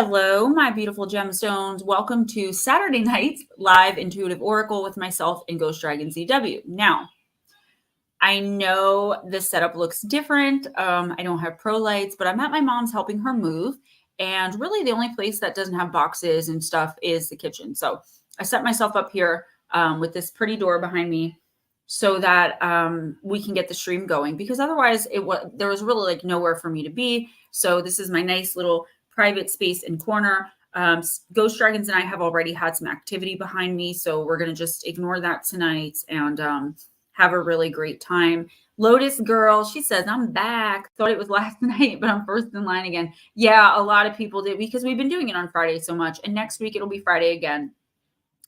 Hello, my beautiful gemstones. Welcome to Saturday night's live intuitive oracle with myself and Ghostdragonzw. Now, I know the setup looks different. I don't have pro lights, but I'm at my mom's helping her move. And really the only place that doesn't have boxes and stuff is the kitchen. So I set myself up here with this pretty door behind me so that we can get the stream going, because otherwise there was really like nowhere for me to be. So this is my nice little private space and corner. Ghost Dragons and I have already had some activity behind me, so we're going to just ignore that tonight and have a really great time. Lotus Girl, she says, I'm back. Thought it was last night, but I'm first in line again. Yeah, a lot of people did, because we've been doing it on Friday so much. And next week it'll be Friday again.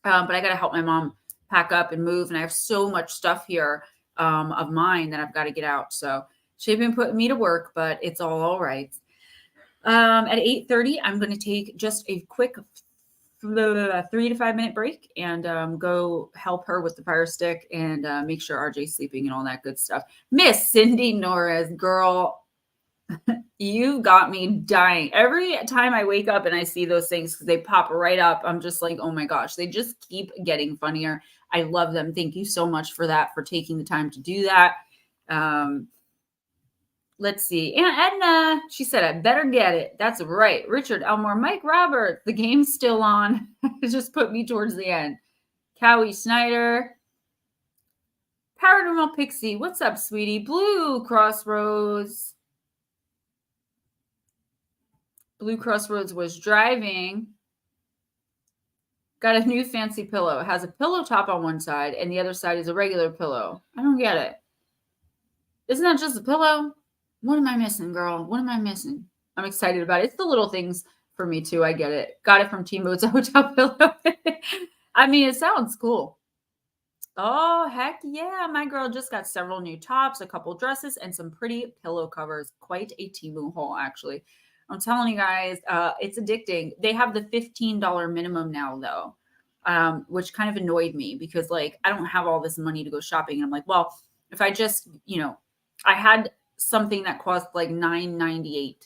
But I got to help my mom pack up and move. And I have so much stuff here of mine that I've got to get out. So she's been putting me to work, but it's all right. At 8:30, I'm going to take just a quick 3 to 5 minute break and go help her with the fire stick and make sure RJ's sleeping and all that good stuff. Miss Cindy Norris, girl, you got me dying. Every time I wake up and I see those things, because they pop right up, I'm just like, oh my gosh, they just keep getting funnier. I love them. Thank you so much for that, for taking the time to do that. Let's see. Aunt Edna, she said, I better get it. That's right. Richard Elmore, Mike Roberts, the game's still on. It just put me towards the end. Cowie Snyder. Paranormal Pixie, what's up, sweetie? Blue Crossroads. Blue Crossroads was driving. Got a new fancy pillow. It has a pillow top on one side, and the other side is a regular pillow. I don't get it. Isn't that just a pillow? What am I missing, girl? What am I missing? I'm excited about it. It's the little things for me, too. I get it. Got it from T-Mode's hotel pillow. I mean, it sounds cool. Oh, heck yeah. My girl just got several new tops, a couple dresses, and some pretty pillow covers. Quite a Temu haul, actually. I'm telling you guys, it's addicting. They have the $15 minimum now, though, which kind of annoyed me because, like, I don't have all this money to go shopping. And I'm like, well, if I just, I had something that cost like $9.98.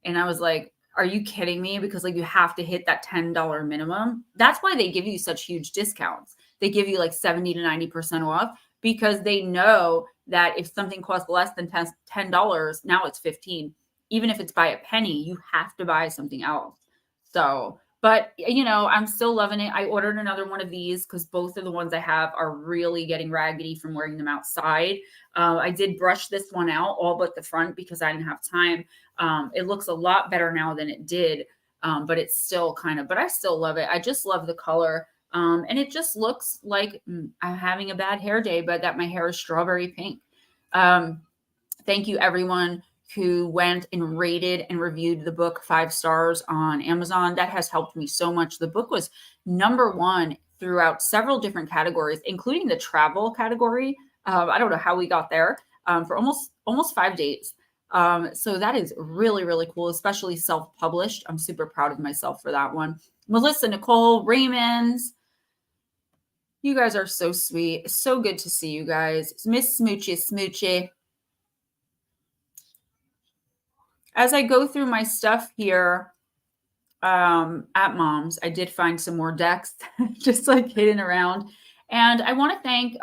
And I was like, are you kidding me? Because like you have to hit that $10 minimum. That's why they give you such huge discounts. They give you like 70 to 90% off, because they know that if something costs less than $10, now it's $15. Even if it's by a penny, you have to buy something else. So, but I'm still loving it. I ordered another one of these because both of the ones I have are really getting raggedy from wearing them outside. I did brush this one out, all but the front, because I didn't have time. It looks a lot better now than it did, but it's still but I still love it. I just love the color. And it just looks like I'm having a bad hair day, but that my hair is strawberry pink. Thank you, everyone who went and rated and reviewed the book 5 stars on Amazon. That has helped me so much. The book was #1 throughout several different categories, including the travel category. I don't know how we got there for almost 5 days. So that is really, really cool, especially self-published. I'm super proud of myself for that one. Melissa, Nicole, Raymonds, you guys are so sweet. So good to see you guys. Miss Smoochie. As I go through my stuff here at Mom's, I did find some more decks just like hidden around. And I want to thank,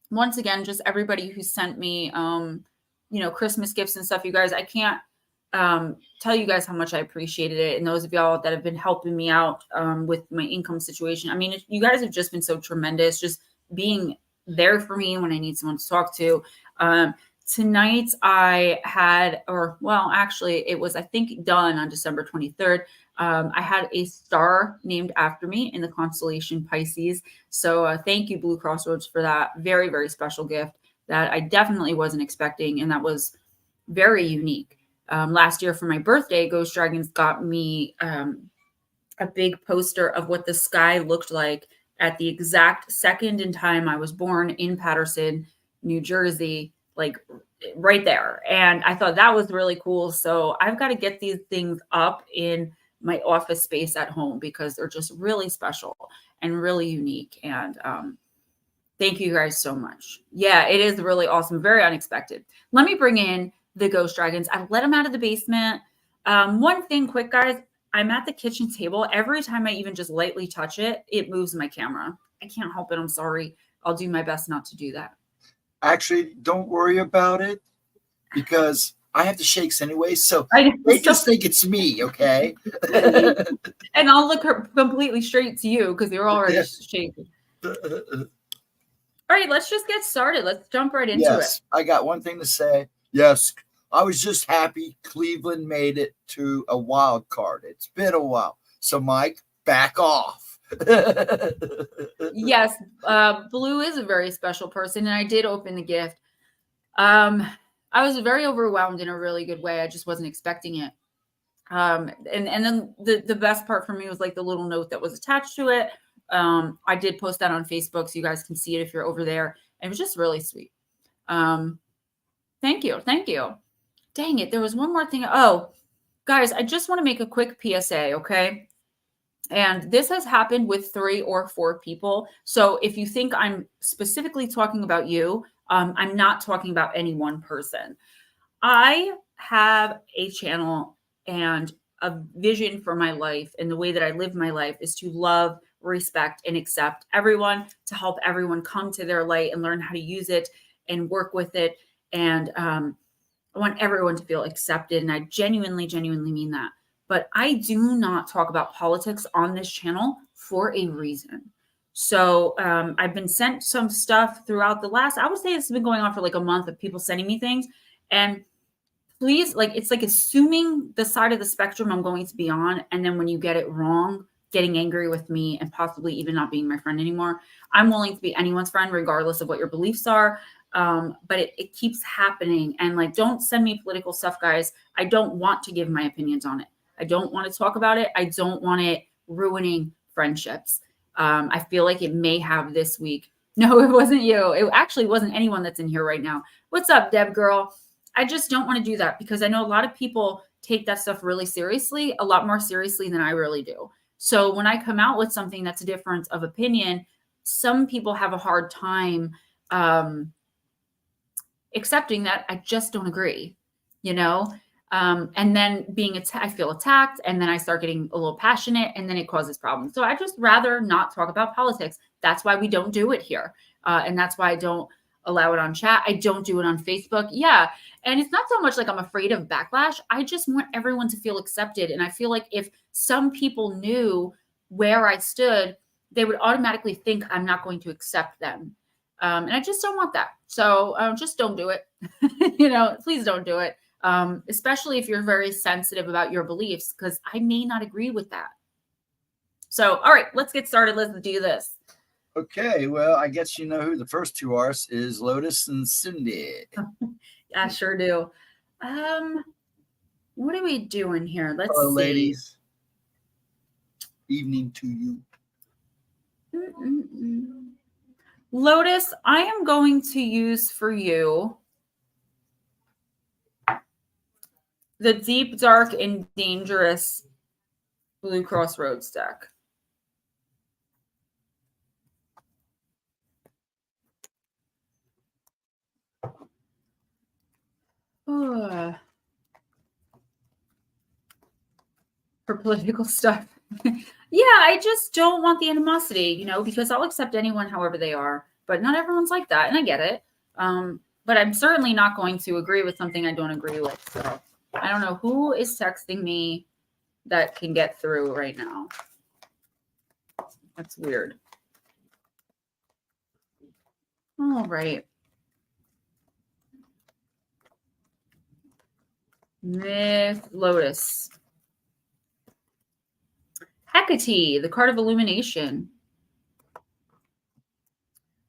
once again, just everybody who sent me, Christmas gifts and stuff. You guys, I can't tell you guys how much I appreciated it. And those of y'all that have been helping me out with my income situation. I mean, you guys have just been so tremendous, just being there for me when I need someone to talk to. Tonight I had, actually it was, I think, done on December 23rd. I had a star named after me in the constellation Pisces. So thank you, Blue Crossroads, for that very, very special gift that I definitely wasn't expecting. And that was very unique. Last year for my birthday, Ghost Dragons got me a big poster of what the sky looked like at the exact second in time I was born in Paterson, New Jersey, like right there. And I thought that was really cool. So I've got to get these things up in my office space at home because they're just really special and really unique. And thank you guys so much. Yeah, it is really awesome. Very unexpected. Let me bring in the Ghost Dragons. I've let them out of the basement. One thing quick, guys, I'm at the kitchen table. Every time I even just lightly touch it, it moves my camera. I can't help it. I'm sorry. I'll do my best not to do that. Actually, don't worry about it because I have the shakes anyway. So they just think it's me, okay? And I'll look completely straight to you because you're already shaking. All right, let's just get started. Let's jump right into it. I got one thing to say. Yes, I was just happy Cleveland made it to a wild card. It's been a while. So, Mike, back off. Yes, Blue is a very special person, and I did open the gift. I was very overwhelmed in a really good way. I just wasn't expecting it. And then the best part for me was like the little note that was attached to it. I did post that on Facebook, so you guys can see it if you're over there. And it was just really sweet. Thank you. Dang it, there was one more thing. Oh, guys, I just want to make a quick PSA, okay? And this has happened with 3 or 4 people. So if you think I'm specifically talking about you, I'm not talking about any one person. I have a channel and a vision for my life, and the way that I live my life is to love, respect, and accept everyone, to help everyone come to their light and learn how to use it and work with it. And I want everyone to feel accepted. And I genuinely mean that. But I do not talk about politics on this channel for a reason. So I've been sent some stuff throughout the last, I would say it's been going on for like a month of people sending me things. And please, like, it's like assuming the side of the spectrum I'm going to be on. And then when you get it wrong, getting angry with me and possibly even not being my friend anymore. I'm willing to be anyone's friend, regardless of what your beliefs are. But it keeps happening. And like, don't send me political stuff, guys. I don't want to give my opinions on it. I don't want to talk about it. I don't want it ruining friendships. I feel like it may have this week. No, it wasn't you. It actually wasn't anyone that's in here right now. What's up, Deb girl? I just don't want to do that because I know a lot of people take that stuff really seriously, a lot more seriously than I really do. So when I come out with something that's a difference of opinion, some people have a hard time accepting that I just don't agree, you know? And then I feel attacked, and then I start getting a little passionate, and then it causes problems. So I just rather not talk about politics. That's why we don't do it here. And that's why I don't allow it on chat. I don't do it on Facebook. Yeah. And it's not so much like I'm afraid of backlash. I just want everyone to feel accepted. And I feel like if some people knew where I stood, they would automatically think I'm not going to accept them. And I just don't want that. So just don't do it. Please don't do it. Especially if you're very sensitive about your beliefs, because I may not agree with that. So, all right, let's get started. Let's do this. Okay, well, I guess you know who the first 2 are, is Lotus and Cindy. I sure do. What are we doing here? Let's see. Ladies. Evening to you. Lotus, I am going to use for you the Deep, Dark, and Dangerous Blue Crossroads deck. For political stuff. Yeah, I just don't want the animosity, because I'll accept anyone however they are, but not everyone's like that, and I get it. But I'm certainly not going to agree with something I don't agree with. So I don't know who is texting me that can get through right now. That's weird. All right. Miss Lotus. Hecate, the card of illumination.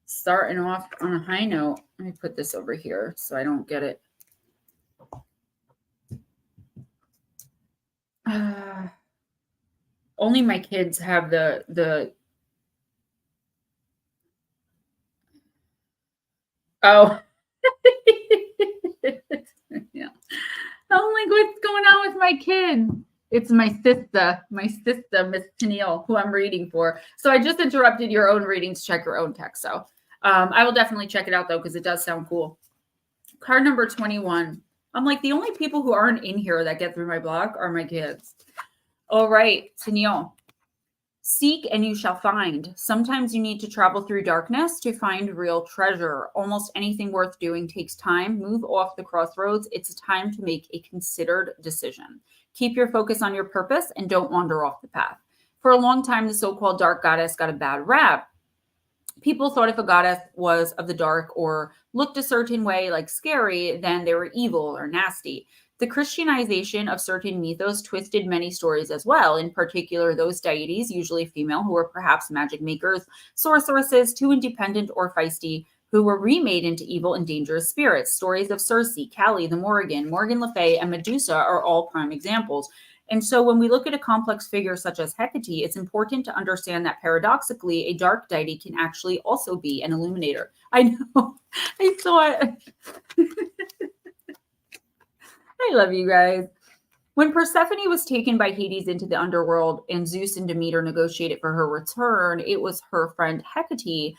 Starting off on a high note. Let me put this over here so I don't get it. Only my kids have the oh. Yeah. I'm like, what's going on with my kid? It's my sister, Miss Tennille, who I'm reading for. So I just interrupted your own reading to check your own text. So I will definitely check it out, though, because it does sound cool. Card number 21. I'm like, the only people who aren't in here that get through my block are my kids. All right, Tennille. Seek and you shall find. Sometimes you need to travel through darkness to find real treasure. Almost anything worth doing takes time. Move off the crossroads. It's a time to make a considered decision. Keep your focus on your purpose and don't wander off the path. For a long time, the so-called dark goddess got a bad rap. People thought if a goddess was of the dark or looked a certain way, like scary, then they were evil or nasty. The Christianization of certain mythos twisted many stories as well, in particular those deities, usually female, who were perhaps magic makers, sorceresses, too independent or feisty, who were remade into evil and dangerous spirits. Stories of Circe, Kali, the Morrigan, Morgan Le Fay, and Medusa are all prime examples. And so when we look at a complex figure such as Hecate, it's important to understand that paradoxically, a dark deity can actually also be an illuminator. I know. I saw it. I love you guys. When Persephone was taken by Hades into the underworld and Zeus and Demeter negotiated for her return, it was her friend Hecate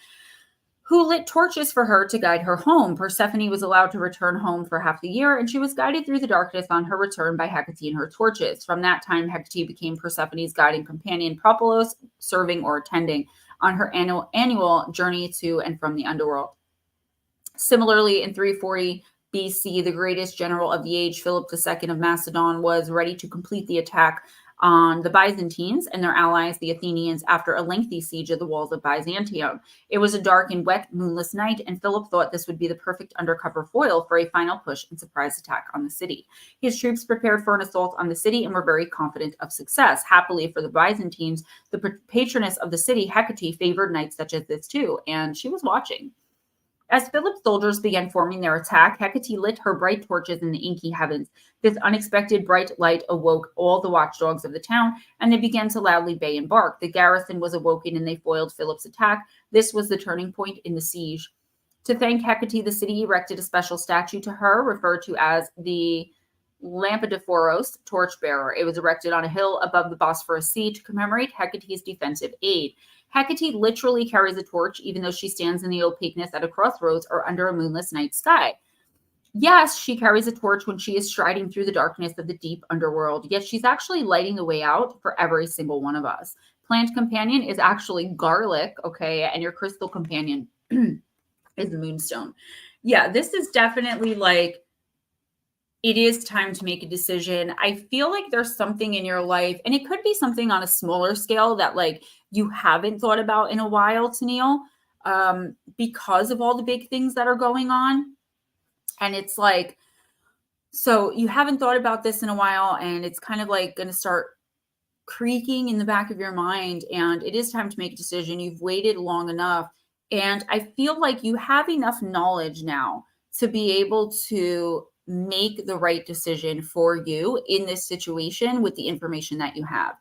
who lit torches for her to guide her home. Persephone was allowed to return home for half the year, and she was guided through the darkness on her return by Hecate and her torches. From that time, Hecate became Persephone's guiding companion, Propolos, serving or attending on her annual journey to and from the underworld. Similarly, in 340 BC, the greatest general of the age, Philip II of Macedon, was ready to complete the attack on the Byzantines and their allies, the Athenians, after a lengthy siege of the walls of Byzantium. It was a dark and wet, moonless night, and Philip thought this would be the perfect undercover foil for a final push and surprise attack on the city. His troops prepared for an assault on the city and were very confident of success. Happily for the Byzantines, the patroness of the city, Hecate, favored nights such as this too, and she was watching. As Philip's soldiers began forming their attack, Hecate lit her bright torches in the inky heavens. This unexpected bright light awoke all the watchdogs of the town, and they began to loudly bay and bark. The garrison was awoken, and they foiled Philip's attack. This was the turning point in the siege. To thank Hecate, the city erected a special statue to her, referred to as the Lampidophoros, torchbearer. It was erected on a hill above the Bosphorus Sea to commemorate Hecate's defensive aid. Hecate literally carries a torch, even though she stands in the opaqueness at a crossroads or under a moonless night sky. Yes, she carries a torch when she is striding through the darkness of the deep underworld, yet she's actually lighting the way out for every single one of us. Plant companion is actually garlic, okay, and your crystal companion is moonstone. Yeah, this is definitely like, it is time to make a decision. I feel like there's something in your life, and it could be something on a smaller scale that like you haven't thought about in a while, Tennille, because of all the big things that are going on. And it's like, so you haven't thought about this in a while, and it's kind of like going to start creaking in the back of your mind. And it is time to make a decision. You've waited long enough. And I feel like you have enough knowledge now to be able to make the right decision for you in this situation with the information that you have.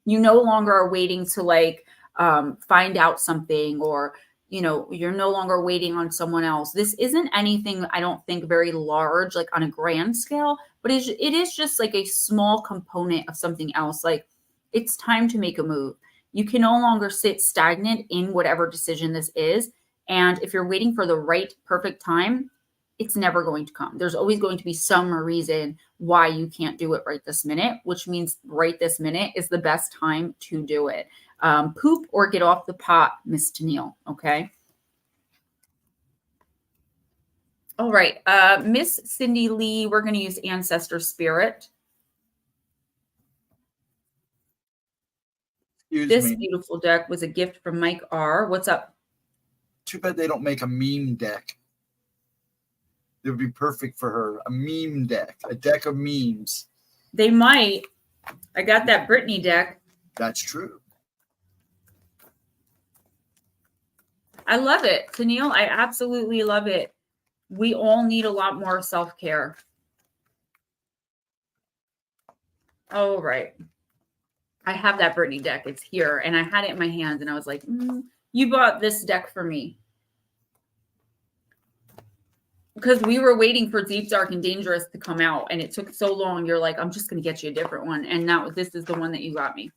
You no longer are waiting to like find out something, or you're no longer waiting on someone else. This isn't anything, I don't think, very large, like on a grand scale, but it is just like a small component of something else. Like, it's time to make a move. You can no longer sit stagnant in whatever decision this is. And if you're waiting for the right, perfect time, it's never going to come. There's always going to be some reason why you can't do it right this minute, which means right this minute is the best time to do it. Poop or get off the pot, Miss Tennille, okay? All right, Miss Cindy Lee, we're going to use Ancestor Spirit. This beautiful deck was a gift from Mike R. What's up? Too bad they don't make a meme deck. It would be perfect for her. A meme deck. A deck of memes. They might. I got that Britney deck. That's true. I love it. Tennille, I absolutely love it. We all need a lot more self-care. All right. I have that Britney deck. It's here. And I had it in my hands. And I was like, you bought this deck for me. Because we were waiting for Deep, Dark, and Dangerous to come out. And it took so long. You're like, I'm just going to get you a different one. And now this is the one that you got me.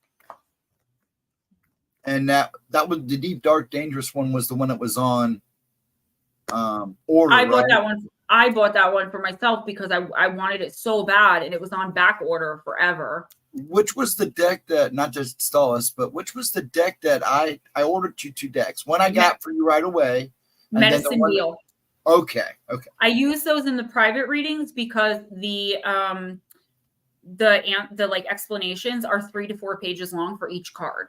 And that was the Deep, Dark, Dangerous one was the one that was on order. I bought that one. I bought that one for myself because I wanted it so bad, and it was on back order forever. Which was the deck that, not just stall us, but which was the deck that I ordered you 2 decks? One I got for you right away. And Medicine then the one Wheel. Okay. I use those in the private readings because the like explanations are 3 to 4 pages long for each card.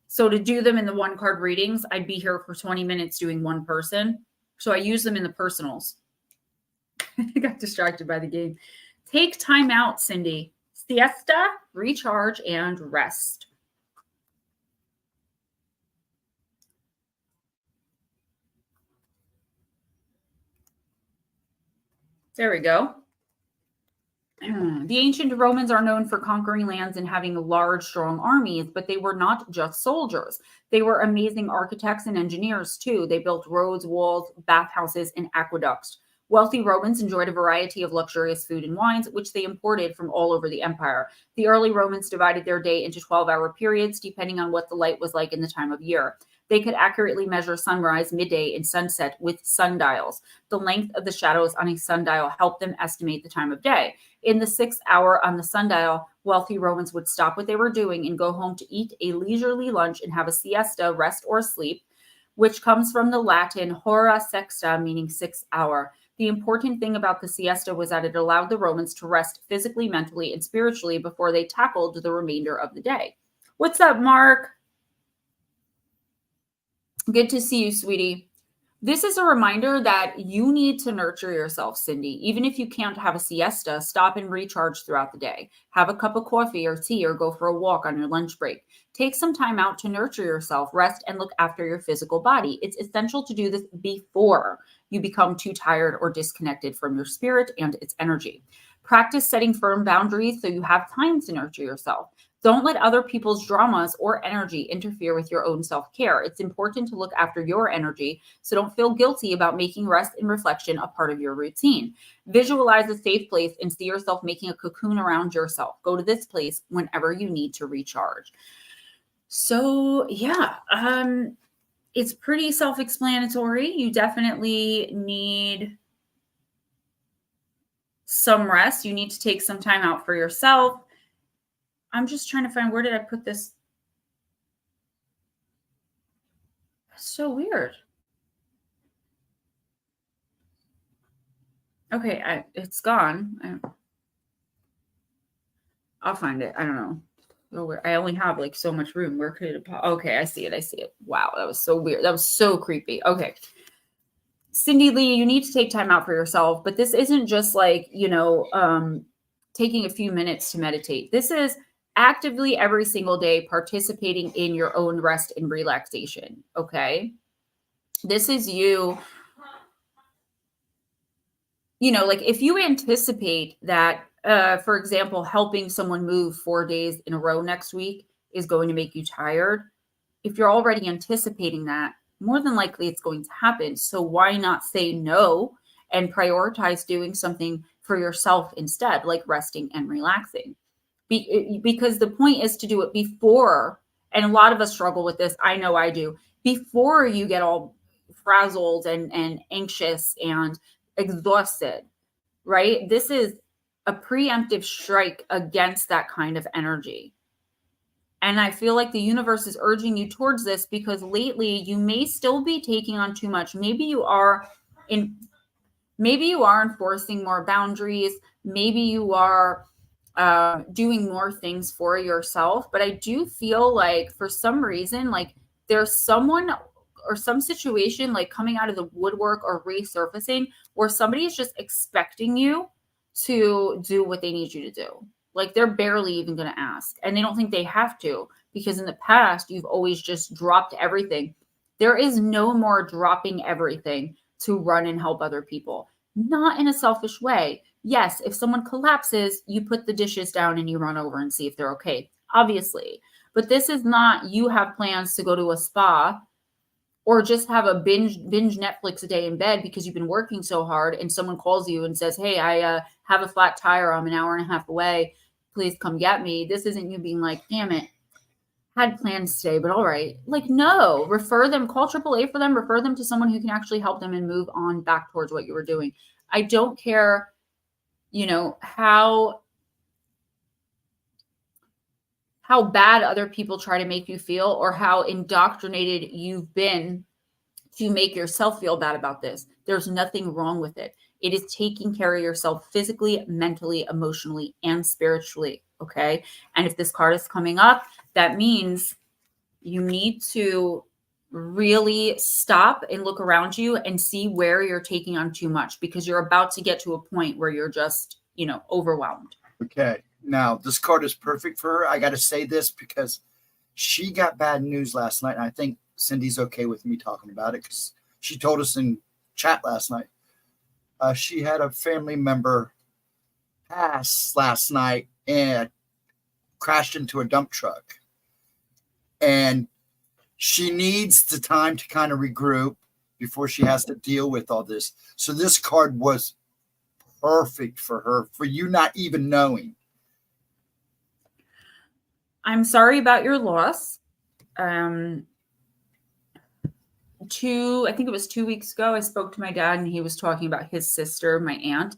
So to do them in the 1 card readings, I'd be here for 20 minutes doing one person. So I use them in the personals. I got distracted by the game. Take time out, Cindy. Siesta, recharge, and rest. There we go. The ancient Romans are known for conquering lands and having large, strong armies, but they were not just soldiers. They were amazing architects and engineers, too. They built roads, walls, bathhouses, and aqueducts. Wealthy Romans enjoyed a variety of luxurious food and wines, which they imported from all over the empire. The early Romans divided their day into 12-hour periods, depending on what the light was like in the time of year. They could accurately measure sunrise, midday, and sunset with sundials. The length of the shadows on a sundial helped them estimate the time of day. In the 6th hour on the sundial, wealthy Romans would stop what they were doing and go home to eat a leisurely lunch and have a siesta, rest or sleep, which comes from the Latin hora sexta, meaning 6th hour. The important thing about the siesta was that it allowed the Romans to rest physically, mentally, and spiritually before they tackled the remainder of the day. What's up, Mark? Good to see you, sweetie. This is a reminder that you need to nurture yourself, Cindy. Even if you can't have a siesta, stop and recharge throughout the day. Have a cup of coffee or tea or go for a walk on your lunch break. Take some time out to nurture yourself, rest, and look after your physical body. It's essential to do this before you become too tired or disconnected from your spirit and its energy. Practice setting firm boundaries so you have time to nurture yourself. Don't let other people's dramas or energy interfere with your own self-care. It's important to look after your energy, so don't feel guilty about making rest and reflection a part of your routine. Visualize a safe place and see yourself making a cocoon around yourself. Go to this place whenever you need to recharge. So, yeah, it's pretty self-explanatory. You definitely need some rest. You need to take some time out for yourself. I'm just trying to find, where did I put this? That's so weird. Okay, it's gone. I'll find it. I don't know. I only have like so much room. Where could it have? Okay, I see it. Wow, that was so weird. That was so creepy. Okay. Cindy Lee, you need to take time out for yourself, but this isn't just like, taking a few minutes to meditate. This is actively every single day participating in your own rest and relaxation. Okay. This is you, like if you anticipate that, for example, helping someone move 4 days in a row next week is going to make you tired. If you're already anticipating that, more than likely it's going to happen. So why not say no and prioritize doing something for yourself instead, like resting and relaxing? Because the point is to do it before, and a lot of us struggle with this. I know I do. Before you get all frazzled and anxious and exhausted, right? This is a preemptive strike against that kind of energy. And I feel like the universe is urging you towards this because lately you may still be taking on too much. Maybe you are enforcing more boundaries. Maybe you are doing more things for yourself. But I do feel like for some reason, like there's someone or some situation like coming out of the woodwork or resurfacing where somebody is just expecting you to do what they need you to do. Like they're barely even going to ask, and they don't think they have to, because in the past, you've always just dropped everything. There is no more dropping everything to run and help other people, not in a selfish way. Yes, if someone collapses, you put the dishes down and you run over and see if they're okay, obviously. But this is not you have plans to go to a spa or just have a binge Netflix a day in bed because you've been working so hard, and someone calls you and says, hey, I have a flat tire. I'm an hour and a half away. Please come get me. This isn't you being like, damn it, had plans today, but all right. Like, no, refer them, call AAA for them, refer them to someone who can actually help them and move on back towards what you were doing. I don't care, how bad other people try to make you feel or how indoctrinated you've been to make yourself feel bad about this. There's nothing wrong with it. It is taking care of yourself physically, mentally, emotionally, and spiritually. Okay. And if this card is coming up, that means you need to really stop and look around you and see where you're taking on too much, because you're about to get to a point where you're just, overwhelmed. Okay. Now, this card is perfect for her. I got to say this because she got bad news last night. And I think Cindy's okay with me talking about it because she told us in chat last night. She had a family member pass last night and crashed into a dump truck. And she needs the time to kind of regroup before she has to deal with all this. So this card was perfect for her, for you not even knowing. I'm sorry about your loss. I think it was 2 weeks ago, I spoke to my dad and he was talking about his sister, my aunt,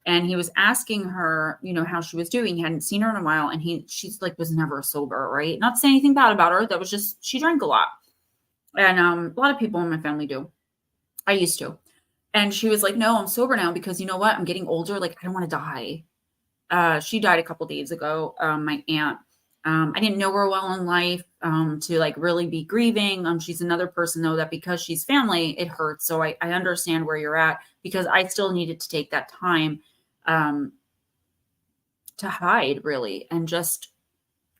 and he was asking her, how she was doing. He hadn't seen her in a while, and she's like, was never sober, right? Not to say anything bad about her. That was just, she drank a lot. And a lot of people in my family do. I used to. And she was like, no, I'm sober now because you know what? I'm getting older. Like, I don't want to die. She died a couple days ago, my aunt. I didn't know her well in life to like really be grieving. She's another person though that because she's family, it hurts. So I understand where you're at, because I still needed to take that time to hide really and just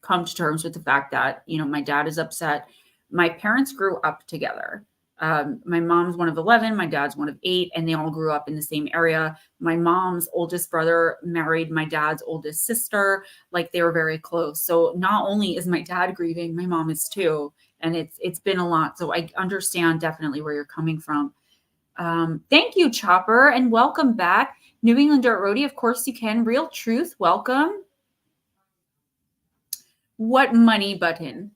come to terms with the fact that, my dad is upset. My parents grew up together. My mom's one of 11, my dad's one of 8, and they all grew up in the same area. My mom's oldest brother married my dad's oldest sister. Like, they were very close. So not only is my dad grieving, my mom is too. And it's been a lot. So I understand definitely where you're coming from. Thank you, Chopper, and welcome back. New England Dirt Roadie, of course you can. Real Truth, welcome. What money button?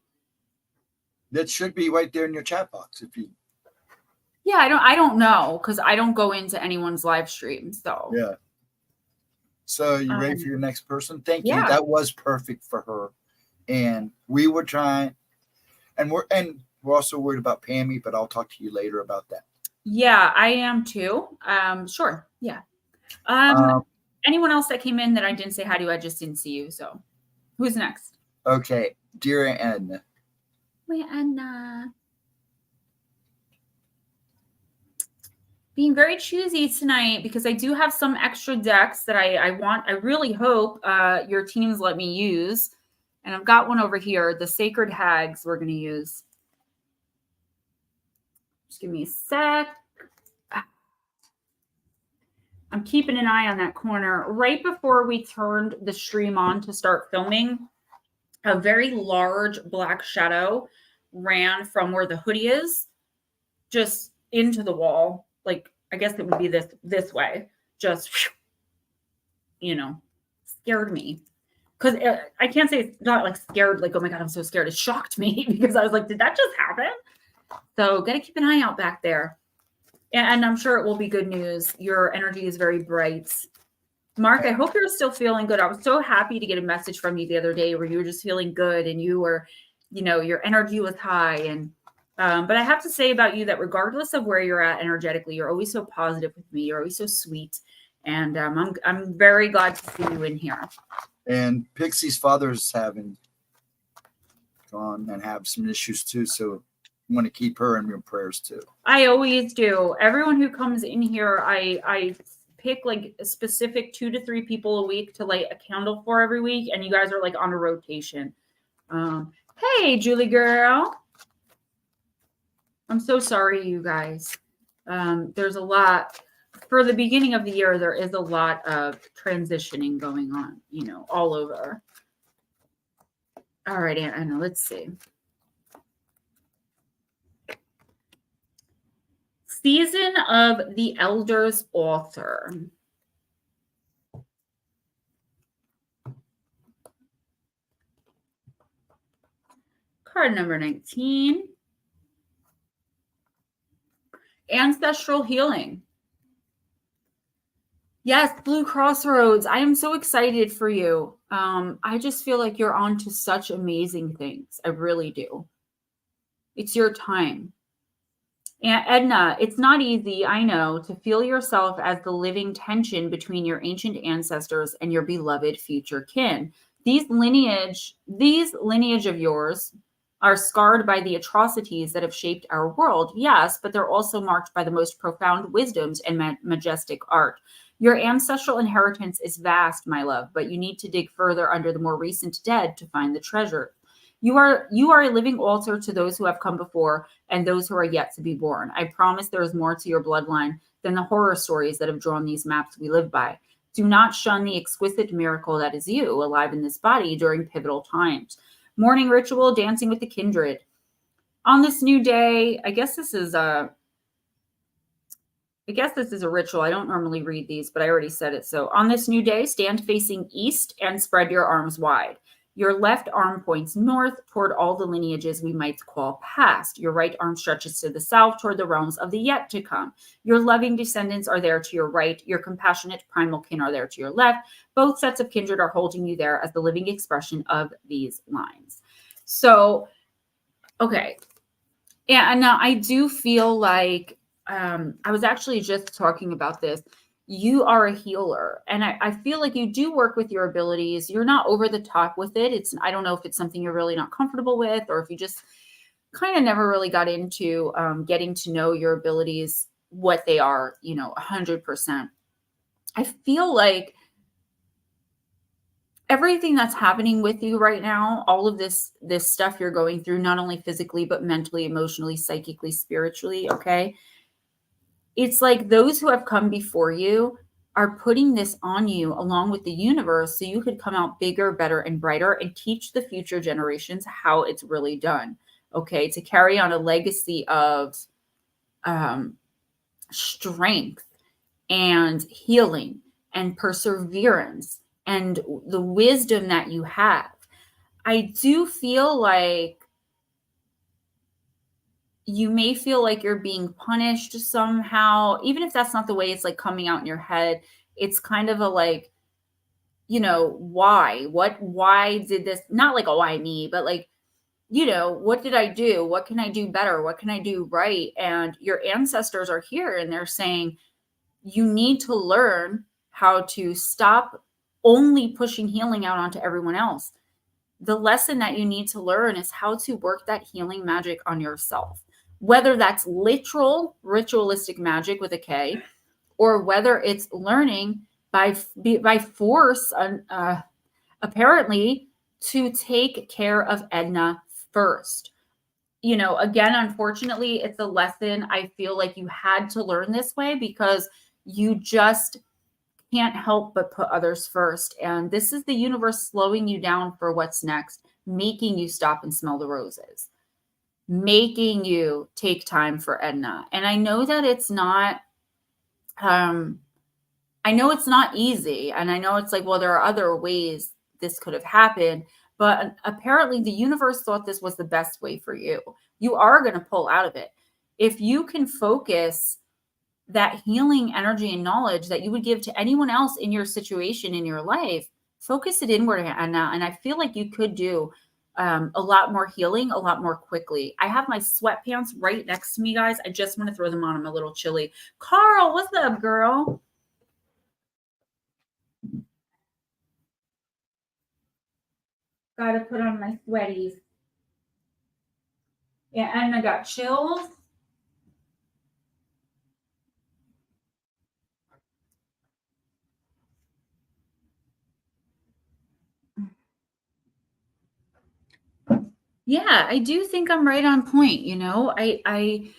That should be right there in your chat box. Yeah, I don't know, because I don't go into anyone's live stream. So yeah. So you ready for your next person? Thank you. Yeah. That was perfect for her. And we were trying, and we're also worried about Pammy, but I'll talk to you later about that. Yeah, I am too. Sure. Yeah. Anyone else that came in that I didn't say hi to, I just didn't see you. So who's next? Okay. Dear Anna. Wait, Anna. Being very choosy tonight because I do have some extra decks that I really hope your teams let me use. And I've got one over here, the Sacred Hags we're going to use. Just give me a sec. I'm keeping an eye on that corner. Right before we turned the stream on to start filming, a very large black shadow ran from where the hoodie is just into the wall. Like, I guess it would be this way. Just, scared me. Because I can't say it's not like scared, like, oh my God, I'm so scared. It shocked me because I was like, did that just happen? So got to keep an eye out back there. And I'm sure it will be good news. Your energy is very bright. Mark, I hope you're still feeling good. I was so happy to get a message from you the other day where you were just feeling good and you were, your energy was high. And but I have to say about you that regardless of where you're at energetically, you're always so positive with me. You're always so sweet. And I'm very glad to see you in here. And Pixie's father's having gone and have some issues too. So I want to keep her in your prayers too. I always do. Everyone who comes in here, I pick like a specific 2 to 3 people a week to light a candle for every week. And you guys are like on a rotation. Hey, Julie girl. I'm so sorry, you guys. There's a lot. For the beginning of the year, there is a lot of transitioning going on, all over. All right, Anna, let's see. Season of the Elders author. Card number 19. Ancestral healing. Yes, Blue Crossroads. I am so excited for you. I just feel like you're on to such amazing things. I really do. It's your time. And Edna, it's not easy, I know, to feel yourself as the living tension between your ancient ancestors and your beloved future kin. These lineage of yours are scarred by the atrocities that have shaped our world, yes, but they're also marked by the most profound wisdoms and majestic art. Your ancestral inheritance is vast, my love, but you need to dig further under the more recent dead to find the treasure. You are a living altar to those who have come before and those who are yet to be born. I promise there is more to your bloodline than the horror stories that have drawn these maps we live by. Do not shun the exquisite miracle that is you, alive in this body during pivotal times. Morning ritual, dancing with the kindred. On this new day, I guess this is a ritual. I don't normally read these, but I already said it. So on this new day, stand facing east and spread your arms wide. Your left arm points north toward all the lineages we might call past. Your right arm stretches to the south toward the realms of the yet to come. Your loving descendants are there to your right. Your compassionate primal kin are there to your left. Both sets of kindred are holding you there as the living expression of these lines. So, okay. Yeah, and now I do feel like I was actually just talking about this. You are a healer, and I feel like you do work with your abilities. You're not over the top with it. I don't know if it's something you're really not comfortable with, or if you just kind of never really got into getting to know your abilities, what they are, 100%. I feel like everything that's happening with you right now, all of this stuff you're going through, not only physically, but mentally, emotionally, psychically, spiritually, okay? It's like those who have come before you are putting this on you along with the universe so you could come out bigger, better, and brighter and teach the future generations how it's really done, okay? To carry on a legacy of strength and healing and perseverance and the wisdom that you have. I do feel like you may feel like you're being punished somehow, even if that's not the way it's like coming out in your head. It's kind of a like, why did this, not like, oh, why me, but like, what did I do? What can I do better? What can I do right? And your ancestors are here and they're saying, you need to learn how to stop only pushing healing out onto everyone else. The lesson that you need to learn is how to work that healing magic on yourself, whether that's literal ritualistic magic with a K, or whether it's learning by force, apparently, to take care of Edna first. Again, unfortunately, it's a lesson I feel like you had to learn this way because you just can't help but put others first. And this is the universe slowing you down for what's next, making you stop and smell the roses, making you take time for Edna. And I know that it's not, easy. And I know it's like, well, there are other ways this could have happened. But apparently the universe thought this was the best way for you. You are going to pull out of it. If you can focus that healing energy and knowledge that you would give to anyone else in your situation in your life, focus it inward, Anna. And I feel like you could do a lot more healing a lot more quickly. I have my sweatpants right next to me, guys. I just want to throw them on. I'm a little chilly. Carl, what's up, girl? Gotta put on my sweaties. Yeah, and I got chills. Yeah, I do think I'm right on point. I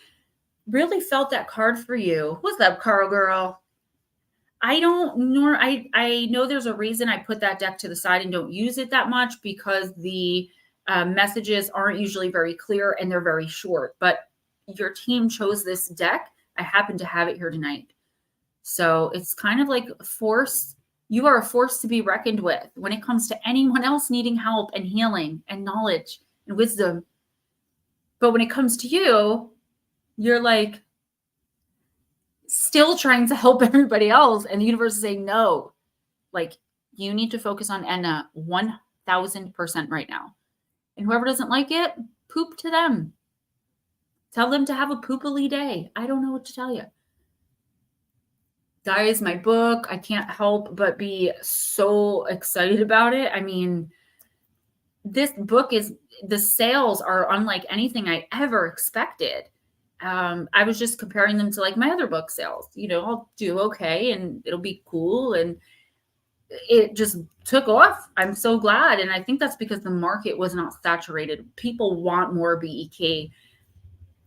really felt that card for you. What's up, Carl girl? I don't nor I know there's a reason I put that deck to the side and don't use it that much because the messages aren't usually very clear and they're very short. But your team chose this deck. I happen to have it here tonight. So it's kind of like force. You are a force to be reckoned with when it comes to anyone else needing help and healing and knowledge and wisdom. But when it comes to you, you're like still trying to help everybody else. And the universe is saying, no, like you need to focus on Edna 1000% right now. And whoever doesn't like it, poop to them. Tell them to have a poopily day. I don't know what to tell you. Guys, my book, I can't help but be so excited about it. I mean, this book the sales are unlike anything I ever expected. I was just comparing them to like my other book sales. I'll do okay and it'll be cool. And it just took off. I'm so glad. And I think that's because the market was not saturated. People want more BEK.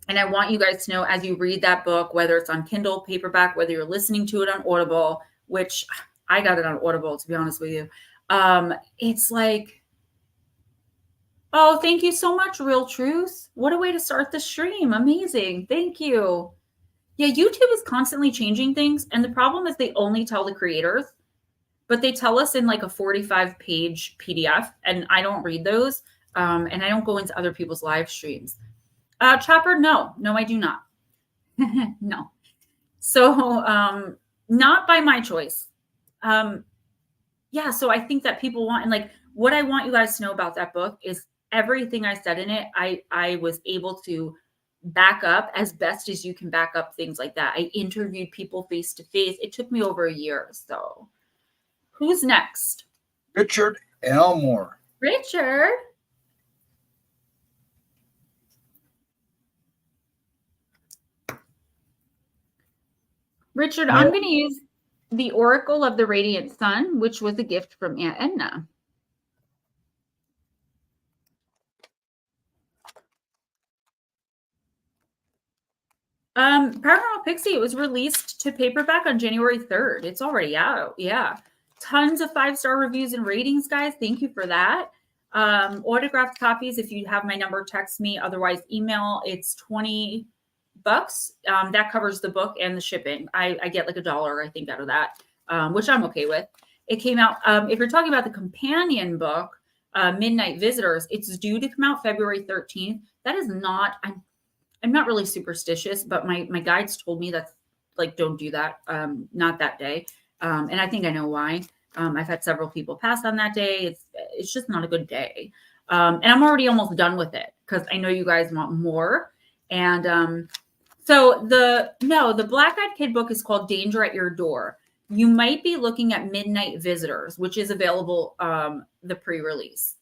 And I want you guys to know, as you read that book, whether it's on Kindle, paperback, whether you're listening to it on Audible, which I got it on Audible, to be honest with you. It's like, oh, thank you so much, Real Truth. What a way to start the stream. Amazing. Thank you. Yeah, YouTube is constantly changing things. And the problem is they only tell the creators, but they tell us in like a 45-page PDF. And I don't read those. And I don't go into other people's live streams. Chopper, no, I do not. No. So, not by my choice. Yeah. So I think that people want, and like, what I want you guys to know about that book is everything I said in it, I was able to back up as best as you can back up things like that. I interviewed people face to face. It took me over a year. So who's next? Richard Elmore. Richard. Richard, I'm going to use the Oracle of the Radiant Sun, which was a gift from Aunt Edna. Paranormal Pixie, it was released to paperback on January 3rd. It's already out. Yeah. Tons of 5-star reviews and ratings, guys. Thank you for that. Autographed copies, if you have my number, text me. Otherwise, email. It's $20. That covers the book and the shipping. I get like $1, I think, out of that, which I'm okay with. It came out, if you're talking about the companion book, Midnight Visitors, it's due to come out February 13th. That is not, I'm not really superstitious, but my guides told me that, like, don't do that, not that day. And I think I know why. I've had several people pass on that day. It's just not a good day. And I'm already almost done with it because I know you guys want more. And so the Black-Eyed Kid book is called Danger at Your Door. You might be looking at Midnight Visitors, which is available, the pre-release.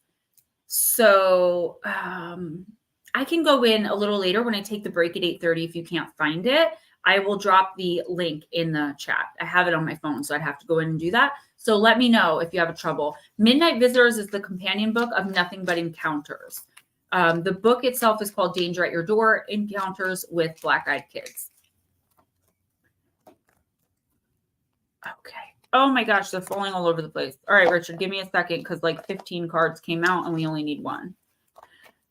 So I can go in a little later when I take the break at 8:30 if you can't find it. I will drop the link in the chat. I have it on my phone, so I'd have to go in and do that. So let me know if you have trouble. Midnight Visitors is the companion book of Nothing But Encounters. The book itself is called Danger at Your Door, Encounters with Black-Eyed Kids. Okay. Oh my gosh, they're falling all over the place. All right, Richard, give me a second because like 15 cards came out and we only need one.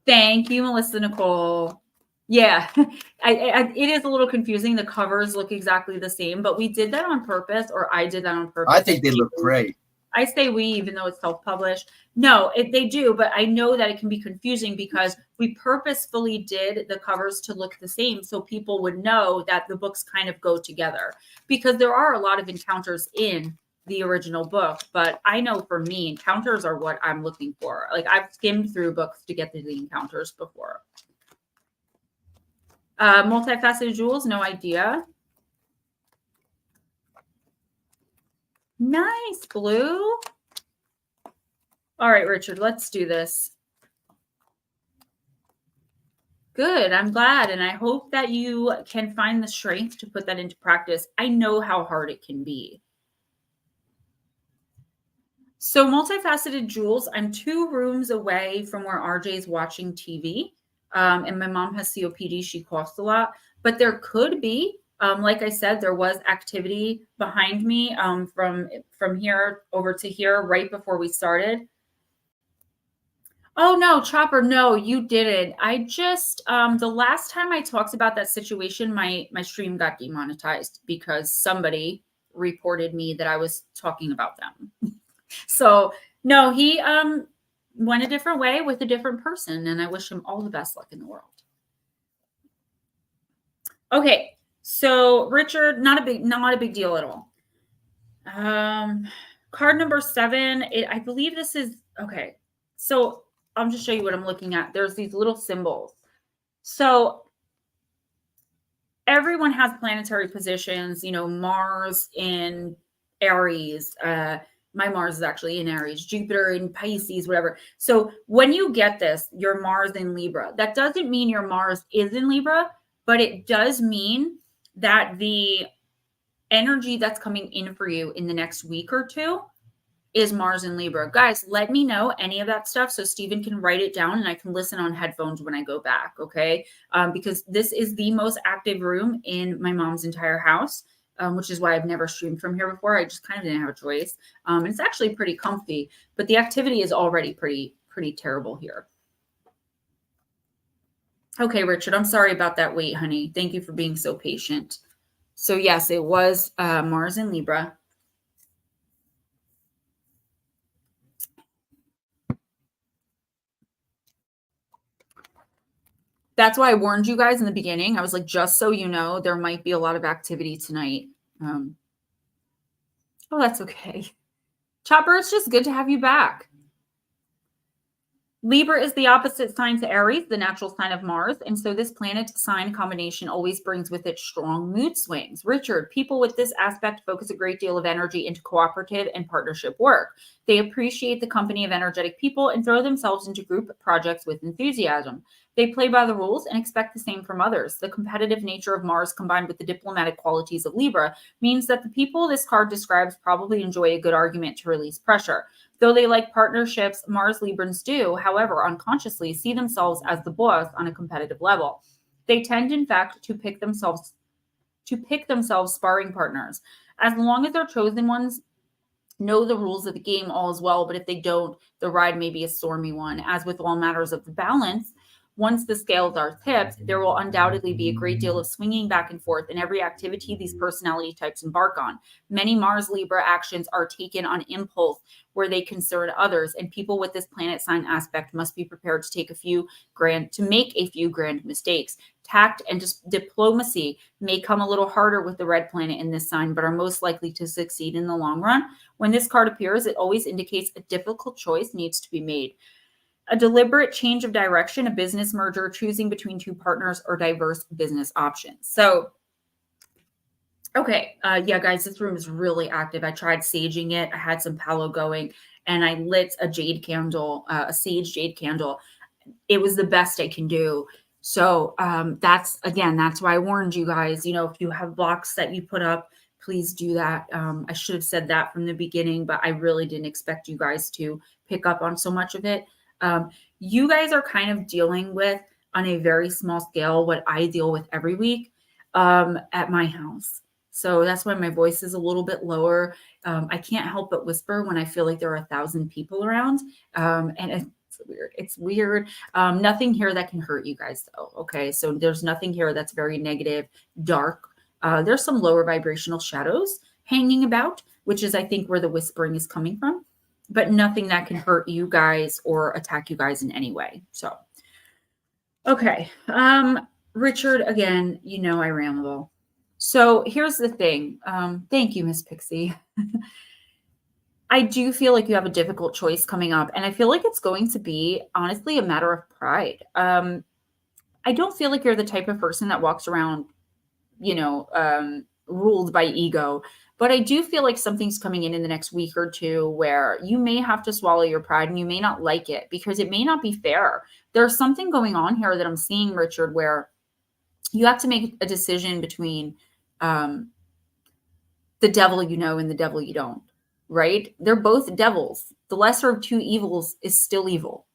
Thank you, Melissa Nicole. Yeah, it is a little confusing. The covers look exactly the same, but we did that on purpose, or I did that on purpose. I think they look great. I say we, even though it's self-published. No, they do, but I know that it can be confusing because we purposefully did the covers to look the same so people would know that the books kind of go together, because there are a lot of encounters in the original book, but I know for me, encounters are what I'm looking for. Like, I've skimmed through books to get to the encounters before. Multifaceted Jewels, no idea. Nice, Blue. All right, Richard, let's do this. Good, I'm glad, and I hope that you can find the strength to put that into practice. I know how hard it can be. So Multifaceted Jewels, I'm 2 rooms away from where RJ's watching TV, and my mom has COPD. She coughs a lot, but there could be, like I said, there was activity behind me from here over to here right before we started. Oh, no, Chopper, no, you didn't. I just, the last time I talked about that situation, my stream got demonetized because somebody reported me that I was talking about them. So, no, he went a different way with a different person, and I wish him all the best luck in the world. Okay, So Richard, not a big deal at all. Card number 7, I believe this is, okay. So I'll just show you what I'm looking at. There's these little symbols. So everyone has planetary positions, Mars in Aries. My Mars is actually in Aries, Jupiter in Pisces, whatever. So when you get this, your Mars in Libra, that doesn't mean your Mars is in Libra, but it does mean that the energy that's coming in for you in the next week or two is Mars in Libra. Guys, let me know any of that stuff so Stephen can write it down and I can listen on headphones when I go back, okay? Because this is the most active room in my mom's entire house, which is why I've never streamed from here before. I just kind of didn't have a choice. And it's actually pretty comfy, but the activity is already pretty terrible here. Okay, Richard, I'm sorry about that wait, honey. Thank you for being so patient. So yes, it was Mars in Libra. That's why I warned you guys in the beginning. I was like, just so you know, there might be a lot of activity tonight. Oh, that's okay. Chopper, it's just good to have you back. Libra is the opposite sign to Aries, the natural sign of Mars. And so this planet sign combination always brings with it strong mood swings. Richard, people with this aspect focus a great deal of energy into cooperative and partnership work. They appreciate the company of energetic people and throw themselves into group projects with enthusiasm. They play by the rules and expect the same from others. The competitive nature of Mars combined with the diplomatic qualities of Libra means that the people this card describes probably enjoy a good argument to release pressure. Though they like partnerships, Mars Librans do, however, unconsciously see themselves as the boss on a competitive level. They tend, in fact, to pick themselves sparring partners. As long as their chosen ones know the rules of the game, all is well, but if they don't, the ride may be a stormy one. As with all matters of the balance, once the scales are tipped, there will undoubtedly be a great deal of swinging back and forth in every activity these personality types embark on. Many Mars Libra actions are taken on impulse where they concern others, and people with this planet sign aspect must be prepared to make a few grand mistakes. Tact and diplomacy may come a little harder with the red planet in this sign, but are most likely to succeed in the long run. When this card appears, it always indicates a difficult choice needs to be made. A deliberate change of direction, a business merger, choosing between two partners, or diverse business options. So, okay. Yeah, guys, this room is really active. I tried saging it. I had some palo going and I lit a jade candle, a sage jade candle. It was the best I can do. So that's why I warned you guys, if you have blocks that you put up, please do that. I should have said that from the beginning, but I really didn't expect you guys to pick up on so much of it. You guys are kind of dealing with, on a very small scale, what I deal with every week at my house. So that's why my voice is a little bit lower. I can't help but whisper when I feel like there are 1,000 people around. And it's weird. Nothing here that can hurt you guys, though. Okay. So there's nothing here that's very negative, dark. There's some lower vibrational shadows hanging about, which is, I think, where the whispering is coming from, but nothing that can hurt you guys or attack you guys in any way. So, okay. Richard, again, I ramble. So here's the thing. Thank you, Miss Pixie. I do feel like you have a difficult choice coming up, and I feel like it's going to be, honestly, a matter of pride. I don't feel like you're the type of person that walks around, ruled by ego, but I do feel like something's coming in the next week or two where you may have to swallow your pride and you may not like it because it may not be fair. There's something going on here that I'm seeing, Richard, where you have to make a decision between the devil and the devil you don't. Right? They're both devils. The lesser of two evils is still evil.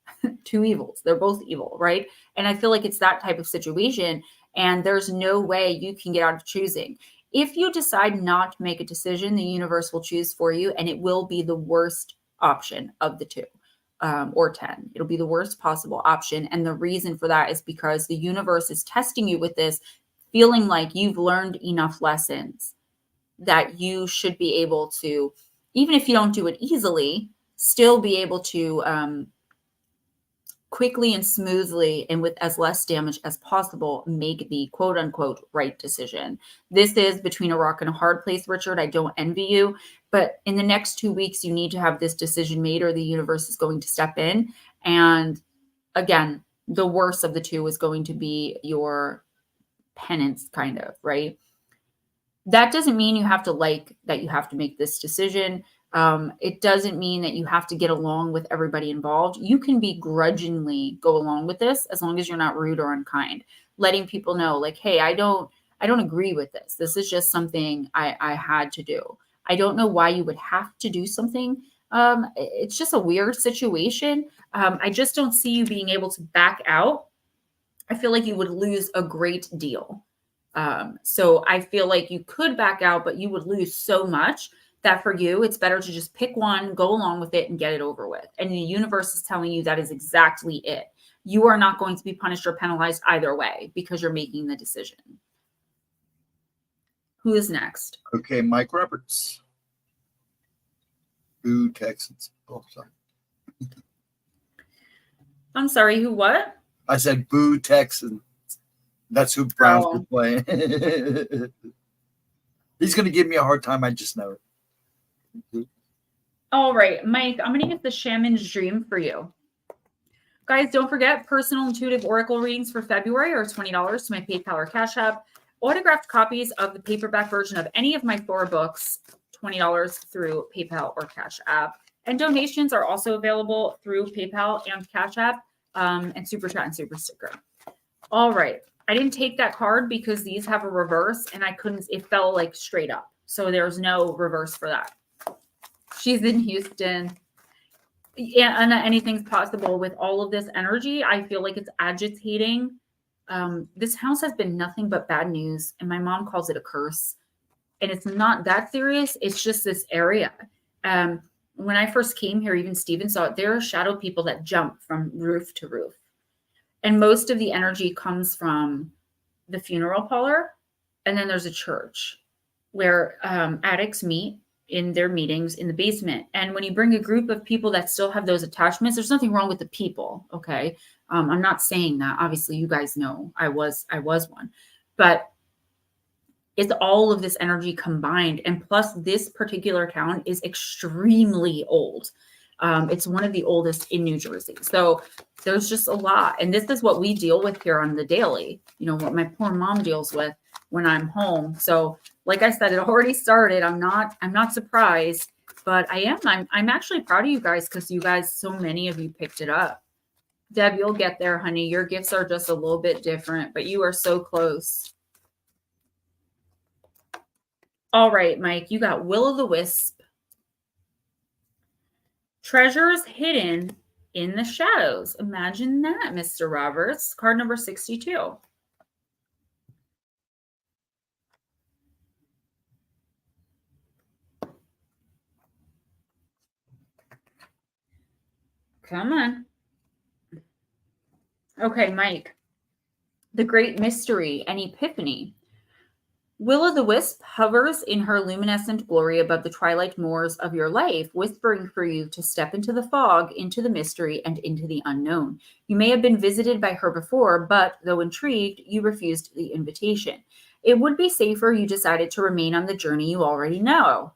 Two evils. They're both evil, right? And I feel like it's that type of situation. And there's no way you can get out of choosing. If you decide not to make a decision, the universe will choose for you, and it will be the worst option of the two, or 10. It'll be the worst possible option. And the reason for that is because the universe is testing you with this, feeling like you've learned enough lessons that you should be able to, even if you don't do it easily, still be able to quickly and smoothly and with as less damage as possible, make the quote unquote right decision. This is between a rock and a hard place, Richard. I don't envy you, but in the next 2 weeks, you need to have this decision made or the universe is going to step in. And again, the worst of the two is going to be your penance, kind of, right? That doesn't mean you have to like that you have to make this decision. It doesn't mean that you have to get along with everybody involved. You can begrudgingly go along with this as long as you're not rude or unkind, letting people know like, hey, I don't agree with this. This is just something I had to do. I don't know why you would have to do something. It's just a weird situation. I just don't see you being able to back out. I feel like you would lose a great deal. So I feel like you could back out, but you would lose so much that for you, it's better to just pick one, go along with it, and get it over with. And the universe is telling you that is exactly it. You are not going to be punished or penalized either way because you're making the decision. Who is next? Okay, Mike Roberts. Boo, Texans. Oh, sorry. I'm sorry, who what? I said boo, Texans. That's who Browns were playing. He's going to give me a hard time. I just know it. All right, Mike, I'm going to get the shaman's dream for you. Guys, don't forget, personal intuitive oracle readings for February are $20 to my PayPal or Cash App. Autographed copies of the paperback version of any of my 4 books, $20 through PayPal or Cash App. And donations are also available through PayPal and Cash App, and Super Chat and Super Sticker. All right. I didn't take that card because these have a reverse and I couldn't, it fell like straight up. So there's no reverse for that. She's in Houston. Yeah, and anything's possible with all of this energy. I feel like it's agitating. This house has been nothing but bad news, and my mom calls it a curse. And it's not that serious. It's just this area. When I first came here, even Steven saw it. There are shadow people that jump from roof to roof. And most of the energy comes from the funeral parlor. And then there's a church where addicts meet in their meetings in the basement. And when you bring a group of people that still have those attachments, there's nothing wrong with the people. Okay. I'm not saying that. Obviously, you guys know I was one. But it's all of this energy combined. And plus, this particular town is extremely old. It's one of the oldest in New Jersey. So there's just a lot. And this is what we deal with here on the daily, you know, what my poor mom deals with when I'm home. So like I said, it already started. I'm not surprised, but I'm actually proud of you guys because you guys, so many of you picked it up. Deb, you'll get there, honey. Your gifts are just a little bit different, but you are so close. All right, Mike, you got Will-o'-the-Wisp. Treasures hidden in the shadows. Imagine that, Mr. Roberts. Card number 62. Come on. Okay, Mike. The great mystery and epiphany. Will-o'-the-Wisp hovers in her luminescent glory above the twilight moors of your life, whispering for you to step into the fog, into the mystery, and into the unknown. You may have been visited by her before, but though intrigued, you refused the invitation. It would be safer you decided to remain on the journey you already know.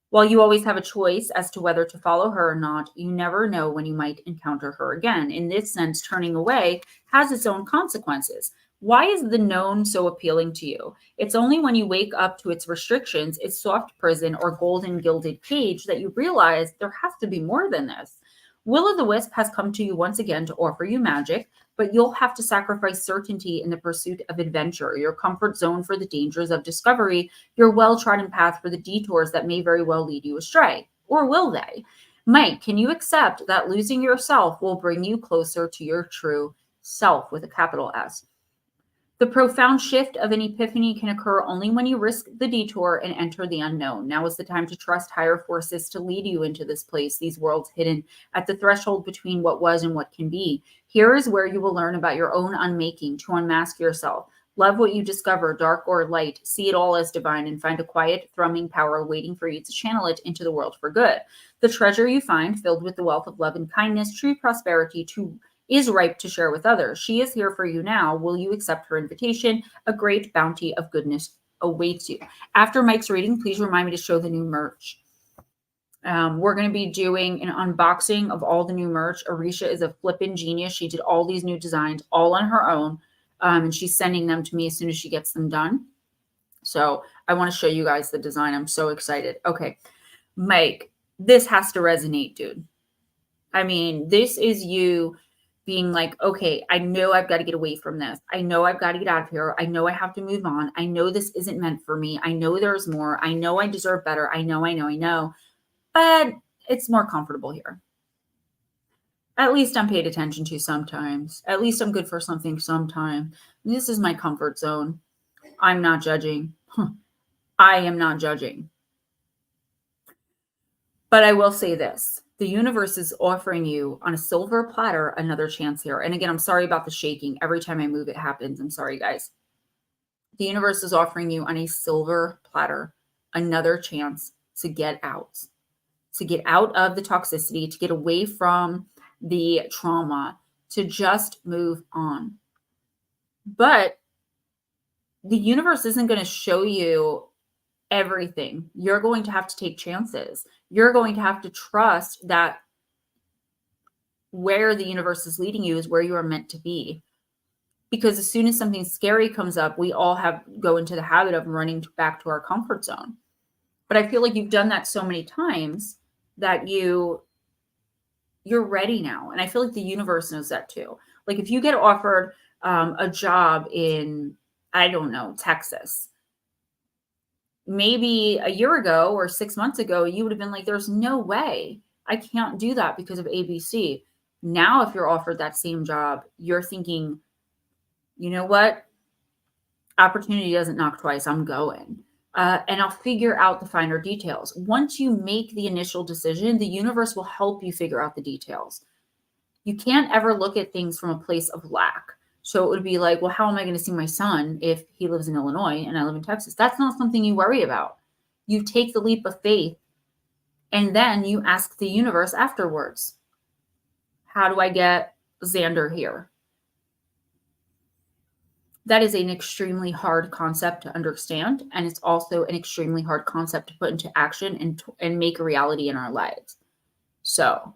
While you always have a choice as to whether to follow her or not, you never know when you might encounter her again. In this sense, turning away has its own consequences. Why is the known so appealing to you? It's only when you wake up to its restrictions, its soft prison or golden gilded cage that you realize there has to be more than this. Will-o'-the-Wisp has come to you once again to offer you magic, but you'll have to sacrifice certainty in the pursuit of adventure, your comfort zone for the dangers of discovery, your well-trodden path for the detours that may very well lead you astray. Or will they? Mike, can you accept that losing yourself will bring you closer to your true self with a capital S? The profound shift of an epiphany can occur only when you risk the detour and enter the unknown. Now is the time to trust higher forces to lead you into this place, these worlds hidden at the threshold between what was and what can be. Here is where you will learn about your own unmaking, to unmask yourself, Love what you discover, dark or light. See it all as divine and find a quiet, thrumming power waiting for you to channel it into the world for good. The treasure you find, filled with the wealth of love and kindness, true prosperity, is ripe to share with others. She is here for you now. Will you accept her invitation? A great bounty of goodness awaits you. After Mike's reading, please remind me to show the new merch. We're going to be doing an unboxing of all the new merch. Arisha is a flippin' genius. She did all these new designs all on her own. And she's sending them to me as soon as she gets them done. So I want to show you guys the design. I'm so excited. Okay, Mike, this has to resonate, dude. I mean, this is you being like, okay, I know I've got to get away from this. I know I've got to get out of here. I know I have to move on. I know this isn't meant for me. I know there's more. I know I deserve better. I know. But it's more comfortable here. At least I'm paid attention to sometimes. At least I'm good for something sometime. This is my comfort zone. I'm not judging. I am not judging. But I will say this. The universe is offering you on a silver platter another chance here. And again, I'm sorry about the shaking. Every time I move, it happens. I'm sorry, guys. The universe is offering you on a silver platter another chance to get out. To get out of the toxicity, to get away from the trauma, to just move on. But the universe isn't going to show you everything. You're going to have to take chances. You're going to have to trust that where the universe is leading you is where you are meant to be. Because as soon as something scary comes up, we all go into the habit of running back to our comfort zone. But I feel like you've done that so many times that you're ready now. And I feel like the universe knows that too. Like if you get offered a job in, I don't know, Texas, maybe a year ago or 6 months ago, you would have been like, there's no way I can't do that because of ABC. Now, if you're offered that same job, you're thinking, you know what? Opportunity doesn't knock twice. I'm going. And I'll figure out the finer details. Once you make the initial decision, the universe will help you figure out the details. You can't ever look at things from a place of lack. So it would be like, well, how am I going to see my son if he lives in Illinois and I live in Texas? That's not something you worry about. You take the leap of faith and then you ask the universe afterwards, how do I get Xander here? That is an extremely hard concept to understand. And it's also an extremely hard concept to put into action and make a reality in our lives. So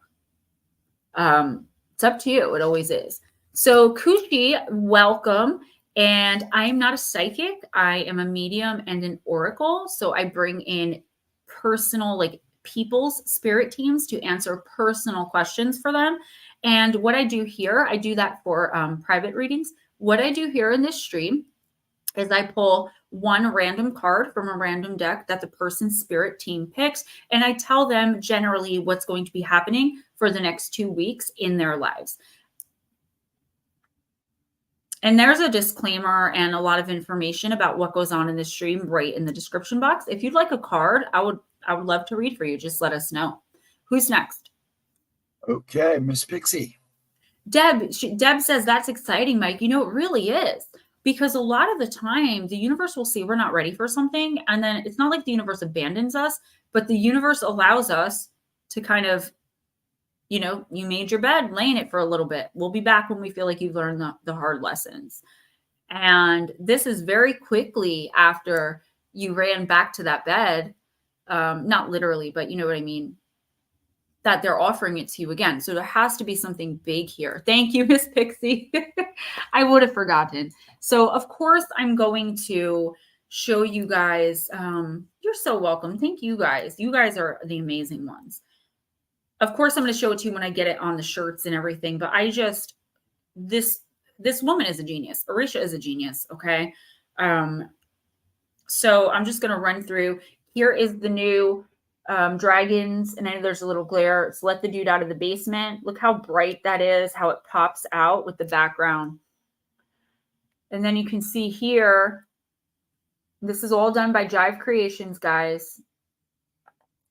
it's up to you. It always is. So Kushi, welcome. And I'm not a psychic. I am a medium and an oracle. So I bring in personal, like people's spirit teams to answer personal questions for them. And what I do here, I do that for private readings. What I do here in this stream is I pull one random card from a random deck that the person's spirit team picks, and I tell them generally what's going to be happening for the next 2 weeks in their lives. And there's a disclaimer and a lot of information about what goes on in this stream right in the description box. If you'd like a card, I would love to read for you. Just let us know. Who's next? Okay, Miss Pixie. Deb says, that's exciting, Mike. You know, it really is. Because a lot of the time, the universe will see we're not ready for something. And then it's not like the universe abandons us, but the universe allows us to kind of, you know, you made your bed, lay in it for a little bit. We'll be back when we feel like you've learned the hard lessons. And this is very quickly after you ran back to that bed, not literally, but you know what I mean, that they're offering it to you again. So there has to be something big here. Thank you, Miss Pixie. I would have forgotten. So of course I'm going to show you guys. You're so welcome. Thank you guys. You guys are the amazing ones. Of course I'm going to show it to you when I get it on the shirts and everything, but I just, this woman is a genius. Arisha is a genius. Okay. So I'm just going to run through. Here is the new dragons, and I know there's a little glare. It's Let the Dude Out of the Basement. Look how bright that is, how it pops out with the background. And then you can see here, this is all done by Jive Creations, guys.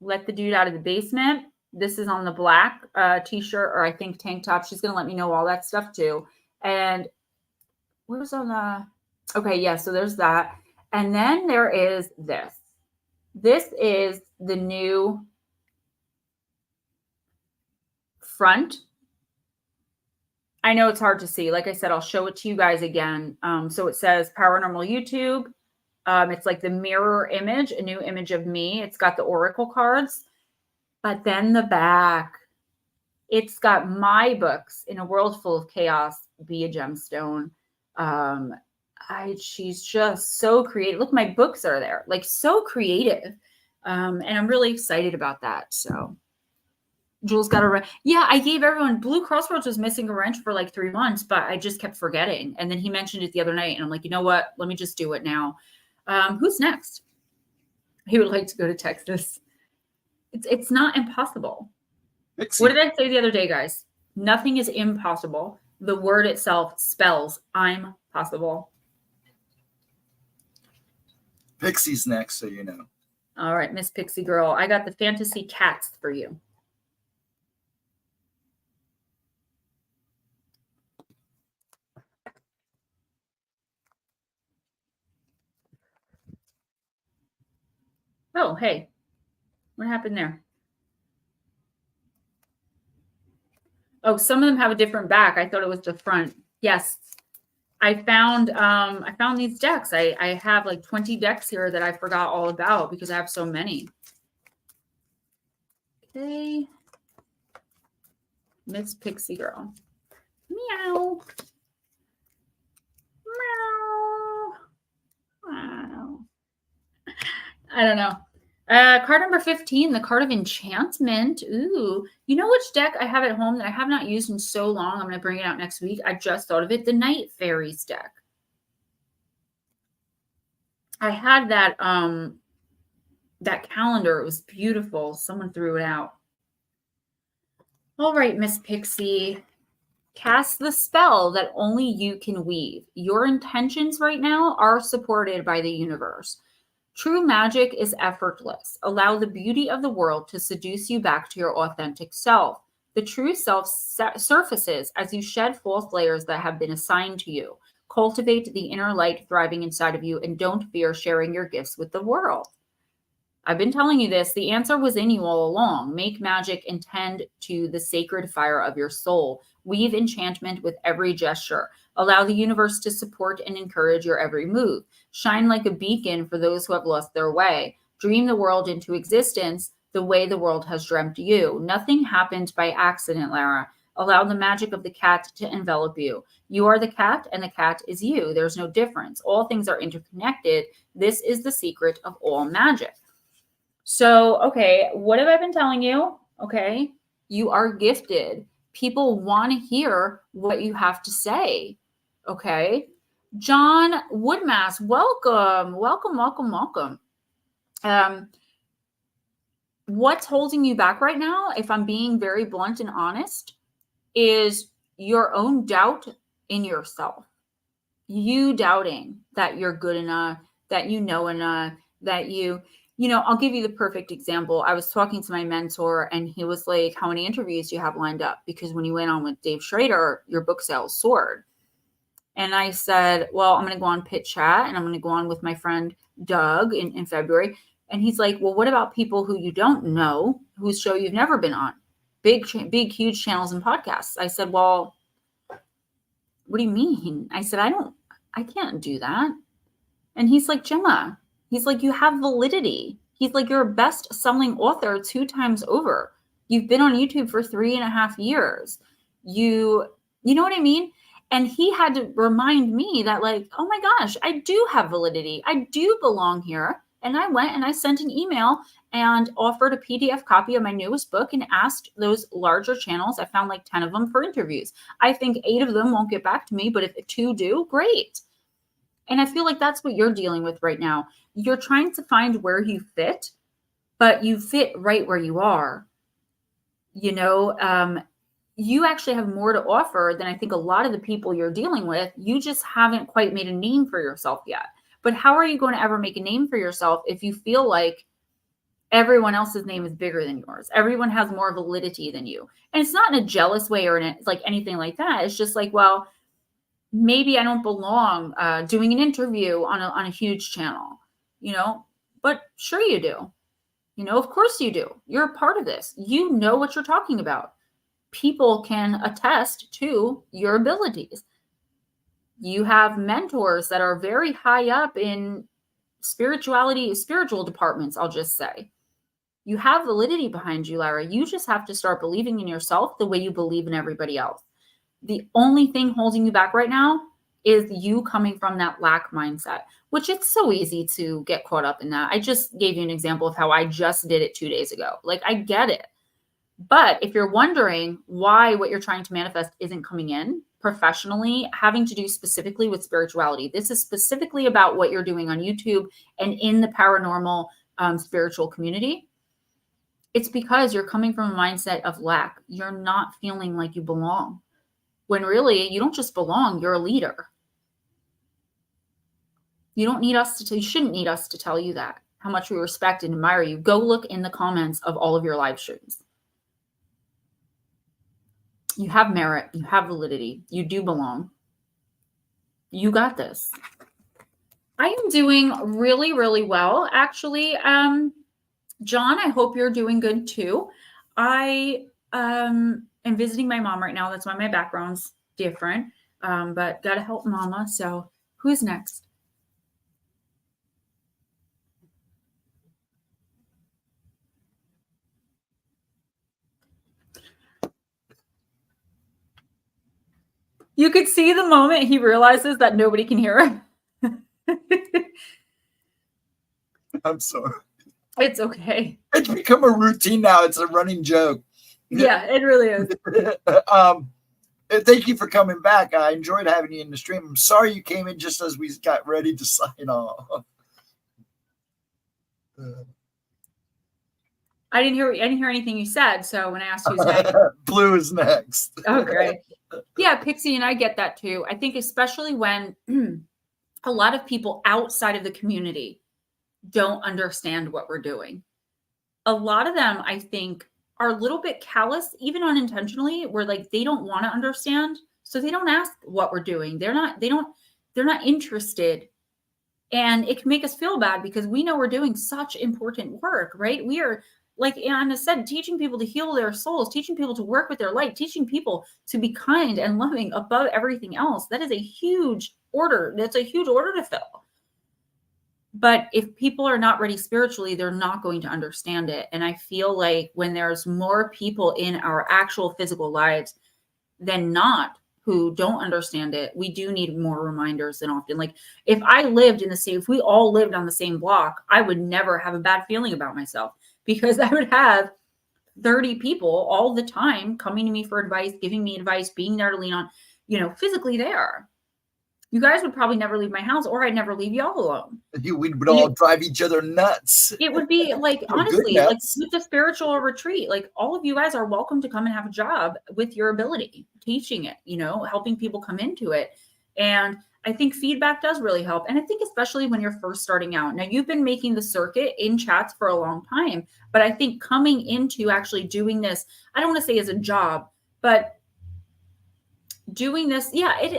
Let the Dude Out of the Basement. This is on the black t-shirt, or I think tank top. She's going to let me know all that stuff too. And where's on the, Okay, yeah, so there's that. And then there is this. This is the new front. I know it's hard to see. Like I said, I'll show it to you guys again. So it says Paranormal YouTube. It's like the mirror image, a new image of me. It's got the oracle cards. But then the back, it's got my books, In a World Full of Chaos, Be a Gemstone. She's just so creative. Look, my books are there, like so creative. And I'm really excited about that. So Jules got a wrench. Yeah, I gave everyone, Blue Crossroads was missing a wrench for like 3 months, but I just kept forgetting. And then he mentioned it the other night, and I'm like, you know what? Let me just do it now. Who's next? He would like to go to Texas. It's not impossible. What did I say the other day, guys? Nothing is impossible. The word itself spells I'm possible. Pixie's next, so you know. All right, Miss Pixie Girl. I got the fantasy cats for you. Oh, hey. What happened there? Oh, some of them have a different back. I thought it was the front. Yes. I found these decks. I have like 20 decks here that I forgot all about because I have so many. Okay. Miss Pixie Girl. Meow. Meow. Wow. I don't know. Card number 15, the card of enchantment. Ooh, you know which deck I have at home that I have not used in so long? I'm going to bring it out next week. I just thought of it. The Night Fairies deck. I had that calendar. It was beautiful. Someone threw it out. All right, Miss Pixie. Cast the spell that only you can weave. Your intentions right now are supported by the universe. True magic is effortless. Allow the beauty of the world to seduce you back to your authentic self. The true self surfaces as you shed false layers that have been assigned to you. Cultivate the inner light thriving inside of you, and don't fear sharing your gifts with the world. I've been telling you this. The answer was in you all along. Make magic and tend to the sacred fire of your soul. Weave enchantment with every gesture. Allow the universe to support and encourage your every move. Shine like a beacon for those who have lost their way. Dream the world into existence the way the world has dreamt you. Nothing happened by accident, Lara. Allow the magic of the cat to envelop you. You are the cat, and the cat is you. There's no difference. All things are interconnected. This is the secret of all magic. So, okay, what have I been telling you? Okay, you are gifted. People want to hear what you have to say. Okay, John Woodmass, welcome, welcome, welcome, welcome. What's holding you back right now, if I'm being very blunt and honest, is your own doubt in yourself. You doubting that you're good enough, that you know enough, that you know, I'll give you the perfect example. I was talking to my mentor, and he was like, how many interviews do you have lined up? Because when you went on with Dave Schrader, your book sales soared. And I said, well, I'm going to go on Pit Chat, and I'm going to go on with my friend Doug in February. And he's like, well, what about people who you don't know, whose show you've never been on? Big, huge channels and podcasts. I said, well, what do you mean? I said, I can't do that. And he's like, Gemma, he's like, you have validity. He's like, you're a best-selling author 2 times over. You've been on YouTube for 3.5 years. You know what I mean? And he had to remind me that, like, oh my gosh, I do have validity. I do belong here. And I went and I sent an email and offered a PDF copy of my newest book and asked those larger channels. I found like 10 of them for interviews. I think 8 of them won't get back to me, but if 2 do, great. And I feel like that's what you're dealing with right now. You're trying to find where you fit, but you fit right where you are. You know, you actually have more to offer than I think a lot of the people you're dealing with. You just haven't quite made a name for yourself yet. But how are you going to ever make a name for yourself if you feel like everyone else's name is bigger than yours? Everyone has more validity than you. And it's not in a jealous way or in like anything like that. It's just like, well, maybe I don't belong doing an interview on a huge channel, but sure you do. Of course you do. You're a part of this. You know what you're talking about. People can attest to your abilities. You have mentors that are very high up in spiritual departments, I'll just say. You have validity behind you, Lara. You just have to start believing in yourself the way you believe in everybody else. The only thing holding you back right now is you coming from that lack mindset, which it's so easy to get caught up in that. I just gave you an example of how I just did it 2 days ago. Like, I get it. But if you're wondering why what you're trying to manifest isn't coming in professionally, having to do specifically with spirituality, this is specifically about what you're doing on YouTube and in the paranormal spiritual community. It's because you're coming from a mindset of lack. You're not feeling like you belong. When really, you don't just belong, you're a leader. You shouldn't need us to tell you that, how much we respect and admire you. Go look in the comments of all of your live streams. You have merit, you have validity, you do belong. You got this. I am doing really, really well, actually. John, I hope you're doing good too. I am visiting my mom right now. That's why my background's different. But gotta help mama. So who's next? You could see the moment he realizes that nobody can hear him. I'm sorry. It's okay. It's become a routine now. It's a running joke. Yeah, it really is. Thank you for coming back. I enjoyed having you in the stream. I'm sorry you came in just as we got ready to sign off. I didn't hear anything you said. So when I asked who's next, Blue is next. Oh, great. Yeah, Pixie, and I get that too. I think especially when a lot of people outside of the community don't understand what we're doing. A lot of them, I think, are a little bit callous, even unintentionally, where like they don't want to understand, so they don't ask what we're doing. They're not interested. And it can make us feel bad because we know we're doing such important work, right? We are, like Anna said, teaching people to heal their souls, teaching people to work with their light, teaching people to be kind and loving above everything else. That is a huge order. That's a huge order to fill. But if people are not ready spiritually, they're not going to understand it. And I feel like when there's more people in our actual physical lives than not who don't understand it, we do need more reminders than often. Like if we all lived on the same block, I would never have a bad feeling about myself because I would have 30 people all the time coming to me for advice, giving me advice, being there to lean on, physically there. You guys would probably never leave my house, or I'd never leave y'all alone. We would all drive each other nuts. It would be like, honestly, like with the spiritual retreat, like all of you guys are welcome to come and have a job with your ability, teaching it, helping people come into it. And I think feedback does really help. And I think especially when you're first starting out. Now, you've been making the circuit in chats for a long time, but I think coming into actually doing this, I don't want to say as a job, but doing this,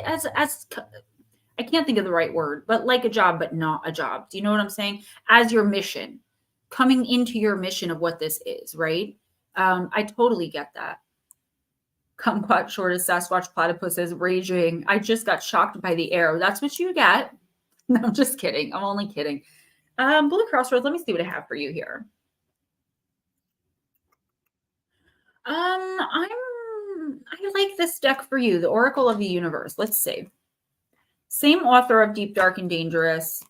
as I can't think of the right word, but like a job, but not a job. Do you know what I'm saying? As your mission, coming into your mission of what this is, right? I totally get that. Kumquat short as Sasquatch platypuses raging. I just got shocked by the arrow. That's what you get. No, I'm just kidding. I'm only kidding. Blue Crossroads, let me see what I have for you here. I like this deck for you, the Oracle of the Universe. Let's see. Same author of Deep, Dark, and Dangerous.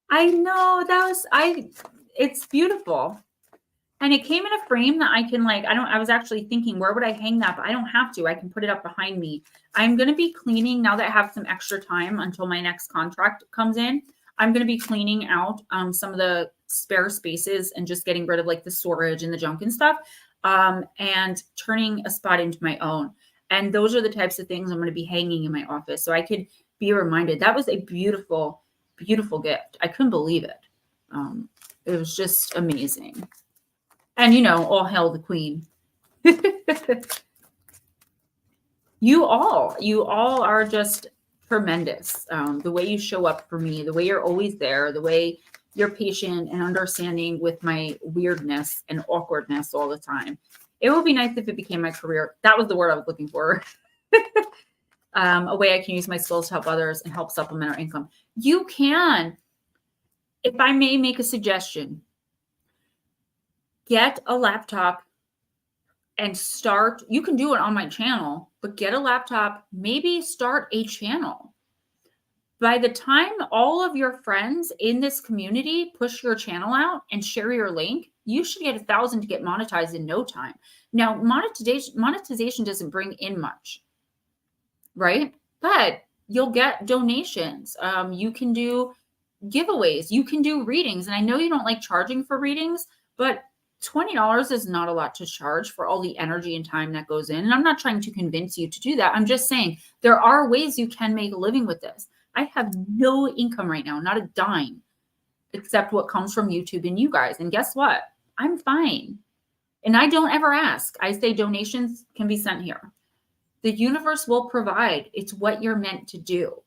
I know it's beautiful. And it came in a frame that I can I was actually thinking, where would I hang that? But I don't have to. I can put it up behind me. I'm going to be cleaning now that I have some extra time until my next contract comes in. I'm going to be cleaning out some of the spare spaces and just getting rid of like the storage and the junk and stuff. And turning a spot into my own. And those are the types of things I'm going to be hanging in my office. So I could be reminded. That was a beautiful, beautiful gift. I couldn't believe it. It was just amazing. And, all hail the queen. You all are just tremendous. The way you show up for me, the way you're always there, the way you're patient and understanding with my weirdness and awkwardness all the time. It would be nice if it became my career. That was the word I was looking for. A way I can use my skills to help others and help supplement our income. You can, if I may make a suggestion, get a laptop and start. You can do it on my channel, but get a laptop, maybe start a channel. By the time all of your friends in this community push your channel out and share your link, you should get 1,000 to get monetized in no time. Now, monetization doesn't bring in much, right? But you'll get donations. You can do giveaways. You can do readings. And I know you don't like charging for readings, but $20 is not a lot to charge for all the energy and time that goes in. And I'm not trying to convince you to do that. I'm just saying there are ways you can make a living with this. I have no income right now, not a dime, except what comes from YouTube and you guys. And guess what? I'm fine. And I don't ever ask. I say donations can be sent here. The universe will provide. It's what you're meant to do.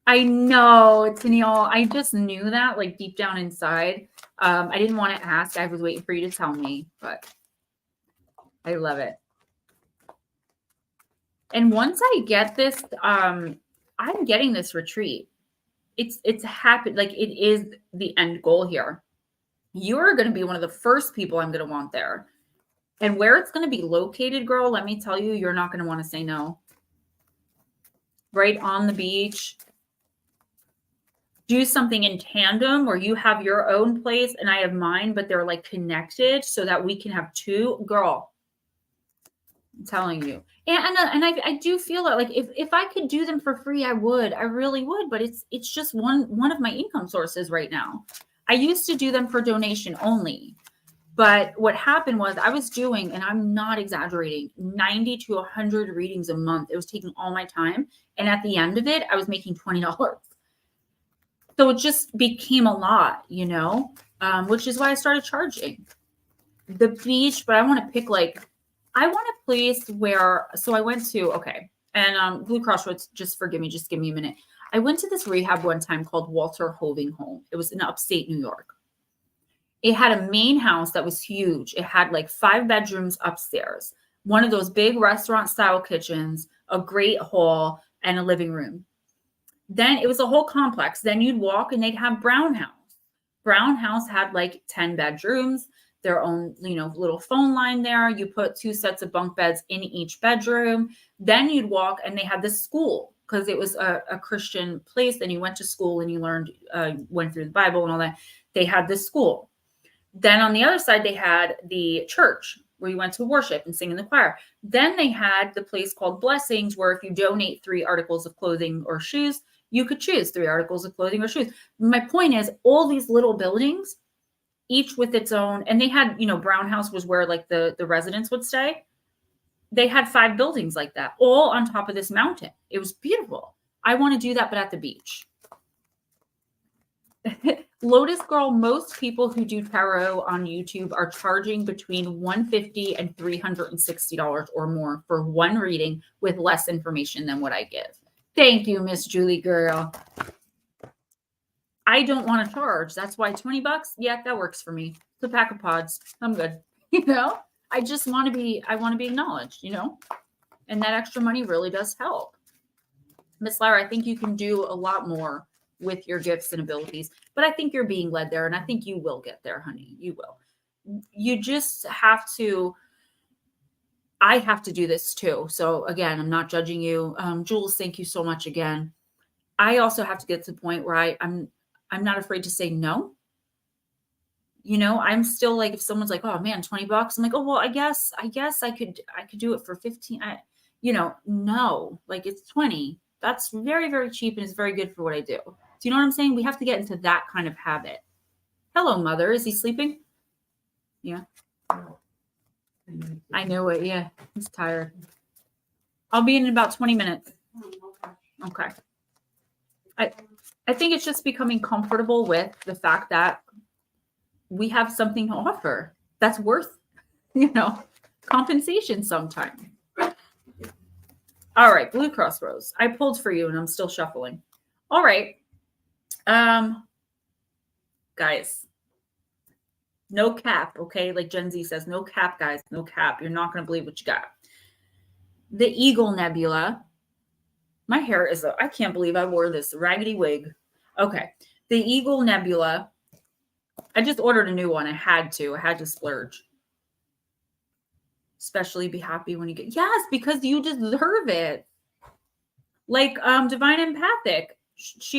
I know, Tennille. I just knew that, like deep down inside. I didn't want to ask. I was waiting for you to tell me, but I love it. And once I get this, I'm getting this retreat. It's happened. Like it is the end goal here. You're going to be one of the first people I'm going to want there. And where it's going to be located, girl, let me tell you, you're not going to want to say no. Right on the beach. Do something in tandem where you have your own place and I have mine, but they're like connected so that we can have two. Girl, I'm telling you. And I do feel that like if I could do them for free, I would. I really would. But it's just one of my income sources right now. I used to do them for donation only. But what happened was I was doing, and I'm not exaggerating, 90 to 100 readings a month. It was taking all my time. And at the end of it, I was making $20. So it just became a lot, you know, which is why I started charging. The beach, but I want to pick I want a place where, so I went to, okay, and Blue Crossroads, just forgive me, just give me a minute. I went to this rehab one time called Walter Hoving Home. It was in upstate New York. It had a main house that was huge. It had like 5 bedrooms upstairs, one of those big restaurant style kitchens, a great hall, and a living room. Then it was a whole complex. Then you'd walk and they'd have Brown House. Brown House had like 10 bedrooms, their own, little phone line there. You put 2 sets of bunk beds in each bedroom. Then you'd walk and they had this school because it was a Christian place. Then you went to school and you learned, went through the Bible and all that. They had this school. Then on the other side, they had the church where you went to worship and sing in the choir. Then they had the place called Blessings, where if you donate 3 articles of clothing or shoes, you could choose 3 articles of clothing or shoes. My point is all these little buildings, each with its own, and they had, Brown House was where like the residents would stay. They had 5 buildings like that, all on top of this mountain. It was beautiful. I want to do that, but at the beach. Lotus Girl, most people who do tarot on YouTube are charging between $150 and $360 or more for one reading with less information than what I give. Thank you, Miss Julie girl. I don't want to charge. That's why $20, yeah, that works for me. It's a pack of pods. I'm good. I just want to be, acknowledged, and that extra money really does help. Miss Lara, I think you can do a lot more with your gifts and abilities, but I think you're being led there, and I think you will get there, honey. You will. You just have to. I have to do this too. So again, I'm not judging you. Jules, thank you so much again. I also have to get to the point where I'm not afraid to say no. I'm still like, if someone's like, oh man, $20, I'm like, oh, well, I guess I could do it for 15. No, like it's 20. That's very, very cheap and it's very good for what I do. Do you know what I'm saying? We have to get into that kind of habit. Hello, mother. Is he sleeping? Yeah. I know it. Yeah. He's tired. I'll be in about 20 minutes. Okay. I think it's just becoming comfortable with the fact that we have something to offer that's worth, compensation sometime. All right, Blue Crossroads. I pulled for you and I'm still shuffling. All right. Guys, no cap, okay? Like Gen Z says, no cap, guys, no cap. You're not going to believe what you got. The Eagle Nebula. My hair is, I can't believe I wore this raggedy wig. Okay. The Eagle Nebula. I just ordered a new one. I had to splurge. Especially be happy when you get, yes, because you deserve it. Like Divine Empathic.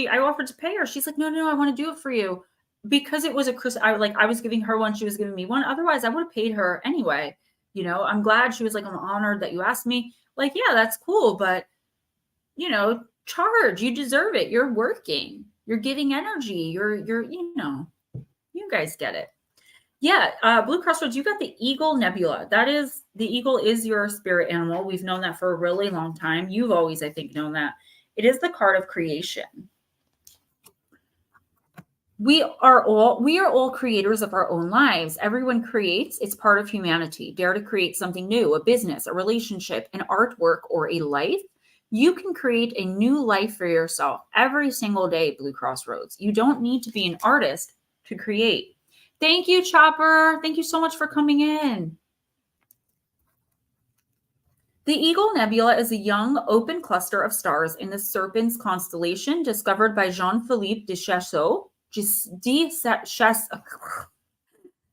I offered to pay her. She's like, no, I want to do it for you. Because it was I was giving her one, she was giving me one. Otherwise, I would have paid her anyway. You know, I'm glad. She was like, I'm honored that you asked me. Like, yeah, that's cool. But, you know, charge. You deserve it. You're working. You're giving energy. You're, you know, you guys get it. Yeah, Blue Crossroads, you got the Eagle Nebula. The eagle is your spirit animal. We've known that for a really long time. You've always, I think, known that. It is the card of creation. We are all creators of our own lives. Everyone creates. It's part of humanity. Dare to create something new, a business, a relationship, an artwork, or a life. You can create a new life for yourself every single day, Blue Crossroads. You don't need to be an artist to create. Thank you, Chopper. Thank you so much for coming in. The Eagle Nebula is a young, open cluster of stars in the Serpents constellation discovered by Jean-Philippe de Chasseau.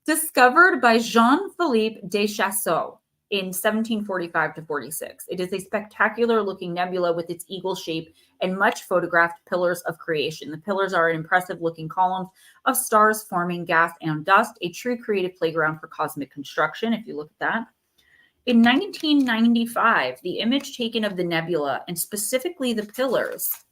Discovered by Jean-Philippe de Chasseau in 1745 to 46. It is a spectacular-looking nebula with its eagle shape and much photographed pillars of creation. The pillars are impressive-looking columns of stars forming gas and dust, a true creative playground for cosmic construction, if you look at that. In 1995, the image taken of the nebula, and specifically the pillars,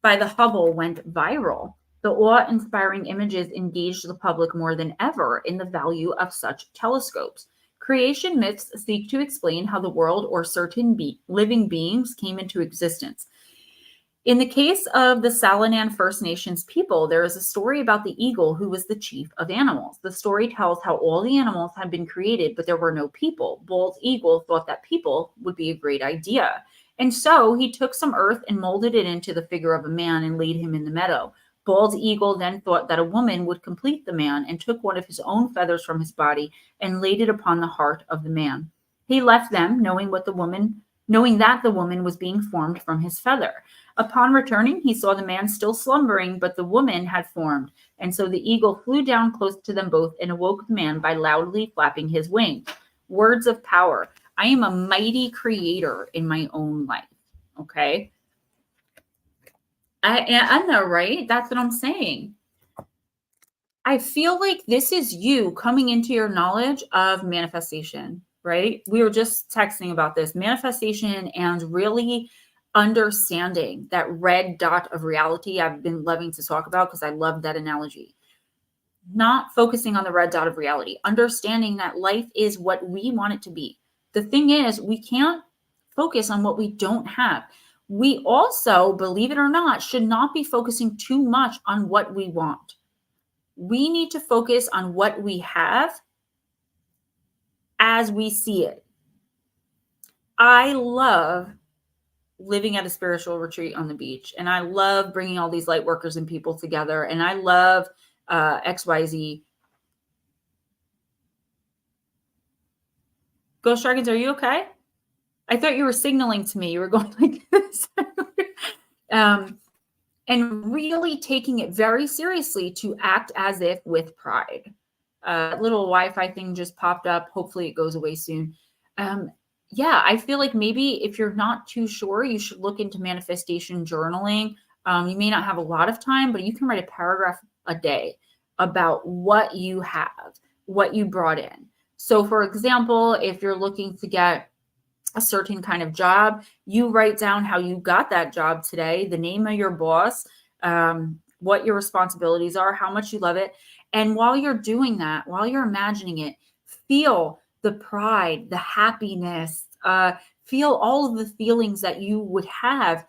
by the Hubble went viral. The awe-inspiring images engaged the public more than ever in the value of such telescopes. Creation myths seek to explain how the world or certain living beings came into existence. In the case of the Salinan First Nations people, there is a story about the eagle who was the chief of animals. The story tells how all the animals had been created, but there were no people. Bald Eagle thought that people would be a great idea. And so he took some earth and molded it into the figure of a man and laid him in the meadow. Bald Eagle then thought that a woman would complete the man and took one of his own feathers from his body and laid it upon the heart of the man. He left them, knowing that the woman was being formed from his feather. Upon returning, he saw the man still slumbering, but the woman had formed, and so the eagle flew down close to them both and awoke the man by loudly flapping his wings. Words of power. I am a mighty creator in my own life. Okay? I know, right? That's what I'm saying. I feel like this is you coming into your knowledge of manifestation, right? We were just texting about this. Manifestation and really understanding that red dot of reality I've been loving to talk about because I love that analogy. Not focusing on the red dot of reality, understanding that life is what we want it to be. The thing is, we can't focus on what we don't have. We also, believe it or not, should not be focusing too much on what we want. We need to focus on what we have as we see it. I love living at a spiritual retreat on the beach, and I love bringing all these light workers and people together, and I love XYZ. Ghostdragonzw, are you okay? I thought you were signaling to me. You were going like this. And really taking it very seriously to act as if with pride. Little Wi-Fi thing just popped up. Hopefully it goes away soon. Yeah, I feel like maybe if you're not too sure, you should look into manifestation journaling. You may not have a lot of time, but you can write a paragraph a day about what you have, what you brought in. So for example, if you're looking to get a certain kind of job, you write down how you got that job today, the name of your boss, what your responsibilities are, how much you love it. And while you're doing that, while you're imagining it, feel the pride, the happiness, feel all of the feelings that you would have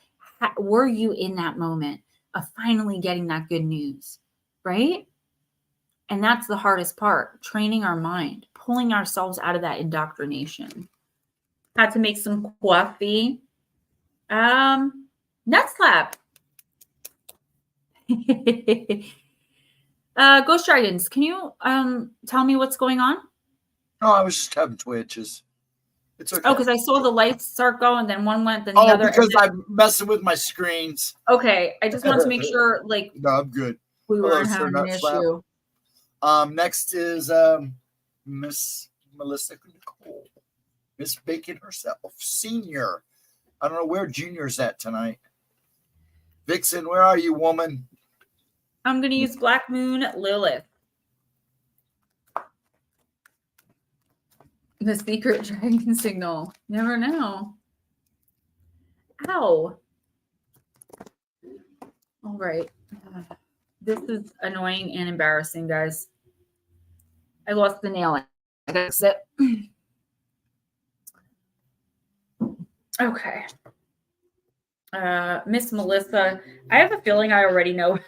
were you in that moment of finally getting that good news, right? And that's the hardest part, training our mind, pulling ourselves out of that indoctrination. Had to make some coffee. Nut slap. Ghost Dragons, can you tell me what's going on? Oh, I was just having twitches. It's okay. Oh, because I saw the lights start going, then one went, then the other. Because I'm messing with my screens. Okay, I just want to make sure, like, no, I'm good. We weren't having an issue. Next is Miss Melissa Nicole, Miss Bacon herself, Senior. I don't know where Junior's at tonight. Vixen, where are you, woman? I'm going to use Black Moon Lilith. The secret dragon signal. Never know. Ow. All right. This is annoying and embarrassing, guys. I lost the nail. I gotta sit. Okay. Miss Melissa, I have a feeling I already know.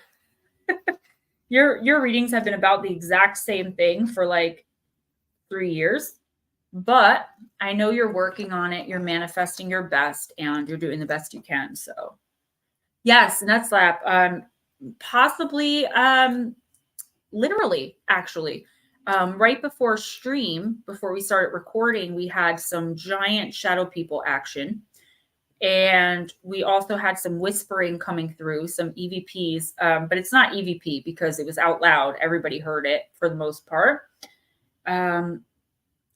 Your readings have been about the exact same thing for like 3 years, but I know you're working on it. You're manifesting your best and you're doing the best you can. So yes, nut slap. Possibly, literally, actually. Right before stream, before we started recording, we had some giant shadow people action. And we also had some whispering coming through, some EVPs, but it's not EVP because it was out loud. Everybody heard it for the most part.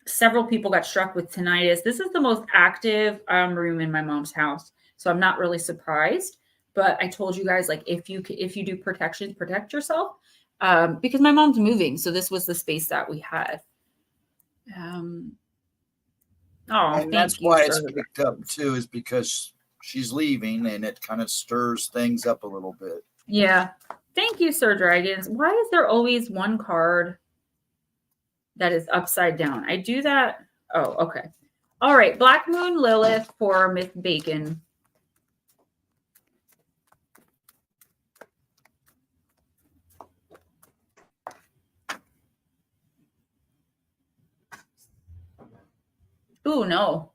Several people got struck with tinnitus. This is the most active room in my mom's house. So I'm not really surprised. But I told you guys, like, if you do protections, protect yourself. Because my mom's moving. So this was the space that we had. And that's why it's picked up too, is because she's leaving and it kind of stirs things up a little bit. Yeah. Thank you, Sir Dragons. Why is there always one card that is upside down? I do that. Oh, okay. All right. Black Moon Lilith for Miss Bacon. Ooh, no.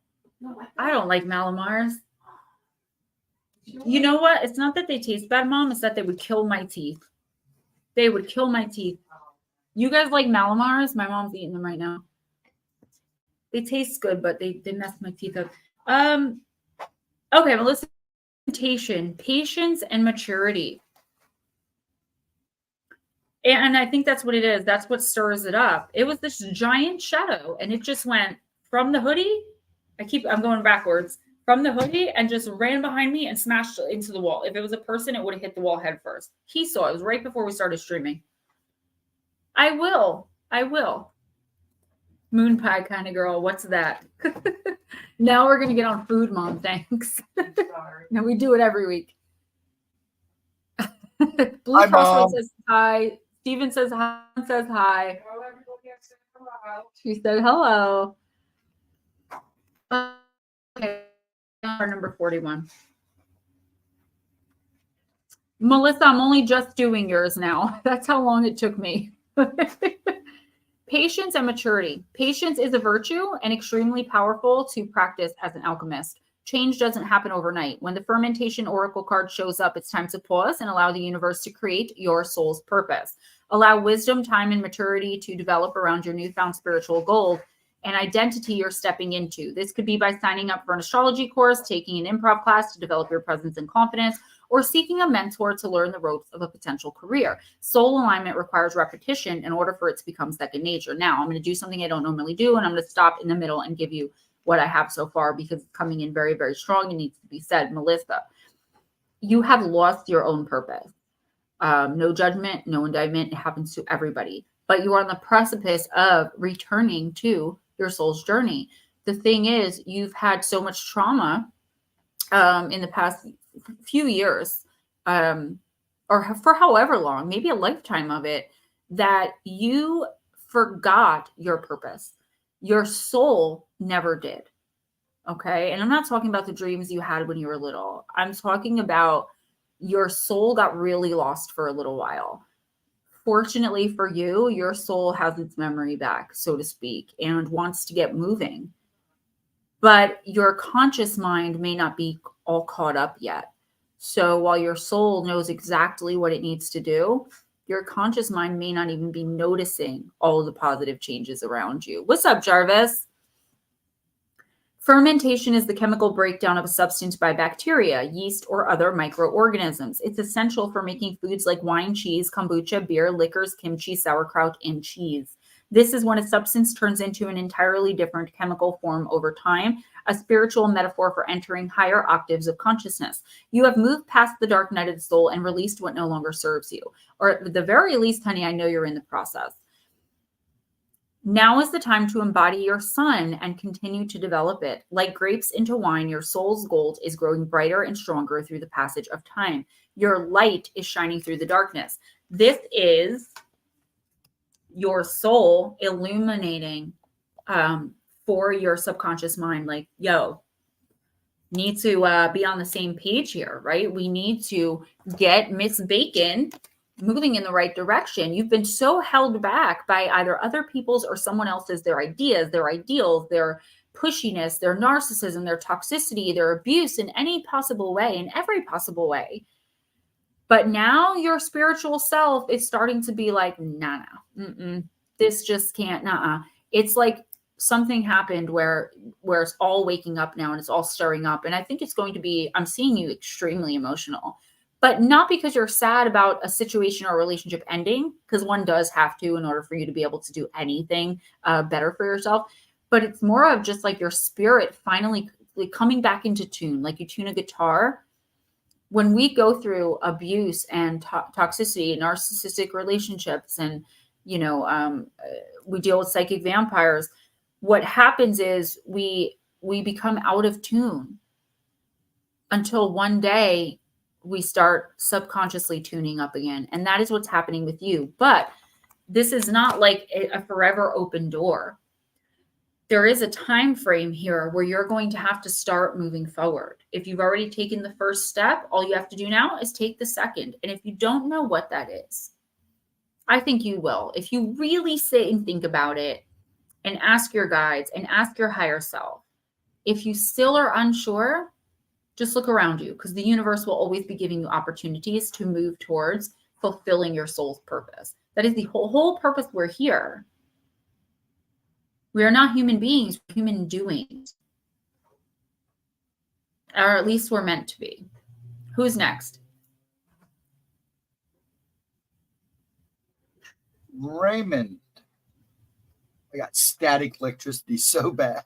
I don't like Malamars. You know what? It's not that they taste bad, Mom. It's that they would kill my teeth. They would kill my teeth. You guys like Malamars? My mom's eating them right now. They taste good, but they mess my teeth up. Okay, Melissa. Patience and maturity. And I think that's what it is. That's what stirs it up. It was this giant shadow, and it just went from the hoodie. I'm going backwards. From the hoodie and just ran behind me and smashed into the wall. If it was a person, it would have hit the wall head first. He saw it. It was right before we started streaming. I will. Moon pie kind of girl. What's that? Now we're going to get on food, Mom. Thanks. No, we do it every week. Blue Crossroads says hi. Steven says hi. Says hi. She said hello. Okay. Number 41. Melissa, I'm only just doing yours now. That's how long it took me. Patience and maturity. Patience is a virtue and extremely powerful to practice as an alchemist. Change doesn't happen overnight. When the fermentation oracle card shows up, it's time to pause and allow the universe to create your soul's purpose. Allow wisdom, time, and maturity to develop around your newfound spiritual goal and identity you're stepping into. This could be by signing up for an astrology course, taking an improv class to develop your presence and confidence, or seeking a mentor to learn the ropes of a potential career. Soul alignment requires repetition in order for it to become second nature. Now, I'm going to do something I don't normally do, and I'm going to stop in the middle and give you what I have so far because it's coming in very, very strong. It needs to be said. Melissa, you have lost your own purpose. No judgment, no indictment. It happens to everybody. But you are on the precipice of returning to your soul's journey. The thing is, you've had so much trauma in the past few years, or for however long, maybe a lifetime of it, that you forgot your purpose. Your soul never did. Okay. And I'm not talking about the dreams you had when you were little. I'm talking about your soul got really lost for a little while. fortunately for you, your soul has its memory back, so to speak, and wants to get moving. But your conscious mind may not be all caught up yet. So while your soul knows exactly what it needs to do, your conscious mind may not even be noticing all of the positive changes around you. What's up, Jarvis? Fermentation is the chemical breakdown of a substance by bacteria, yeast, or other microorganisms. It's essential for making foods like wine, cheese, kombucha, beer, liquors, kimchi, sauerkraut, and cheese. This is when a substance turns into an entirely different chemical form over time, a spiritual metaphor for entering higher octaves of consciousness. You have moved past the dark night of the soul and released what no longer serves you. Or at the very least, honey, I know you're in the process. Now is the time to embody your sun and continue to develop it. Like grapes into wine, your soul's gold is growing brighter and stronger through the passage of time. Your light is shining through the darkness. This is your soul illuminating for your subconscious mind. Like, yo, need to be on the same page here, right? We need to get Miss Bacon moving in the right direction. You've been so held back by either other people's or someone else's, their ideas, their ideals, their pushiness, their narcissism, their toxicity, their abuse in any possible way, in every possible way. But now your spiritual self is starting to be like, nah, this just can't, It's like something happened where it's all waking up now and it's all stirring up. And I think it's going to be, I'm seeing you extremely emotional. But not because you're sad about a situation or a relationship ending, because one does have to in order for you to be able to do anything better for yourself. But it's more of just like your spirit finally like coming back into tune, like you tune a guitar. When we go through abuse and toxicity, narcissistic relationships, and, we deal with psychic vampires, what happens is we become out of tune until one day we start subconsciously tuning up again. And that is what's happening with you. But this is not like a forever open door. There is a time frame here where you're going to have to start moving forward. If you've already taken the first step, all you have to do now is take the second. And if you don't know what that is, I think you will. If you really sit and think about it and ask your guides and ask your higher self, if you still are unsure, just look around you, because the universe will always be giving you opportunities to move towards fulfilling your soul's purpose. That is the whole purpose we're here. We are not human beings, we're human doings. Or at least we're meant to be. Who's next? Raymond. I got static electricity so bad.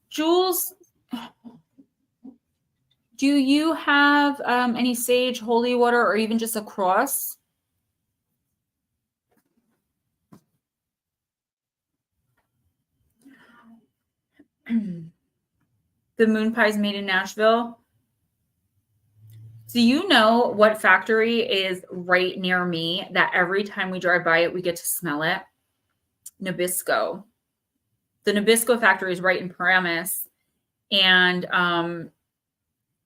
Jules, do you have any sage, holy water, or even just a cross? The moon pie is made in Nashville. Do you know what factory is right near me that every time we drive by it, we get to smell it? Nabisco. The Nabisco factory is right in Paramus. And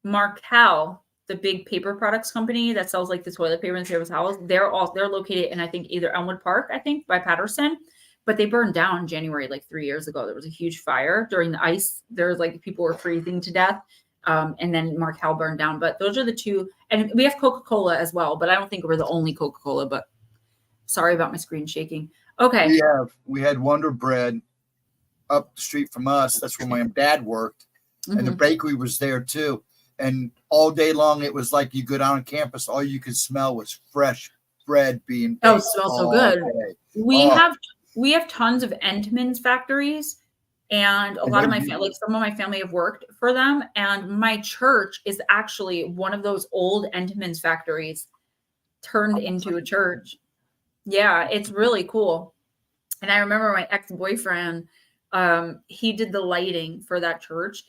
Markel, the big paper products company that sells like the toilet paper and service towels, they're located in, I think, either Elmwood Park, I think, by Patterson. But they burned down in January, like 3 years ago. There was a huge fire during the ice. There's like people were freezing to death. And then Markel burned down. But those are the two. And we have Coca-Cola as well, but I don't think we're the only Coca-Cola. But sorry about my screen shaking. Okay. We had Wonder Bread up the street from us. That's where my dad worked. Mm-hmm. And the bakery was there too. And all day long, it was like you go down on campus, all you could smell was fresh bread being baked. Oh, it smells so good. Day. We have tons of Entman's factories, and a lot of my family, like some of my family have worked for them. And my church is actually one of those old Entman's factories turned into a church. Yeah, it's really cool. And I remember my ex-boyfriend, he did the lighting for that church.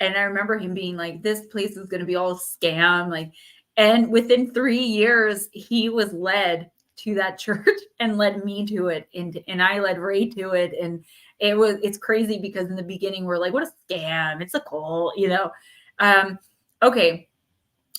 And I remember him being like, this place is going to be all scam. Like, and within 3 years, he was led to that church and led me to it. And I led Ray to it. And it's crazy because in the beginning, we're like, what a scam. It's a cult, Okay.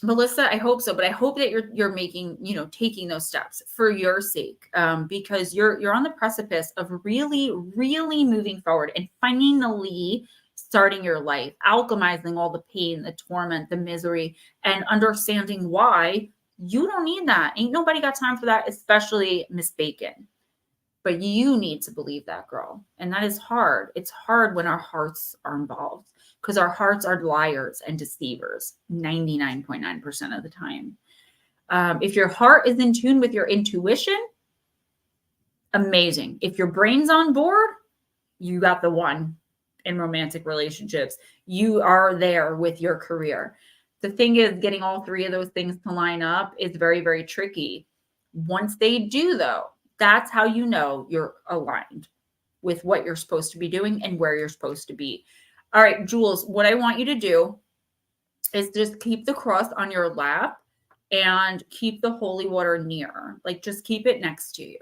Melissa, I hope so, but I hope that you're making, taking those steps for your sake, because you're on the precipice of really, really moving forward and finally starting your life, alchemizing all the pain, the torment, the misery, and understanding why you don't need that. Ain't nobody got time for that, especially Miss Bacon. But you need to believe that, girl. And that is hard. It's hard when our hearts are involved because our hearts are liars and deceivers 99.9% of the time. If your heart is in tune with your intuition, amazing. If your brain's on board, you got the one in romantic relationships. You are there with your career. The thing is, getting all three of those things to line up is very, very tricky. Once they do, though, that's how you know you're aligned with what you're supposed to be doing and where you're supposed to be. All right, Jules, what I want you to do is just keep the cross on your lap and keep the holy water near. Like, just keep it next to you.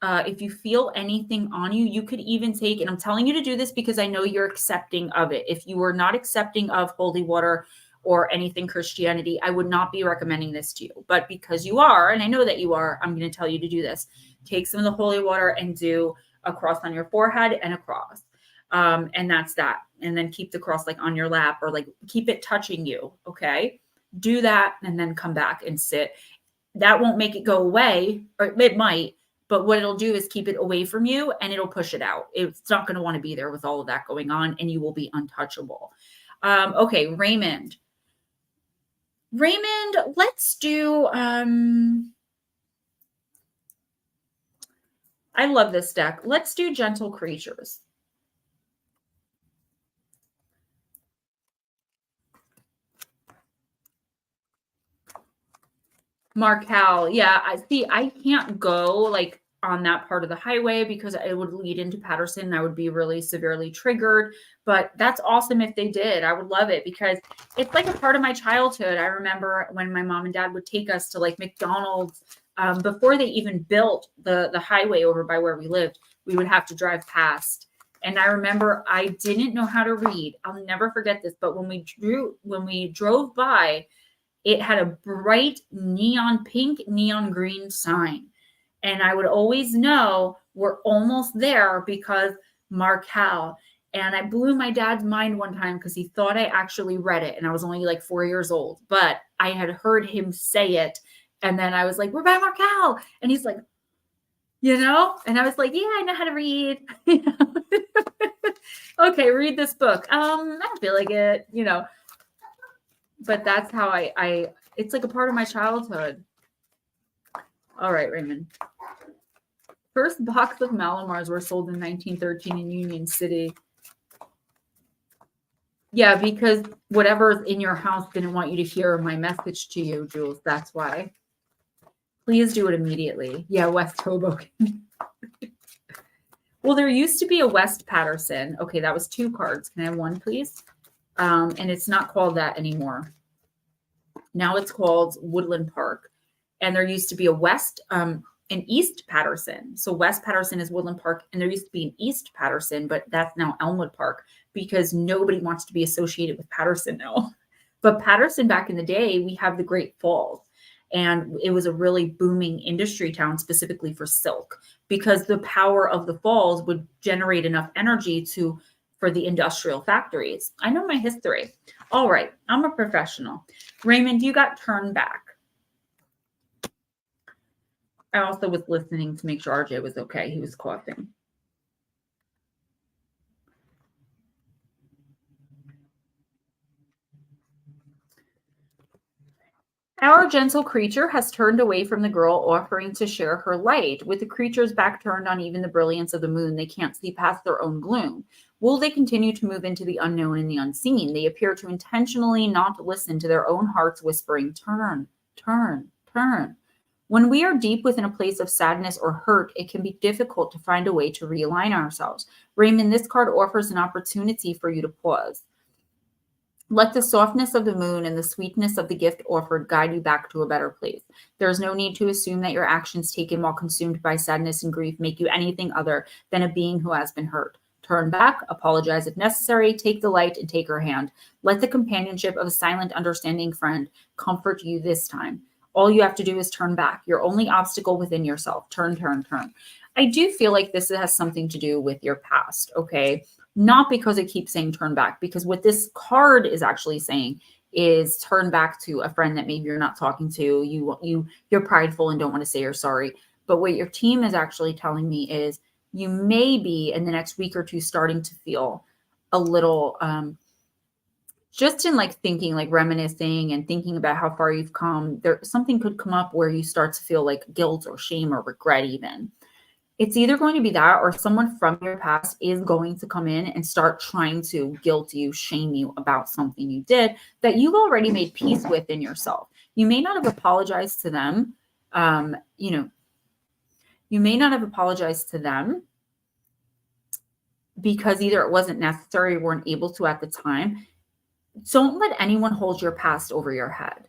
If you feel anything on you, you could even take, and I'm telling you to do this because I know you're accepting of it. If you are not accepting of holy water or anything Christianity, I would not be recommending this to you. But because you are, and I know that you are, I'm going to tell you to do this. Take some of the holy water and do a cross on your forehead and a cross. And that's that. And then keep the cross like on your lap or like keep it touching you. Okay. Do that and then come back and sit. That won't make it go away, or it might, but what it'll do is keep it away from you and it'll push it out. It's not going to want to be there with all of that going on and you will be untouchable. Okay. Raymond, let's do, I love this deck. Let's do gentle creatures. Markel. Yeah, I can't go like on that part of the highway because it would lead into Patterson and I would be really severely triggered. But that's awesome if they did. I would love it because it's like a part of my childhood. I remember when my mom and dad would take us to like McDonald's before they even built the highway over by where we lived. We would have to drive past. And I remember I didn't know how to read. I'll never forget this. But when we drove by, it had a bright neon pink, neon green sign. And I would always know we're almost there because Markel. And I blew my dad's mind one time because he thought I actually read it. And I was only like 4 years old. But I had heard him say it. And then I was like, we're by Markel. And he's like, and I was like, yeah, I know how to read. Okay, read this book. I don't feel like it, But that's how it's like a part of my childhood. All right, Raymond. First box of Malamars were sold in 1913 in Union City. Yeah, because whatever's in your house didn't want you to hear my message to you, Jules. That's why. Please do it immediately. Yeah, West Hoboken. Well, there used to be a West Patterson. Okay, that was 2 cards. Can I have 1, please? And it's not called that anymore. Now it's called Woodland Park. And there used to be a West, an East Patterson. So West Patterson is Woodland Park. And there used to be an East Patterson, but that's now Elmwood Park because nobody wants to be associated with Patterson now. But Patterson back in the day, we have the Great Falls. And it was a really booming industry town specifically for silk because the power of the falls would generate enough energy for the industrial factories. I know my history. All right. I'm a professional. Raymond, you got turned back. I also was listening to make sure RJ was okay. He was coughing. Our gentle creature has turned away from the girl offering to share her light. With the creature's back turned on even the brilliance of the moon, they can't see past their own gloom. Will they continue to move into the unknown and the unseen? They appear to intentionally not listen to their own hearts whispering, turn, turn, turn. When we are deep within a place of sadness or hurt, it can be difficult to find a way to realign ourselves. Raymond, this card offers an opportunity for you to pause. Let the softness of the moon and the sweetness of the gift offered guide you back to a better place. There is no need to assume that your actions taken while consumed by sadness and grief make you anything other than a being who has been hurt. Turn back, apologize if necessary, take the light and take her hand. Let the companionship of a silent, understanding friend comfort you this time. All you have to do is turn back. Your only obstacle within yourself. Turn, turn, turn. I do feel like this has something to do with your past, okay? Not because it keeps saying turn back, because what this card is actually saying is turn back to a friend that maybe you're not talking to. You're prideful and don't want to say you're sorry. But what your team is actually telling me is you may be in the next week or two starting to feel a little just in like thinking, like reminiscing and thinking about how far you've come. There something could come up where you start to feel like guilt or shame or regret even. It's either going to be that or someone from your past is going to come in and start trying to guilt you, shame you about something you did that you've already made peace with in yourself. You may not have apologized to them. You may not have apologized to them because either it wasn't necessary or weren't able to at the time. Don't let anyone hold your past over your head.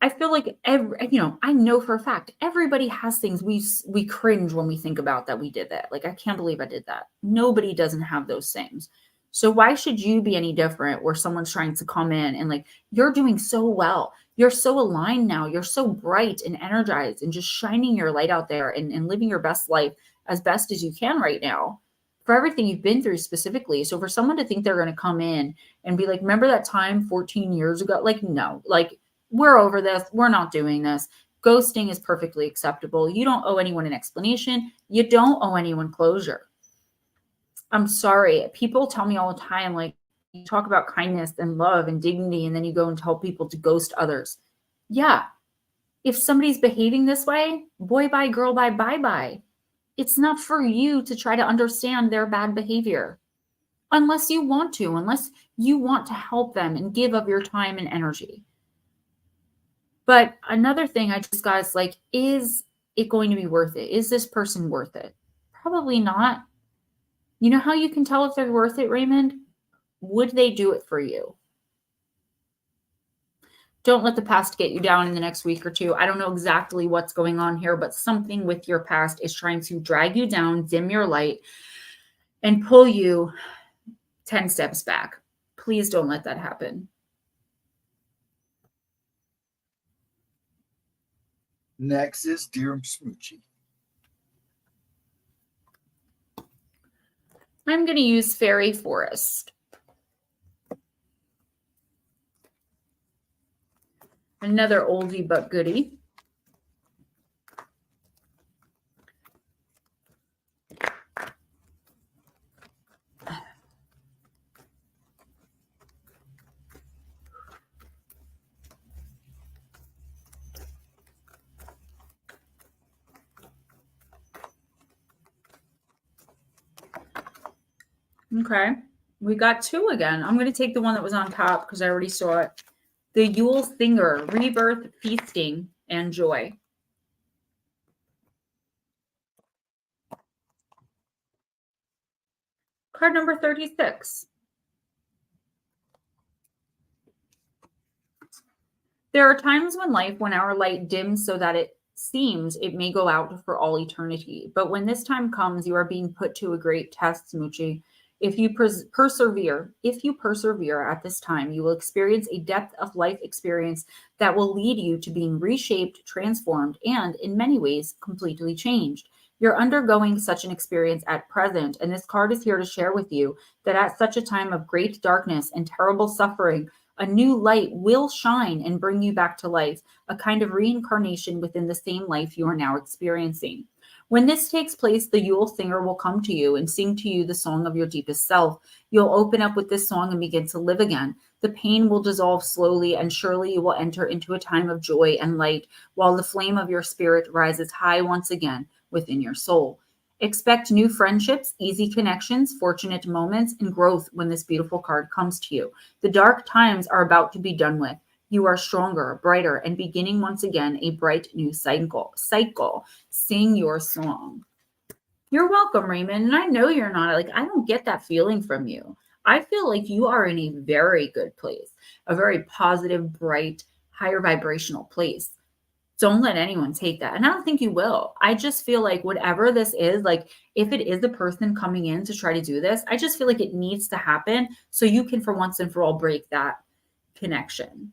I feel like I know for a fact, everybody has things we cringe when we think about that we did that. Like, I can't believe I did that. Nobody doesn't have those things. So why should you be any different where someone's trying to come in and like, you're doing so well. You're so aligned now. You're so bright and energized and just shining your light out there and living your best life as best as you can right now for everything you've been through specifically. So for someone to think they're going to come in and be like, remember that time 14 years ago? Like, no, like, we're over this. We're not doing this. Ghosting is perfectly acceptable. You don't owe anyone an explanation. You don't owe anyone closure. I'm sorry. People tell me all the time, like, you talk about kindness and love and dignity, and then you go and tell people to ghost others. Yeah. If somebody's behaving this way, boy, bye, girl, bye, bye, bye. It's not for you to try to understand their bad behavior unless you want to help them and give of your time and energy. But another thing I just got is like, is it going to be worth it? Is this person worth it? Probably not. You know how you can tell if they're worth it, Raymond? Would they do it for you? Don't let the past get you down in the next week or two. I don't know exactly what's going on here, but something with your past is trying to drag you down, dim your light, and pull you 10 steps back. Please don't let that happen. Next is Dear Smoochie. I'm going to use Fairy Forest. Another oldie but goodie. Okay, we got two again. I'm going to take the one that was on top because I already saw it. The Yule Singer, Rebirth, Feasting, and Joy. Card number 36. There are times when our light dims so that it seems it may go out for all eternity. But when this time comes, you are being put to a great test, Smoochie. If you persevere at this time, you will experience a depth of life experience that will lead you to being reshaped, transformed, and in many ways, completely changed. You're undergoing such an experience at present, and this card is here to share with you that at such a time of great darkness and terrible suffering, a new light will shine and bring you back to life, a kind of reincarnation within the same life you are now experiencing. When this takes place, the Yule Singer will come to you and sing to you the song of your deepest self. You'll open up with this song and begin to live again. The pain will dissolve slowly, and surely you will enter into a time of joy and light, while the flame of your spirit rises high once again within your soul. Expect new friendships, easy connections, fortunate moments, and growth when this beautiful card comes to you. The dark times are about to be done with. You are stronger, brighter, and beginning once again a bright new cycle. Sing your song. You're welcome, Raymond. And I know you're not like, I don't get that feeling from you. I feel like you are in a very good place, a very positive, bright, higher vibrational place. Don't let anyone take that. And I don't think you will. I just feel like whatever this is, like if it is a person coming in to try to do this, I just feel like it needs to happen so you can for once and for all break that connection.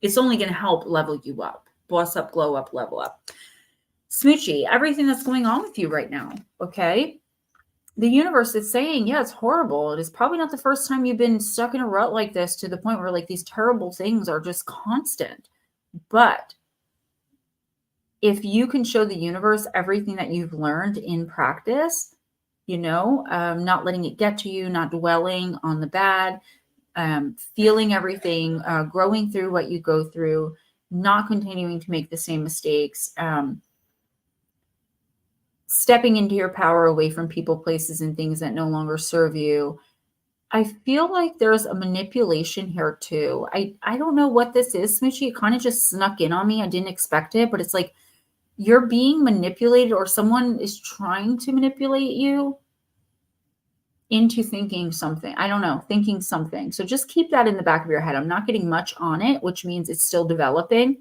It's only going to help level you up, boss up, glow up, level up. Smoochie, everything that's going on with you right now, okay? The universe is saying, yeah, it's horrible. It is probably not the first time you've been stuck in a rut like this to the point where like these terrible things are just constant. But if you can show the universe everything that you've learned in practice, not letting it get to you, not dwelling on the bad, feeling everything, growing through what you go through, not continuing to make the same mistakes, stepping into your power away from people, places, and things that no longer serve you. I feel like there's a manipulation here too. I don't know what this is, Smoochy. It kind of just snuck in on me. I didn't expect it, but it's like you're being manipulated or someone is trying to manipulate you into thinking something. I don't know, thinking something. So just keep that in the back of your head. I'm not getting much on it, which means it's still developing.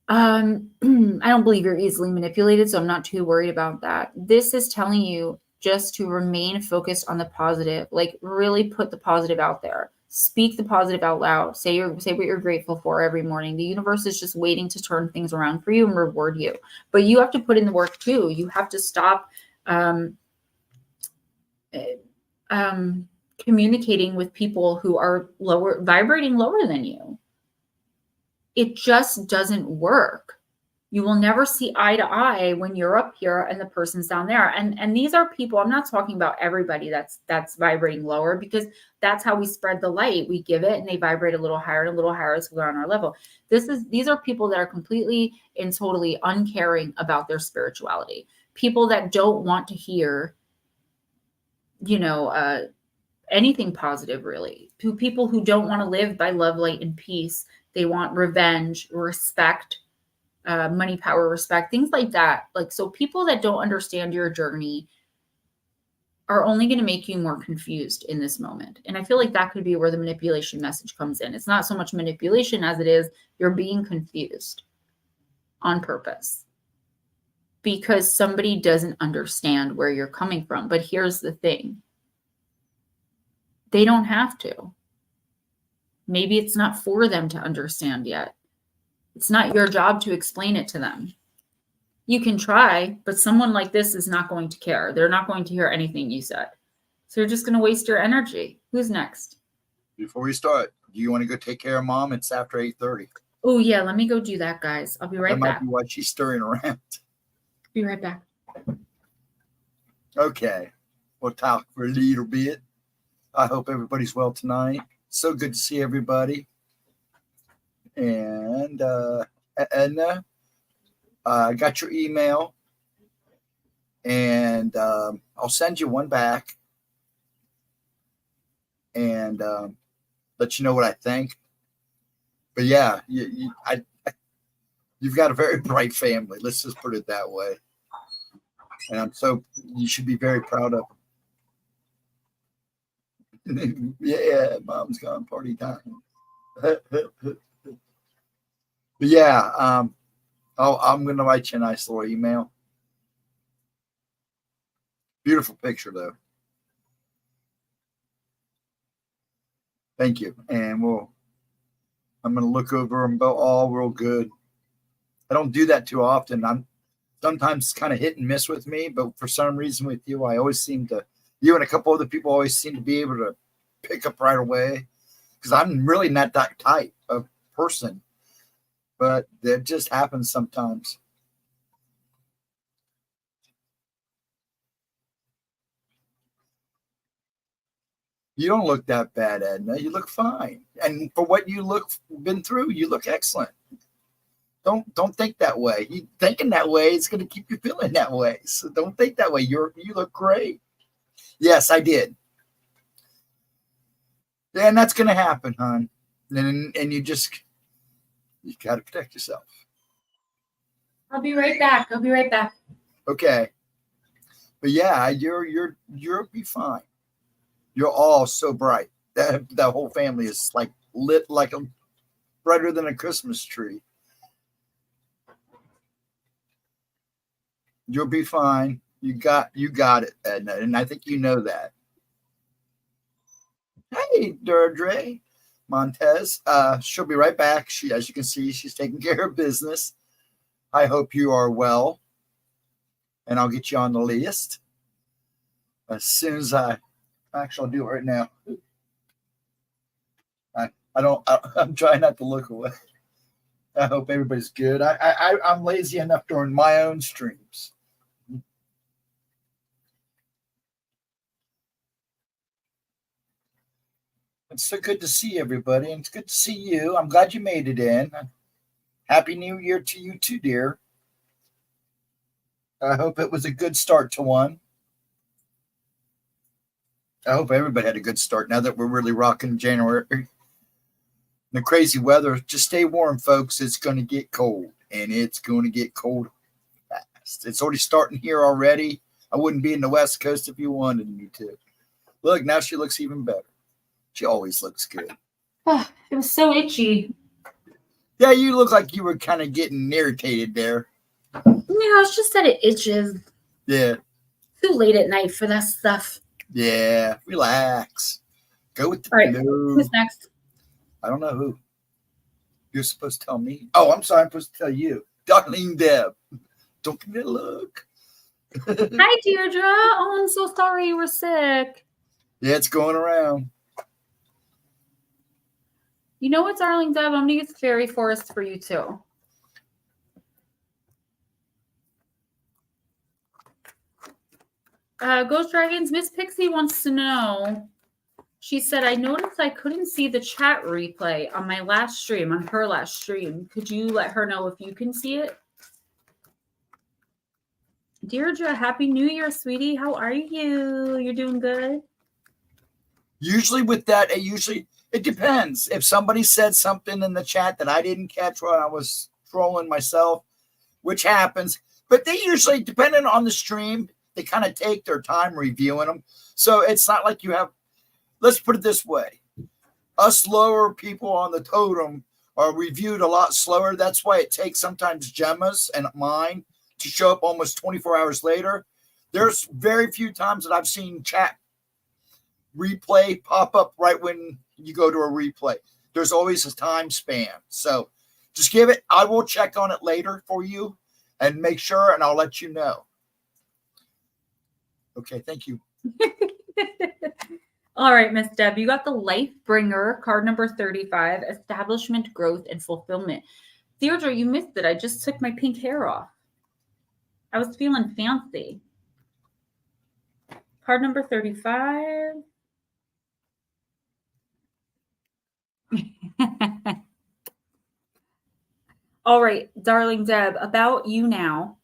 I don't believe you're easily manipulated, so I'm not too worried about that. This is telling you just to remain focused on the positive, like really put the positive out there. Speak the positive out loud. Say what you're grateful for every morning. The universe is just waiting to turn things around for you and reward you. But you have to put in the work too. You have to stop communicating with people who are vibrating lower than you. It just doesn't work. You will never see eye to eye when you're up here and the person's down there. And these are people, I'm not talking about everybody that's vibrating lower, because that's how we spread the light. We give it and they vibrate a little higher and a little higher as we're on our level. These are people that are completely and totally uncaring about their spirituality. People that don't want to hear, anything positive, really. To people who don't want to live by love, light, and peace. They want revenge, respect, money, power, respect, things like that. Like, so people that don't understand your journey are only going to make you more confused in this moment. And I feel like that could be where the manipulation message comes in. It's not so much manipulation as it is you're being confused on purpose because somebody doesn't understand where you're coming from. But here's the thing. They don't have to. Maybe it's not for them to understand yet. It's not your job to explain it to them. You can try, but someone like this is not going to care. They're not going to hear anything you said. So you're just going to waste your energy. Who's next? Before we start, do you want to go take care of Mom? It's after 8:30. Oh, yeah. Let me go do that, guys. I'll be right back. That might be why she's stirring around. Be right back. Okay. We'll talk for a little bit. I hope everybody's well tonight. So good to see everybody. And Edna, I got your email, and I'll send you one back and let you know what I think. But yeah, you've got a very bright family. Let's just put it that way. And you should be very proud of them. Yeah, Mom's gone, party time. But yeah, I'm going to write you a nice little email. Beautiful picture, though. Thank you. And I'm going to look over them all real good. I don't do that too often. I'm sometimes kind of hit and miss with me, but for some reason with you, you and a couple other people always seem to be able to pick up right away, because I'm really not that type of person. But that just happens sometimes. You don't look that bad, Edna. You look fine. And for what been through, you look excellent. Don't think that way. You thinking that way is going to keep you feeling that way. So don't think that way. You look great. Yes, I did. And that's going to happen, hon. And you got to protect yourself. I'll be right back. Okay. But yeah, you'll be fine. You're all so bright. That whole family is like lit like brighter than a Christmas tree. You'll be fine. You got it, Edna, and I think you know that. Hey, Deirdre Montez. She'll be right back. As you can see, she's taking care of business. I hope you are well, and I'll get you on the list as soon as I'll do it right now. I'm trying not to look away. I hope everybody's good. I'm lazy enough during my own streams. It's so good to see everybody, and it's good to see you. I'm glad you made it in. Happy New Year to you too, dear. I hope it was a good start to one. I hope everybody had a good start now that we're really rocking January. The crazy weather. Just stay warm, folks. It's going to get cold, and it's going to get cold fast. It's already starting here already. I wouldn't be in the West Coast if you wanted me to. Look, now she looks even better. She always looks good. Oh, it was so itchy. Yeah, you look like you were kind of getting irritated there. Yeah, it's just that it itches. Yeah. Too late at night for that stuff. Yeah, relax. Go with the All right, flow. who's next? I don't know who. You're supposed to tell me. Oh, I'm sorry. I'm supposed to tell you. Darling Deb. Don't give me a look. Hi, Deirdre. Oh, I'm so sorry you were sick. Yeah, it's going around. You know what, darling Deb? I'm going to use Fairy Forest for you, too. Ghost Dragons, Miss Pixie wants to know. She said, I noticed I couldn't see the chat replay on my last stream, on her last stream. Could you let her know if you can see it? Deirdre, Happy New Year, sweetie. How are you? You're doing good? Usually with that, it depends. If somebody said something in the chat that I didn't catch when I was trolling myself, which happens, but they usually, depending on the stream, they kind of take their time reviewing them. So it's not like you have, let's put it this way. Us lower people on the totem are reviewed a lot slower. That's why it takes sometimes Gemma's and mine to show up almost 24 hours later. There's very few times that I've seen chat replay pop up right when you go to a replay. There's always a time span. So just give it. I will check on it later for you and make sure, and I'll let you know. Okay, thank you. All right, Miss Deb, you got the Life Bringer, card number 35, Establishment, Growth, and Fulfillment. Deirdre, you missed it. I just took my pink hair off. I was feeling fancy. Card number 35. All right, darling Deb, about you now.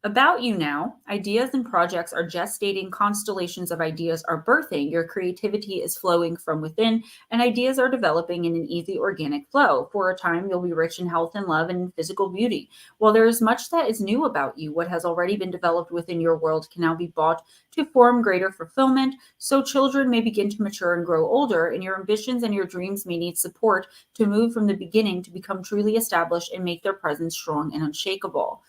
About you now, ideas and projects are gestating, constellations of ideas are birthing, your creativity is flowing from within, and ideas are developing in an easy, organic flow. For a time, you'll be rich in health and love and in physical beauty. While there is much that is new about you, what has already been developed within your world can now be bought to form greater fulfillment, so children may begin to mature and grow older, and your ambitions and your dreams may need support to move from the beginning to become truly established and make their presence strong and unshakable.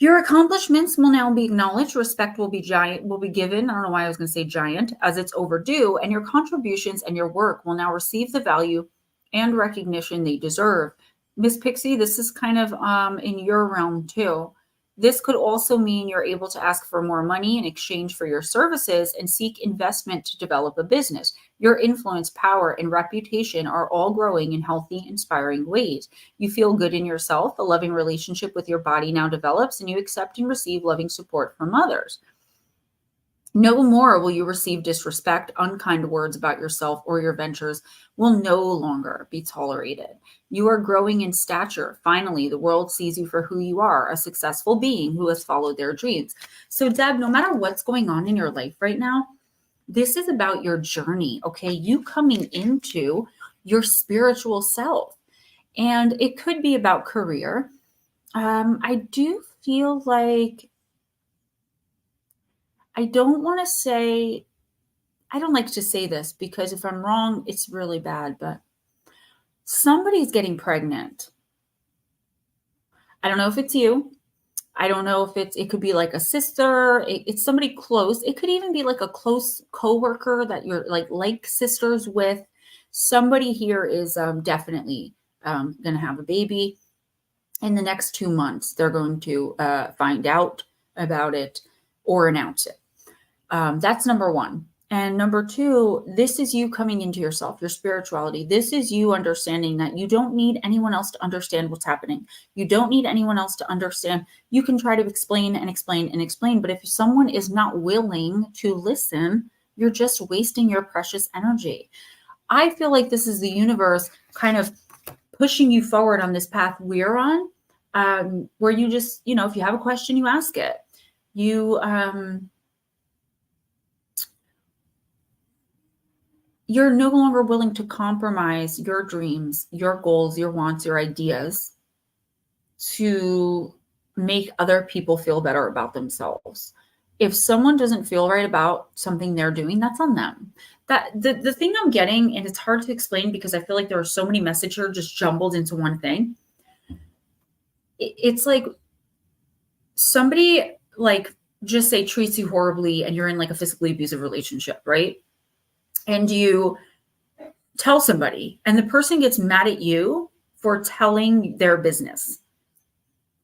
Your accomplishments will now be acknowledged. Respect will be given. I don't know why I was going to say giant, as it's overdue. And your contributions and your work will now receive the value and recognition they deserve. Miss Pixie, this is kind of in your realm too. This could also mean you're able to ask for more money in exchange for your services and seek investment to develop a business. Your influence, power, and reputation are all growing in healthy, inspiring ways. You feel good in yourself. A loving relationship with your body now develops, and you accept and receive loving support from others. No more will you receive disrespect. Unkind words about yourself or your ventures will no longer be tolerated. You are growing in stature. Finally, the world sees you for who you are, a successful being who has followed their dreams. So, Deb, no matter what's going on in your life right now, this is about your journey, okay? You coming into your spiritual self. And it could be about career. I do feel like I don't like to say this because if I'm wrong, it's really bad, but somebody's getting pregnant. I don't know if it's you. I don't know if it could be like a sister, it's somebody close. It could even be like a close coworker that you're like sisters with. Somebody here is definitely going to have a baby in the next 2 months. They're going to find out about it or announce it. That's number one. And number two, this is you coming into yourself, your spirituality. This is you understanding that you don't need anyone else to understand what's happening. You don't need anyone else to understand. You can try to explain and explain and explain, but if someone is not willing to listen, you're just wasting your precious energy. I feel like this is the universe kind of pushing you forward on this path we're on, where you just, if you have a question, you ask it. You're no longer willing to compromise your dreams, your goals, your wants, your ideas to make other people feel better about themselves. If someone doesn't feel right about something they're doing, that's on them. That the thing I'm getting, and it's hard to explain because I feel like there are so many messages here just jumbled into one thing. It's like somebody just say treats you horribly and you're in like a physically abusive relationship, right? And you tell somebody and the person gets mad at you for telling their business.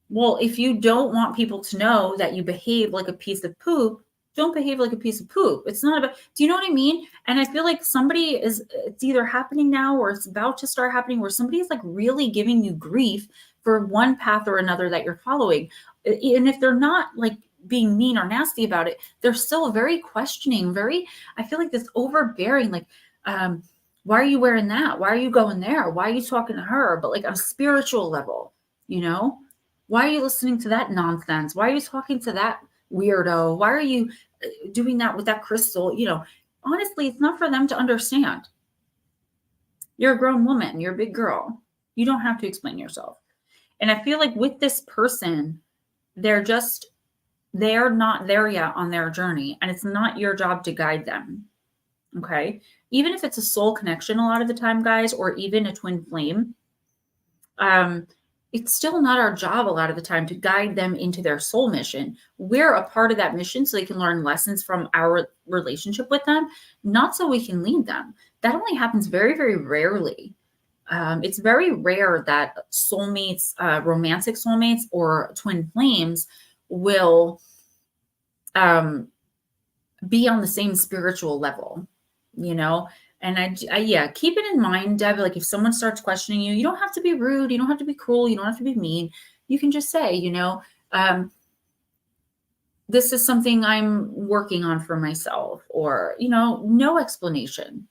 Well, if you don't want people to know that you behave like a piece of poop, don't behave like a piece of poop. It's not about, do you know what I mean? And I feel like it's either happening now or it's about to start happening where somebody is like really giving you grief for one path or another that you're following. And if they're not like being mean or nasty about it, they're still very questioning, I feel like this overbearing, like, why are you wearing that? Why are you going there? Why are you talking to her? But like on a spiritual level, why are you listening to that nonsense? Why are you talking to that weirdo? Why are you doing that with that crystal? Honestly, it's not for them to understand. You're a grown woman. You're a big girl. You don't have to explain yourself. And I feel like with this person, they're not there yet on their journey, and it's not your job to guide them. Okay. Even if it's a soul connection, a lot of the time, guys, or even a twin flame, it's still not our job a lot of the time to guide them into their soul mission. We're a part of that mission so they can learn lessons from our relationship with them, not so we can lead them. That only happens very, very rarely. It's very rare that soulmates, romantic soulmates or twin flames will be on the same spiritual level, and I keep it in mind, Deb, like if someone starts questioning you, you don't have to be rude. You don't have to be cruel. You don't have to be mean. You can just say, this is something I'm working on for myself, or, no explanation.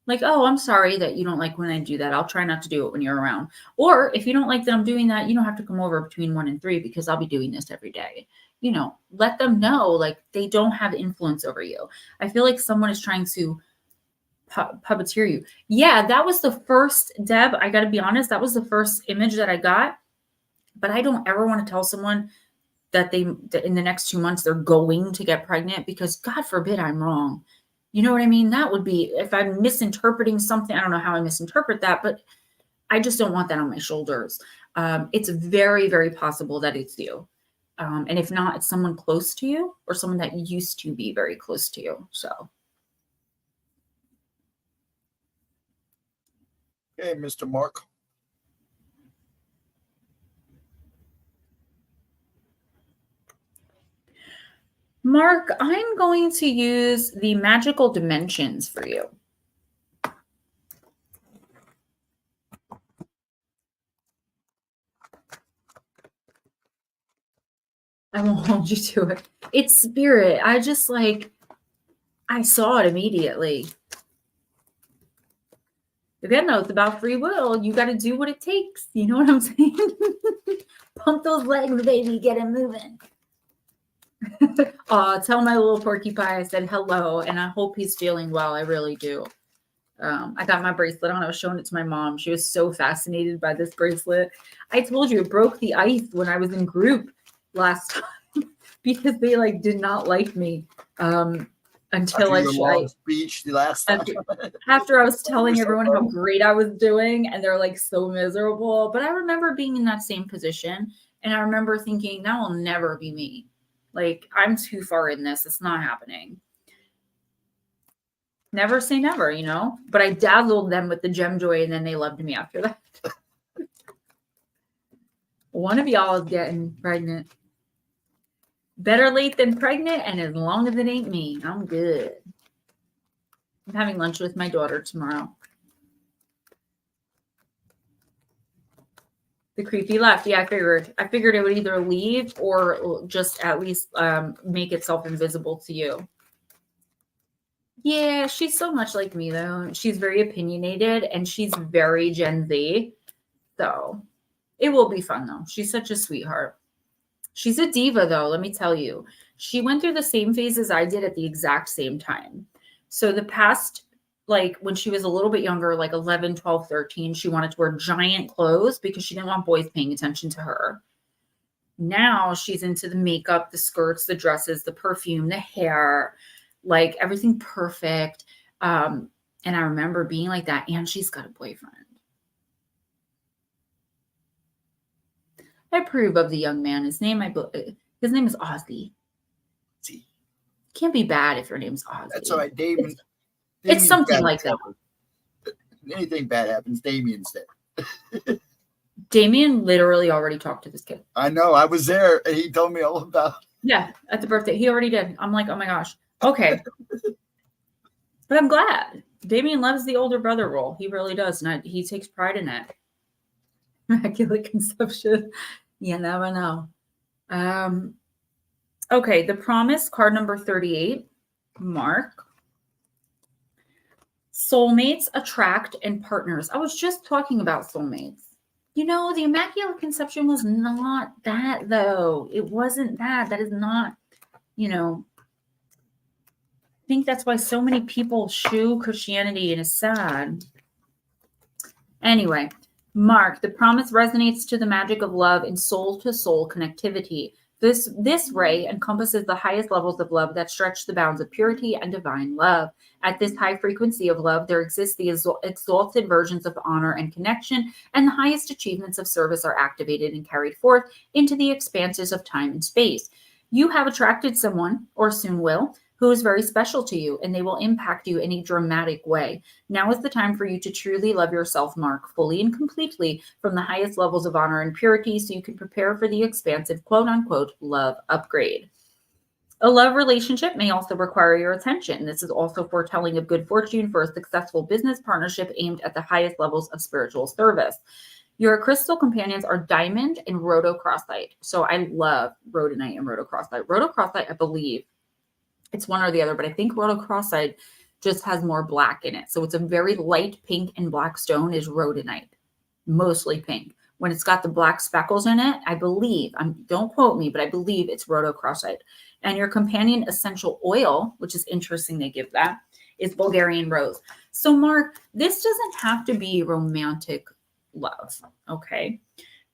Like, oh, I'm sorry that you don't like when I do that. I'll try not to do it when you're around. Or if you don't like that I'm doing that, you don't have to come over between 1 and 3 because I'll be doing this every day. Let them know like they don't have influence over you. I feel like someone is trying to puppeteer you. Yeah, that was the first, Deb, I got to be honest, that was the first image that I got. But I don't ever want to tell someone that in the next 2 months they're going to get pregnant, because God forbid I'm wrong. You know what I mean? That would be, if I'm misinterpreting something, I don't know how I misinterpret that, but I just don't want that on my shoulders. It's very, very possible that it's you. And if not, it's someone close to you or someone that used to be very close to you. So. Hey, Mr. Mark. Mark, I'm going to use the magical dimensions for you. I won't hold you to it. It's spirit. I saw it immediately. Again, though, it's about free will. You got to do what it takes. You know what I'm saying? Pump those legs, baby. Get it moving. Tell my little porcupine I said hello, and I hope he's feeling well. I really do. I got my bracelet on. I was showing it to my mom. She was so fascinated by this bracelet. I told you it broke the ice when I was in group last time because they did not like me until I speech the last time. After I was telling everyone how great I was doing, and they're so miserable. But I remember being in that same position And I remember thinking, that will never be me. Like, I'm too far in this. It's not happening. Never say never, you know? But I dazzled them with the gem joy, and then they loved me after that. One of y'all is getting pregnant. Better late than pregnant, and as long as it ain't me, I'm good. I'm having lunch with my daughter tomorrow. The creepy left. Yeah, I figured it would either leave or just at least make itself invisible to you. Yeah, she's so much like me, though. She's very opinionated, and she's very Gen Z. So it will be fun, though. She's such a sweetheart. She's a diva, though, let me tell you. She went through the same phases I did at the exact same time. So the past, like when she was a little bit younger, like 11, 12, 13, she wanted to wear giant clothes because she didn't want boys paying attention to her. Now she's into the makeup, the skirts, the dresses, the perfume, the hair, like everything perfect. And I remember being like that, and she's got a boyfriend. I approve of the young man. His name is Ozzy. See, Can't be bad if your name's Ozzy. that's all right, Damon. It's something like that. Anything bad happens, Damien's there. Damien literally already talked to this kid. I know. I was there, and he told me all about it. Yeah, at the birthday. He already did. I'm like, oh my gosh. Okay. But I'm glad. Damien loves the older brother role. He really does. And he takes pride in it. Immaculate conception. You never know. Okay, the promise, card number 38. Mark. Soulmates attract and partners. I was just talking about soulmates. You know, the Immaculate Conception was not that, though. It wasn't that. That is not, you know, I think that's why so many people shoo Christianity and is sad. Anyway, Mark, the promise resonates to the magic of love and soul-to-soul connectivity. This ray encompasses the highest levels of love that stretch the bounds of purity and divine love. At this high frequency of love, there exists the exalted versions of honor and connection, and the highest achievements of service are activated and carried forth into the expanses of time and space. You have attracted someone, or soon will, who is very special to you, and they will impact you in a dramatic way. Now is the time for you to truly love yourself, Mark, fully and completely from the highest levels of honor and purity, so you can prepare for the expansive quote-unquote love upgrade. A love relationship may also require your attention. This is also foretelling of good fortune for a successful business partnership aimed at the highest levels of spiritual service. Your crystal companions are diamond and rhodocrosite. So I love rhodonite and rhodocrosite. Rhodocrosite, I believe, it's one or the other, but I think rhodocrosite just has more black in it. So it's a very light pink and black stone is rhodonite, mostly pink. When it's got the black speckles in it, I believe, don't quote me, but I believe it's rhodocrosite. And your companion essential oil, which is interesting they give that, is Bulgarian rose. So Mark, this doesn't have to be romantic love, okay?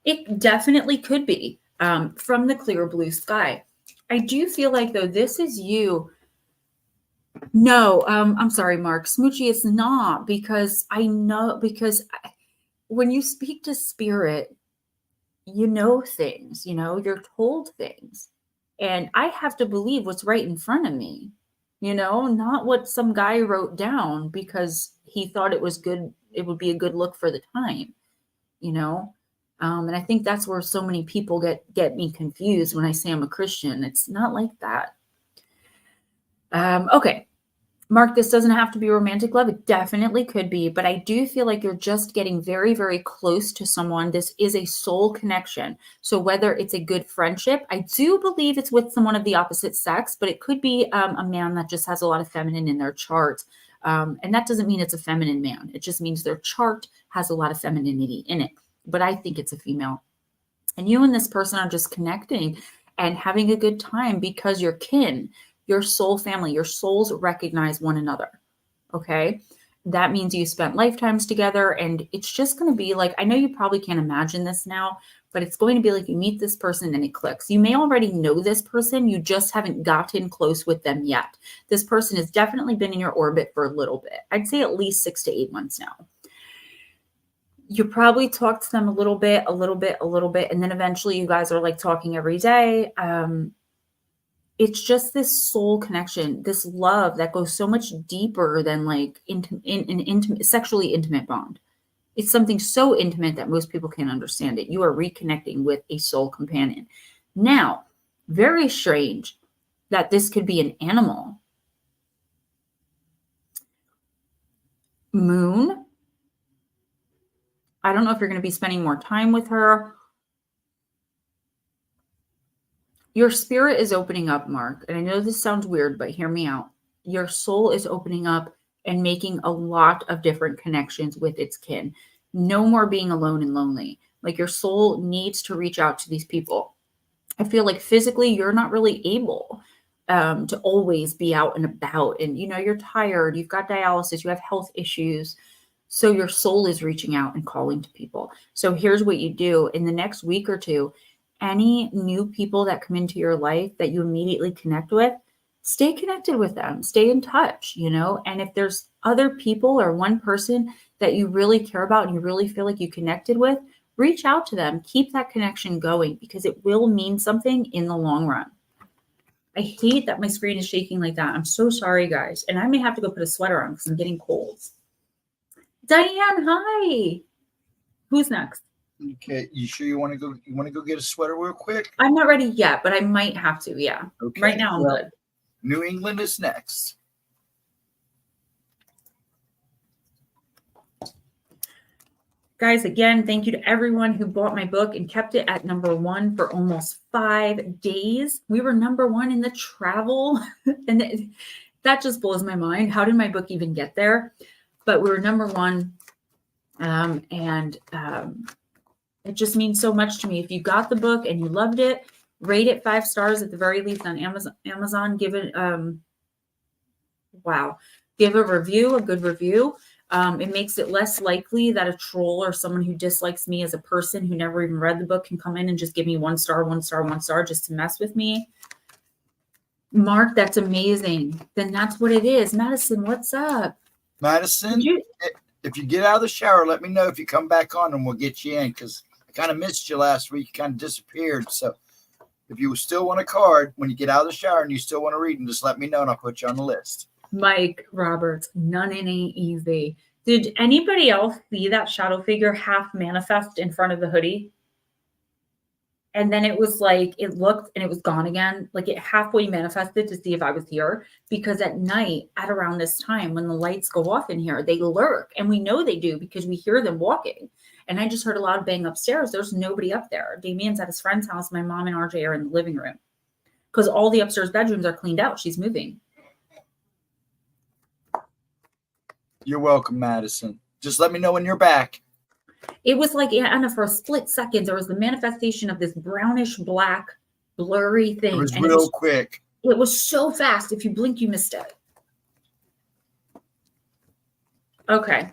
It definitely could be from the clear blue sky. I do feel like, though, this is you. No, I'm sorry, Mark. Smoochie, it's not, because I know, because when you speak to spirit, you know things, you know, you're told things. And I have to believe what's right in front of me, you know, not what some guy wrote down because he thought it was good. It would be a good look for the time, you know. And I think that's where so many people get me confused when I say I'm a Christian. It's not like that. Okay. Mark, this doesn't have to be romantic love. It definitely could be, but I do feel like you're just getting very, very close to someone. This is a soul connection. So whether it's a good friendship, I do believe it's with someone of the opposite sex, but it could be a man that just has a lot of feminine in their chart. And that doesn't mean it's a feminine man. It just means their chart has a lot of femininity in it. But I think it's a female. And you and this person are just connecting and having a good time because you're kin, your soul family, your souls recognize one another. Okay. That means you spent lifetimes together, and it's just going to be like, I know you probably can't imagine this now, but it's going to be like you meet this person and it clicks. You may already know this person. You just haven't gotten close with them yet. This person has definitely been in your orbit for a little bit. I'd say at least 6 to 8 months now. You probably talk to them a little bit, and then eventually you guys are like talking every day. It's just this soul connection, this love that goes so much deeper than like in an intimate, sexually intimate bond. It's something so intimate that most people can't understand it. You are reconnecting with a soul companion. Now, very strange that this could be an animal. Moon. I don't know if you're going to be spending more time with her. Your spirit is opening up, Mark. And I know this sounds weird, but hear me out. Your soul is opening up and making a lot of different connections with its kin. No more being alone and lonely. Like your soul needs to reach out to these people. I feel like physically you're not really able to always be out and about. And, you're tired. You've got dialysis. You have health issues. So your soul is reaching out and calling to people. So here's what you do in the next week or two. Any new people that come into your life that you immediately connect with, stay connected with them, stay in touch, and if there's other people or one person that you really care about and you really feel like you connected with, reach out to them, keep that connection going because it will mean something in the long run. I hate that my screen is shaking like that. I'm so sorry, guys. And I may have to go put a sweater on because I'm getting cold. Diane, hi. Who's next? Okay, you sure you want to go? You want to go get a sweater real quick? I'm not ready yet, but I might have to. Yeah. Okay. Right now I'm good. New England is next. Guys, again, thank you to everyone who bought my book and kept it at number 1 for almost 5 days. We were number 1 in the travel, and that just blows my mind. How did my book even get there? But we were number 1, and it just means so much to me. If you got the book and you loved it, rate it 5 stars at the very least on Amazon. Give it, give a review, a good review. It makes it less likely that a troll or someone who dislikes me as a person who never even read the book can come in and just give me 1 star, 1 star, 1 star just to mess with me. Mark, that's amazing. Then that's what it is. Madison, what's up? Madison, if you get out of the shower, let me know if you come back on and we'll get you in because I kind of missed you last week. You kind of disappeared. So if you still want a card when you get out of the shower and you still want to read them, just let me know and I'll put you on the list. Mike Roberts, none ain't easy. Did anybody else see that shadow figure half manifest in front of the hoodie? And then it was like, it looked and it was gone again. Like it halfway manifested to see if I was here. Because at night, at around this time, when the lights go off in here, they lurk. And we know they do because we hear them walking. And I just heard a loud bang upstairs. There's nobody up there. Damien's at his friend's house. My mom and RJ are in the living room. Because all the upstairs bedrooms are cleaned out. She's moving. You're welcome, Madison. Just let me know when you're back. It was like, Anna, for a split second, there was the manifestation of this brownish black blurry thing. It was real quick. It was so fast. If you blink, you missed it. Okay.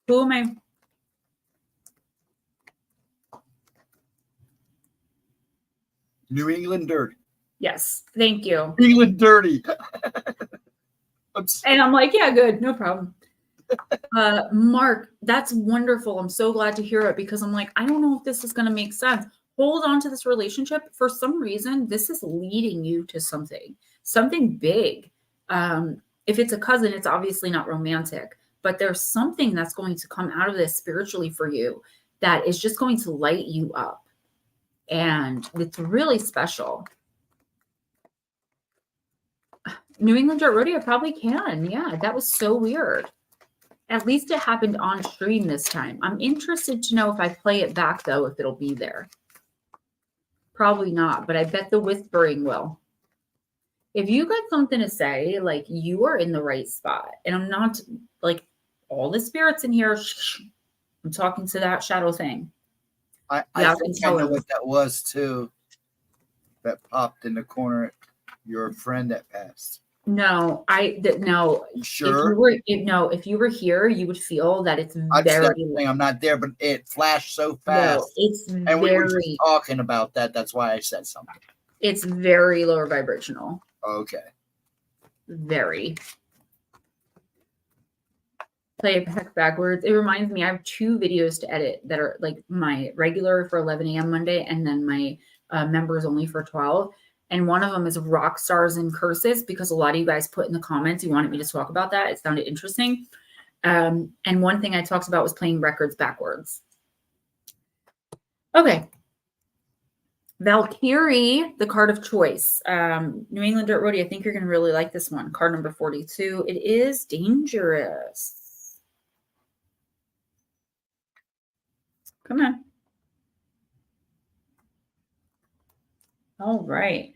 Who am I? New England Dirty. Yes. Thank you. New England Dirty. And I'm like, yeah, good. No problem. Mark, that's wonderful. I'm so glad to hear it because I'm like, I don't know if this is going to make sense. Hold on to this relationship. For some reason, this is leading you to something big. If it's a cousin, it's obviously not romantic, but there's something that's going to come out of this spiritually for you that is just going to light you up. And it's really special. New England Dirt Rodeo probably can. Yeah, that was so weird. At least it happened on stream this time. I'm interested to know if I play it back, though, if it'll be there. Probably not, but I bet the whispering will. If you got something to say, like you are in the right spot. And I'm not like all the spirits in here. I'm talking to that shadow thing. I think I know what that was, too. That popped in the corner. Your friend that passed. No, no. Sure. If you were here, you would feel that it's very. I'm not there, but it flashed so fast. No, it's and very. We were just talking about that. That's why I said something. It's very lower vibrational. Okay. Very. play it back backwards. It reminds me, I have 2 videos to edit that are like my regular for 11 a.m. Monday and then my members only for 12. And one of them is rock stars and curses because a lot of you guys put in the comments you wanted me to talk about that. It sounded interesting. And one thing I talked about was playing records backwards. Okay. Valkyrie, the card of choice. New England Dirt Roadie, I think you're going to really like this one. Card number 42. It is dangerous. Come on. All right.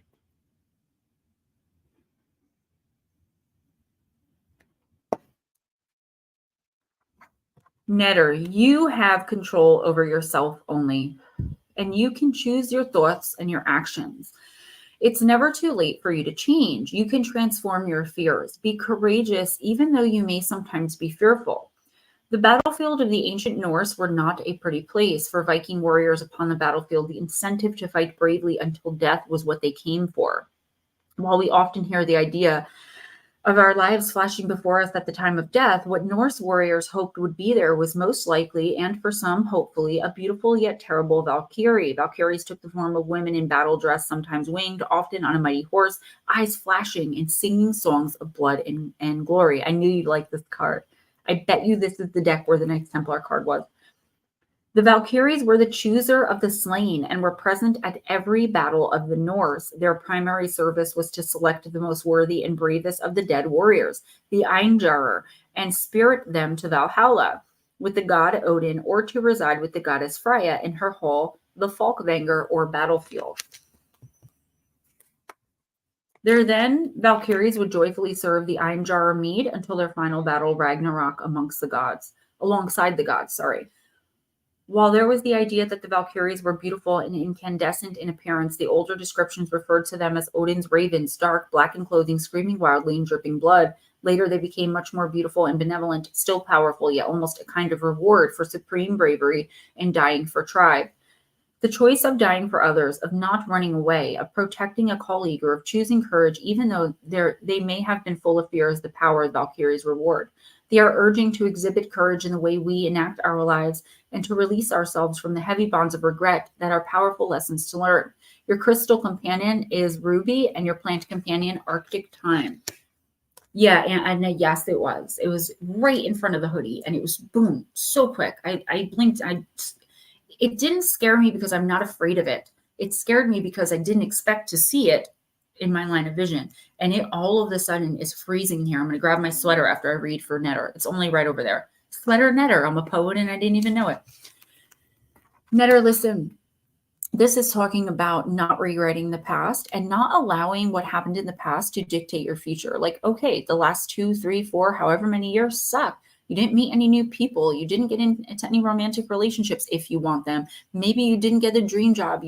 Netter, you have control over yourself only, and you can choose your thoughts and your actions. It's never too late for you to change. You can transform your fears. Be courageous, even though you may sometimes be fearful. The battlefield of the ancient Norse were not a pretty place. For Viking warriors upon the battlefield, the incentive to fight bravely until death was what they came for. While we often hear the idea of our lives flashing before us at the time of death, what Norse warriors hoped would be there was most likely, and for some, hopefully, a beautiful yet terrible Valkyrie. Valkyries took the form of women in battle dress, sometimes winged, often on a mighty horse, eyes flashing and singing songs of blood and glory. I knew you'd like this card. I bet you this is the deck where the Knights Templar card was. The Valkyries were the chooser of the slain and were present at every battle of the Norse. Their primary service was to select the most worthy and bravest of the dead warriors, the Einjarer, and spirit them to Valhalla with the god Odin, or to reside with the goddess Freya in her hall, the Falkvanger, or battlefield. There then, Valkyries would joyfully serve the Einjarer mead until their final battle, Ragnarok, alongside the gods. While there was the idea that the Valkyries were beautiful and incandescent in appearance, the older descriptions referred to them as Odin's ravens, dark, black in clothing, screaming wildly and dripping blood. Later, they became much more beautiful and benevolent, still powerful, yet almost a kind of reward for supreme bravery and dying for tribe. The choice of dying for others, of not running away, of protecting a colleague, or of choosing courage, even though they may have been full of fear, is the power of Valkyrie's reward. They are urging to exhibit courage in the way we enact our lives and to release ourselves from the heavy bonds of regret that are powerful lessons to learn. Your crystal companion is Ruby, and your plant companion, Arctic Thyme. Yeah, and yes, it was. It was right in front of the hoodie, and it was boom, so quick. I blinked. It didn't scare me because I'm not afraid of it. It scared me because I didn't expect to see it in my line of vision. And it all of a sudden is freezing here. I'm going to grab my sweater after I read for Netter. It's only right over there. Sweater Netter. I'm a poet and I didn't even know it. Netter, listen. This is talking about not rewriting the past and not allowing what happened in the past to dictate your future. Like, okay, the last 2, 3, 4, however many years suck. You didn't meet any new people. You didn't get into any romantic relationships if you want them. Maybe you didn't get a dream job.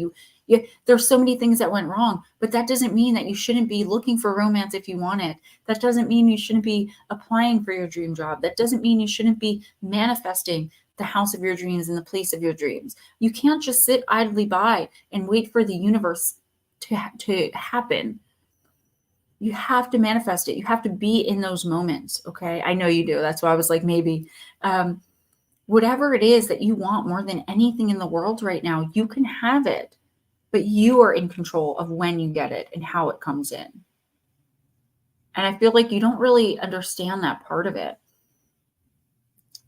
There's so many things that went wrong, but that doesn't mean that you shouldn't be looking for romance if you want it. That doesn't mean you shouldn't be applying for your dream job. That doesn't mean you shouldn't be manifesting the house of your dreams and the place of your dreams. You can't just sit idly by and wait for the universe to happen. You have to manifest it. You have to be in those moments. Okay. I know you do. That's why I was like, maybe, whatever it is that you want more than anything in the world right now, you can have it, but you are in control of when you get it and how it comes in. And I feel like you don't really understand that part of it.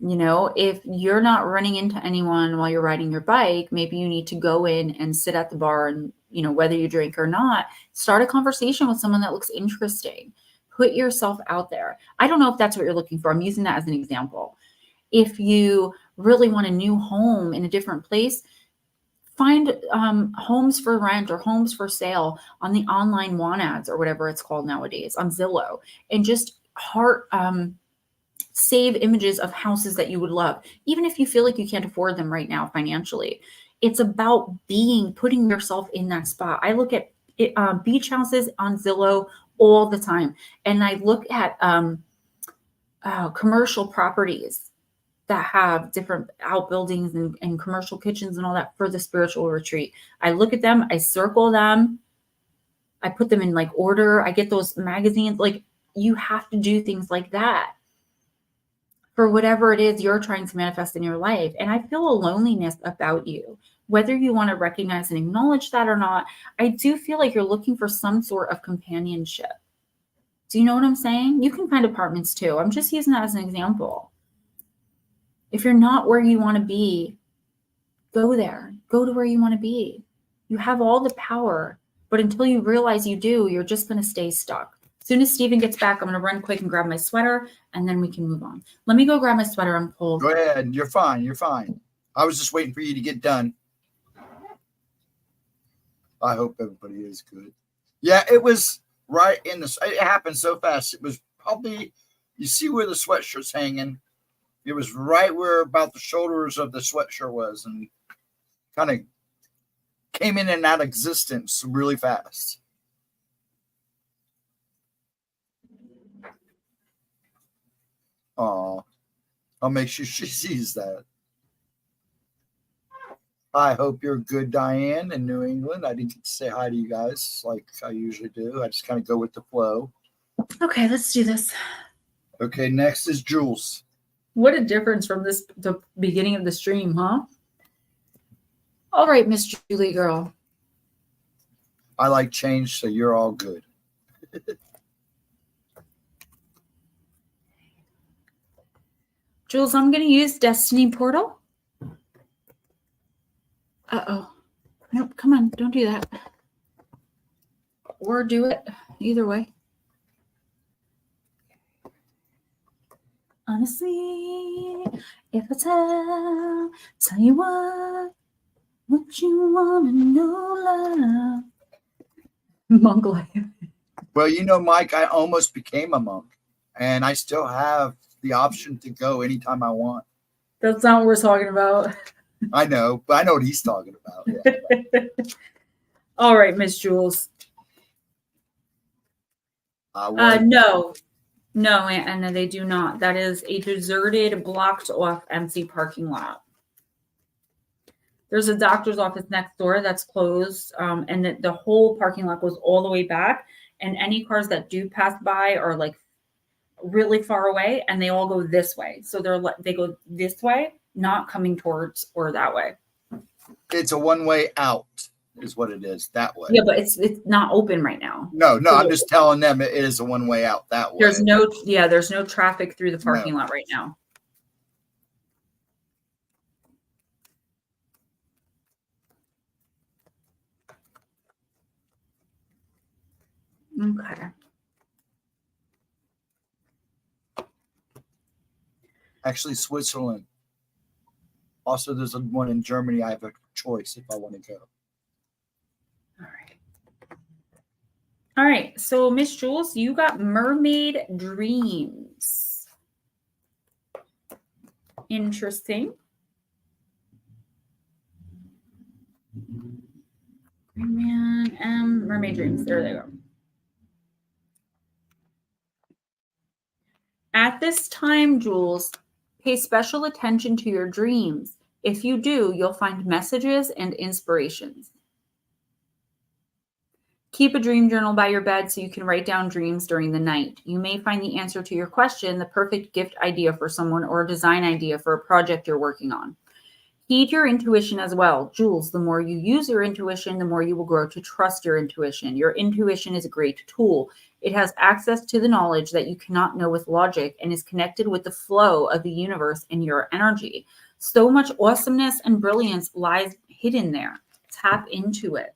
You know, if you're not running into anyone while you're riding your bike, maybe you need to go in and sit at the bar and, you know, whether you drink or not, start a conversation with someone that looks interesting. Put yourself out there. I don't know if that's what you're looking for. I'm using that as an example. If you really want a new home in a different place, find homes for rent or homes for sale on the online want ads or whatever it's called nowadays on Zillow, and just save images of houses that you would love, even if you feel like you can't afford them right now financially. It's about putting yourself in that spot. I look at beach houses on Zillow all the time, and I look at commercial properties that have different outbuildings and commercial kitchens and all that for the spiritual retreat. I look at them, I circle them, I put them in like order. I get those magazines. Like, you have to do things like that for whatever it is you're trying to manifest in your life. And I feel a loneliness about you. Whether you want to recognize and acknowledge that or not, I do feel like you're looking for some sort of companionship. Do you know what I'm saying? You can find apartments too. I'm just using that as an example. If you're not where you want to be, go there. Go to where you want to be. You have all the power, but until you realize you do, you're just going to stay stuck. As soon as Steven gets back, I'm going to run quick and grab my sweater, and then we can move on. Let me go grab my sweater. I'm cold. Go ahead. You're fine. You're fine. I was just waiting for you to get done. I hope everybody is good. Yeah, it was right in the. It happened so fast. It was probably, you see where the sweatshirt's hanging. It was right where about the shoulders of the sweatshirt was, and kind of came in and out of existence really fast. Oh, I'll make sure she sees that. I hope you're good, Diane, in New England. I didn't get to say hi to you guys like I usually do. I just kind of go with the flow. Okay, let's do this. Okay, next is Jules. What a difference from the beginning of the stream, huh? All right, Miss Julie girl. I like change, so you're all good. Jules, I'm going to use Destiny Portal. Uh-oh. Nope, come on, don't do that. Or do it. Either way. Honestly, if I tell you what you want to know, love. Monk life. Well, you know, Mike, I almost became a monk, and I still have the option to go anytime I want. That's not what we're talking about. I know, but I know what he's talking about. Yeah. All right, Miss Jules. No, Anna, they do not. That is a deserted, blocked off, empty parking lot. There's a doctor's office next door that's closed, and the whole parking lot goes all the way back. And any cars that do pass by are like really far away, and they all go this way. So they go this way, not coming towards or that way. It's a one-way out, is what it is. That way. Yeah, but it's not open right now. No, I'm just telling them it is a one-way out that way. There's no traffic through the parking lot right now. Okay. Actually, Switzerland. Also, there's one in Germany. I have a choice if I want to go. All right. So, Miss Jules, you got mermaid dreams. Interesting. Mermaid dreams. There they go. At this time, Jules, pay special attention to your dreams. If you do, you'll find messages and inspirations. Keep a dream journal by your bed so you can write down dreams during the night. You may find the answer to your question, the perfect gift idea for someone, or a design idea for a project you're working on. Heed your intuition as well. Jules, the more you use your intuition, the more you will grow to trust your intuition. Your intuition is a great tool. It has access to the knowledge that you cannot know with logic and is connected with the flow of the universe and your energy. So much awesomeness and brilliance lies hidden there. Tap into it.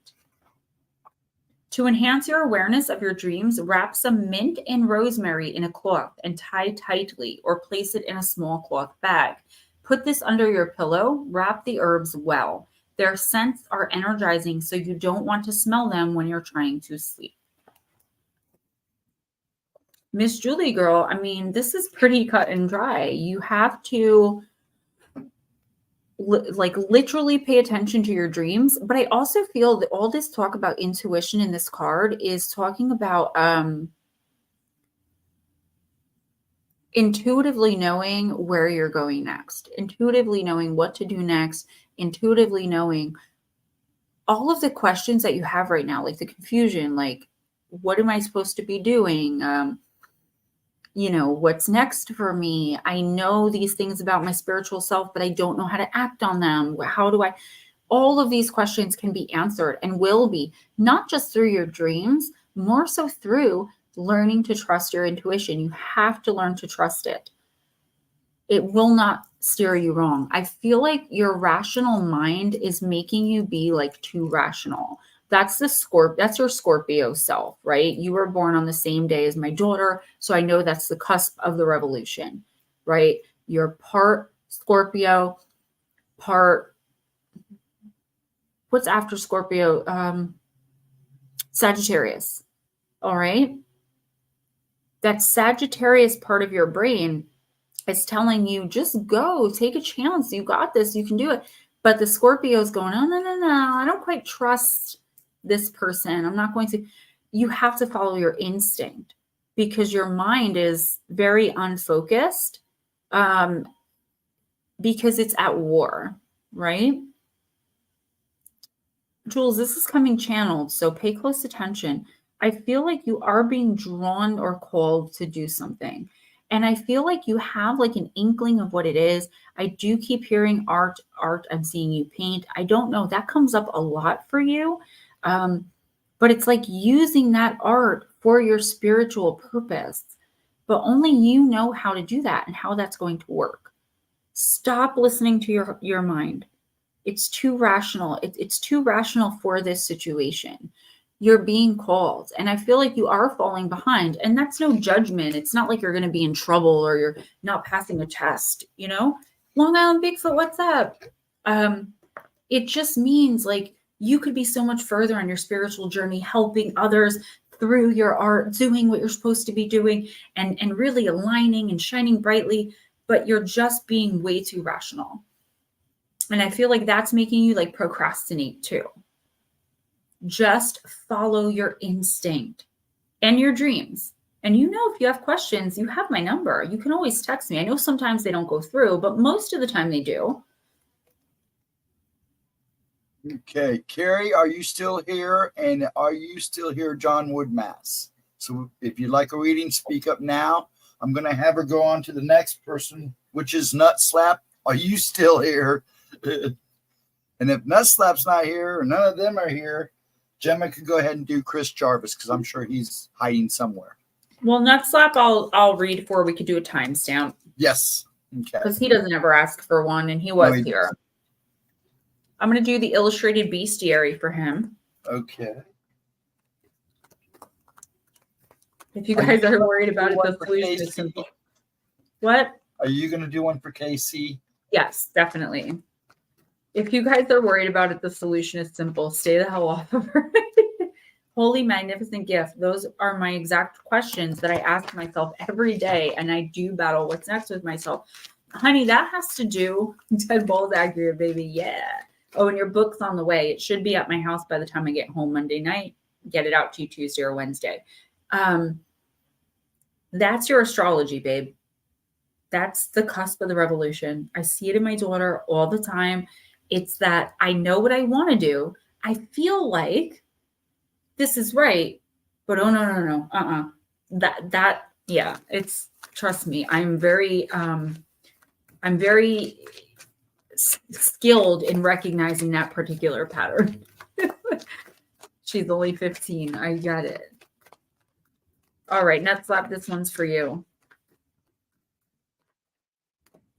To enhance your awareness of your dreams, wrap some mint and rosemary in a cloth and tie tightly, or place it in a small cloth bag. Put this under your pillow. Wrap the herbs well. Their scents are energizing, so you don't want to smell them when you're trying to sleep. Miss Julie girl, I mean, this is pretty cut and dry. You have to literally pay attention to your dreams. But I also feel that all this talk about intuition in this card is talking about intuitively knowing where you're going next, intuitively knowing what to do next, intuitively knowing all of the questions that you have right now, like the confusion, like, what am I supposed to be doing? You know, what's next for me? I know these things about my spiritual self, but I don't know how to act on them. How do I? All of these questions can be answered and will be, not just through your dreams, more so through learning to trust your intuition. You have to learn to trust it. It will not steer you wrong. I feel like your rational mind is making you be like too rational. That's that's your Scorpio self, right? You were born on the same day as my daughter, so I know that's the cusp of the revolution, right? You're part Scorpio, part, what's after Scorpio? Sagittarius. All right. That Sagittarius part of your brain is telling you, just go, take a chance. You got this. You can do it. But the Scorpio is going, oh, no. I don't quite trust this person. I'm not going to. You have to follow your instinct because your mind is very unfocused because it's at war, right? Jules, this is coming channeled, so pay close attention. I feel like you are being drawn or called to do something. And I feel like you have like an inkling of what it is. I do keep hearing art. I'm seeing you paint. I don't know. That comes up a lot for you. But it's like using that art for your spiritual purpose. But only you know how to do that and how that's going to work. Stop listening to your mind. It's too rational. It's too rational for this situation. You're being called. And I feel like you are falling behind. And that's no judgment. It's not like you're going to be in trouble or you're not passing a test, you know? Long Island Bigfoot, what's up? It just means like you could be so much further on your spiritual journey, helping others through your art, doing what you're supposed to be doing and really aligning and shining brightly, but you're just being way too rational. And I feel like that's making you like procrastinate too. Just follow your instinct and your dreams. And you know, if you have questions, you have my number. You can always text me. I know sometimes they don't go through, but most of the time they do. Okay. Carrie, are you still here? And are you still here, John Woodmass? So if you'd like a reading, speak up now. I'm going to have her go on to the next person, which is Nut Slap. Are you still here? And if Nut Slap's not here or none of them are here, Gemma could go ahead and do Chris Jarvis because I'm sure he's hiding somewhere. Well, Nut Slap, I'll read for. We could do a timestamp. Yes. Okay. Because he doesn't ever ask for one, and he was here. Doesn't. I'm going to do the illustrated bestiary for him. Okay. If you guys are worried about it, the solution is simple. What? Are you going to do one for Casey? Yes, definitely. If you guys are worried about it, the solution is simple. Stay the hell off of her. Holy magnificent gift. Those are my exact questions that I ask myself every day. And I do battle what's next with myself. Honey, that has to do. Ted Ball's accurate, baby. Yeah. Oh, and your book's on the way. It should be at my house by the time I get home Monday night. Get it out to you Tuesday or Wednesday. That's your astrology, babe. That's the cusp of the revolution. I see it in my daughter all the time. It's that I know what I want to do. I feel like this is right, but oh no. Yeah, it's, trust me, I'm very skilled in recognizing that particular pattern. She's only 15. I got it. All right, Nut Slap, this one's for you.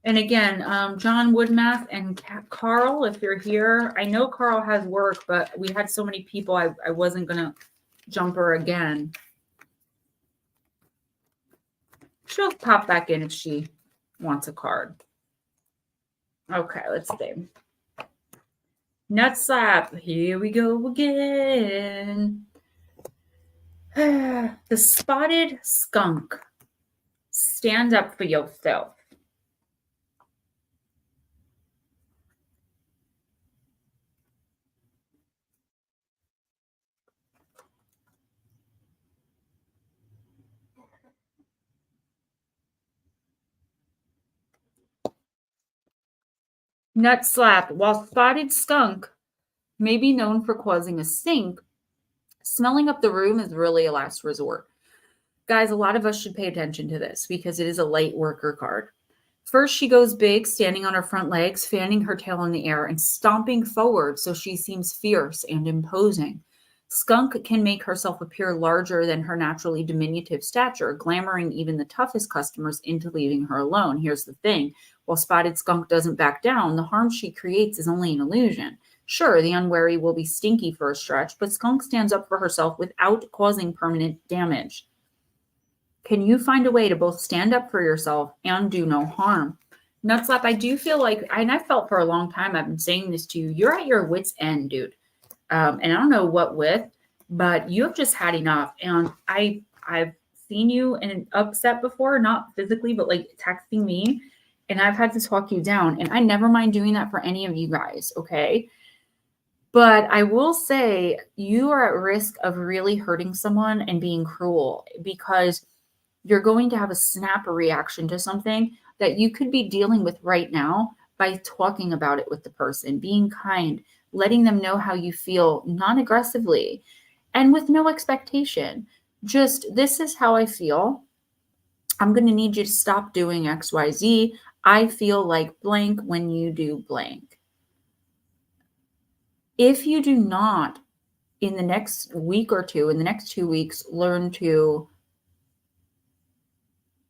And again, John Woodmath and Carl, if you're here, I know Carl has work, but we had so many people, I wasn't going to jump her again. She'll pop back in if she wants a card. Okay, let's see. Nut Slap, here we go again. The spotted skunk. Stand up for yourself. Nut Slap, while spotted skunk may be known for causing a stink, smelling up the room is really a last resort. Guys, a lot of us should pay attention to this because it is a light worker card. First, she goes big, standing on her front legs, fanning her tail in the air and stomping forward so she seems fierce and imposing. Skunk can make herself appear larger than her naturally diminutive stature, glamoring even the toughest customers into leaving her alone. Here's the thing. While Spotted Skunk doesn't back down, the harm she creates is only an illusion. Sure, the unwary will be stinky for a stretch, but Skunk stands up for herself without causing permanent damage. Can you find a way to both stand up for yourself and do no harm? Nutslap, I do feel like, and I felt for a long time, I've been saying this to you, you're at your wit's end, dude. And I don't know what with, but you have just had enough. And I've seen you and upset before, not physically, but like texting me. And I've had to talk you down. And I never mind doing that for any of you guys, okay? But I will say you are at risk of really hurting someone and being cruel because you're going to have a snap reaction to something that you could be dealing with right now by talking about it with the person, being kind, letting them know how you feel non-aggressively and with no expectation. Just, this is how I feel. I'm going to need you to stop doing XYZ. I feel like blank when you do blank. If you do not, in the next week or two, in the next 2 weeks, learn to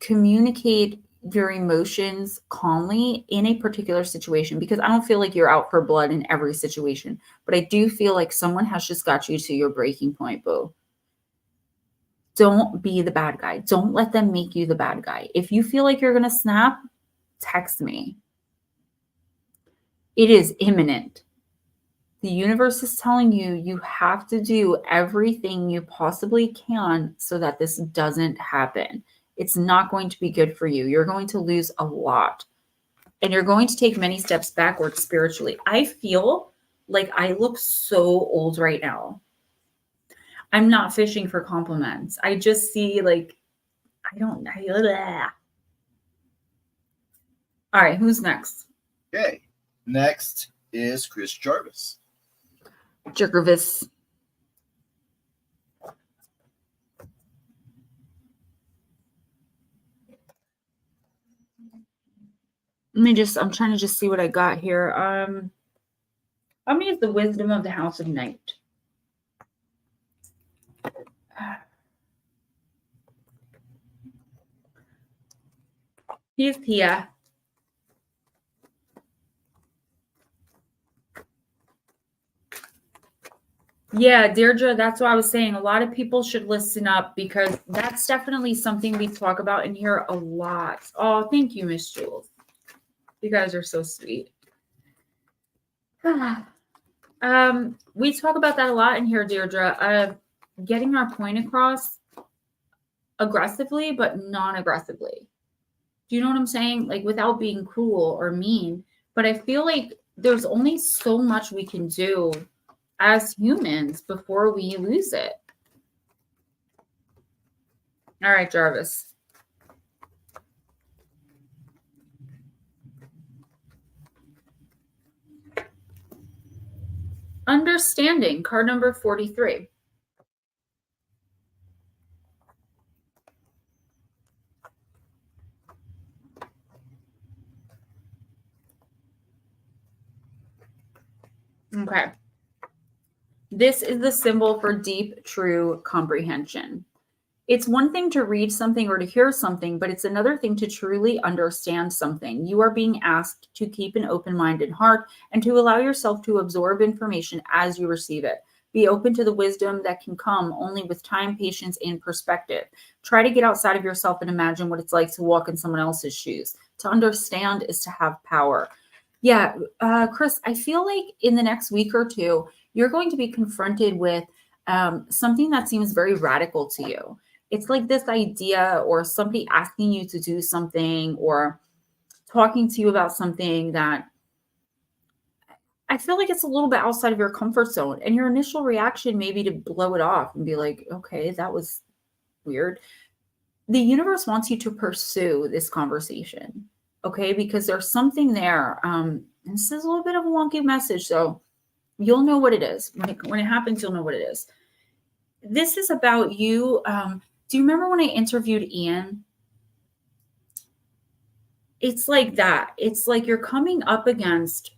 communicate your emotions calmly in a particular situation, because I don't feel like you're out for blood in every situation, but I do feel like someone has just got you to your breaking point, boo. Don't be the bad guy. Don't let them make you the bad guy. If you feel like you're going to snap, text me. It is imminent. The universe is telling you you have to do everything you possibly can so that this doesn't happen. It's not going to be good for you. You're going to lose a lot. And you're going to take many steps backwards spiritually. I feel like I look so old right now. I'm not fishing for compliments. I just see like, All right, who's next? Okay. Next is Chris Jarvis. Jervis. I'm trying to just see what I got here. I'm going to use the wisdom of the House of Night. He's Pia. Yeah, Deirdre, that's what I was saying. A lot of people should listen up because that's definitely something we talk about in here a lot. Oh, thank you, Miss Jules. You guys are so sweet. We talk about that a lot in here, Deirdre. Getting our point across aggressively, but non-aggressively. Do you know what I'm saying? Like without being cruel or mean. But I feel like there's only so much we can do as humans before we lose it. All right, Jarvis. Understanding, card number 43. Okay. This is the symbol for deep, true comprehension. It's one thing to read something or to hear something, but it's another thing to truly understand something. You are being asked to keep an open-minded heart and to allow yourself to absorb information as you receive it. Be open to the wisdom that can come only with time, patience, and perspective. Try to get outside of yourself and imagine what it's like to walk in someone else's shoes. To understand is to have power. Yeah, Chris, I feel like in the next week or two, you're going to be confronted with something that seems very radical to you. It's like this idea or somebody asking you to do something or talking to you about something that I feel like it's a little bit outside of your comfort zone. And your initial reaction may be to blow it off and be like, okay, that was weird. The universe wants you to pursue this conversation, okay? Because there's something there. And this is a little bit of a wonky message, so you'll know what it is. When it happens, you'll know what it is. This is about you Do you remember when I interviewed Ian? It's like that. It's like you're coming up against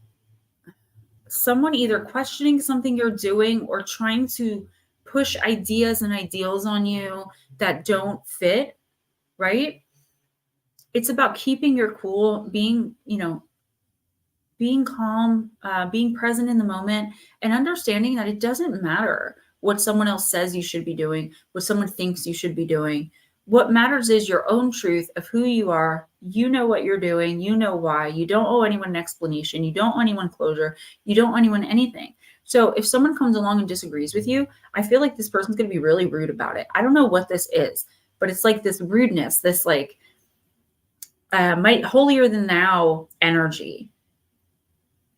someone either questioning something you're doing or trying to push ideas and ideals on you that don't fit, right? It's about keeping your cool, being, being calm, being present in the moment, and understanding that it doesn't matter what someone else says you should be doing, what someone thinks you should be doing. What matters is your own truth of who you are. You know what you're doing. You know why. You don't owe anyone an explanation. You don't owe anyone closure. You don't owe anyone anything. So if someone comes along and disagrees with you, I feel like this person's going to be really rude about it. I don't know what this is, but it's like this rudeness, this like might holier than thou energy.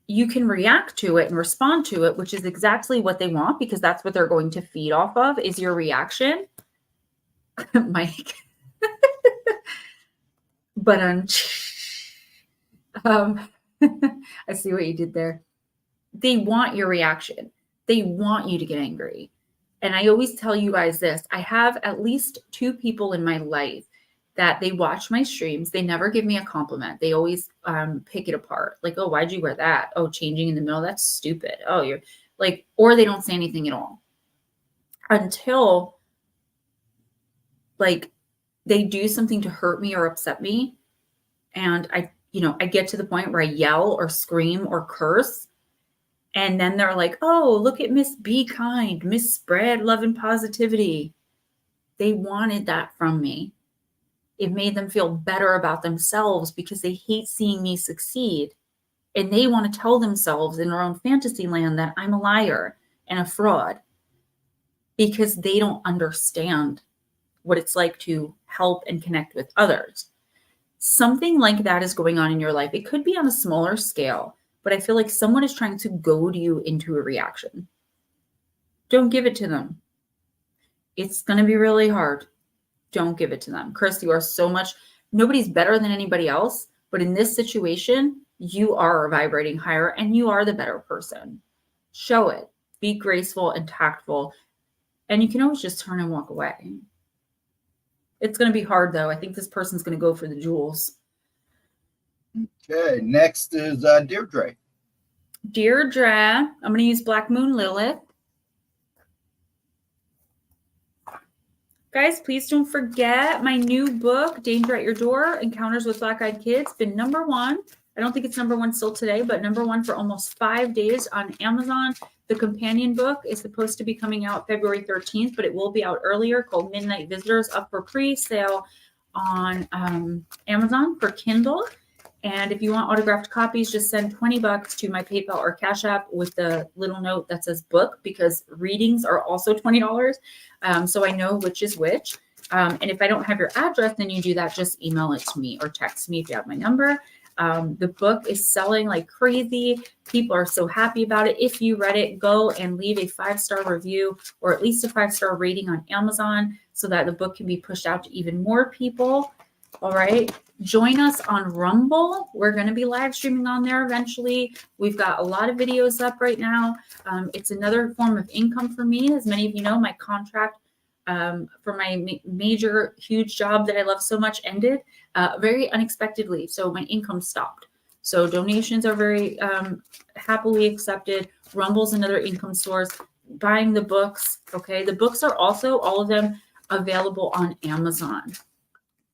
You can react to it and respond to it, which is exactly what they want, because that's what they're going to feed off of is your reaction. Mike. But I see what you did there. They want your reaction. They want you to get angry. And I always tell you guys this. I have at least 2 people in my life that they watch my streams. They never give me a compliment. They always pick it apart. Like, oh, why'd you wear that? Oh, changing in the middle. That's stupid. Oh, you're like, or they don't say anything at all until like they do something to hurt me or upset me. And I get to the point where I yell or scream or curse. And then they're like, oh, look at Miss Be Kind, Miss Spread Love and Positivity. They wanted that from me. It made them feel better about themselves because they hate seeing me succeed. And they want to tell themselves in their own fantasy land that I'm a liar and a fraud because they don't understand what it's like to help and connect with others. Something like that is going on in your life. It could be on a smaller scale, but I feel like someone is trying to goad you into a reaction. Don't give it to them. It's going to be really hard. Don't give it to them. Chris, you are so much, nobody's better than anybody else, but in this situation, you are vibrating higher and you are the better person. Show it. Be graceful and tactful. And you can always just turn and walk away. It's going to be hard, though. I think this person's going to go for the jewels. Okay, next is Deirdre. Deirdre, I'm going to use Black Moon Lilith. Guys, please don't forget my new book, Danger at Your Door, Encounters with Black-Eyed Kids, been number 1. I don't think it's number 1 still today, but number 1 for almost 5 days on Amazon. The companion book is supposed to be coming out February 13th, but it will be out earlier, called Midnight Visitors, up for pre-sale on Amazon for Kindle. And if you want autographed copies, just send $20 to my PayPal or Cash App with the little note that says book, because readings are also $20. So I know which is which. And if I don't have your address, then you do that. Just email it to me or text me if you have my number. The book is selling like crazy. People are so happy about it. If you read it, go and leave a 5-star review or at least a 5-star rating on Amazon so that the book can be pushed out to even more people. All right. Join us on Rumble. We're going to be live streaming on there eventually. We've got a lot of videos up right now. It's another form of income for me. As many of you know, my contract for my major, huge job that I love so much ended very unexpectedly. So my income stopped. So donations are very happily accepted. Rumble's another income source. Buying the books. Okay. The books are also, all of them, available on Amazon.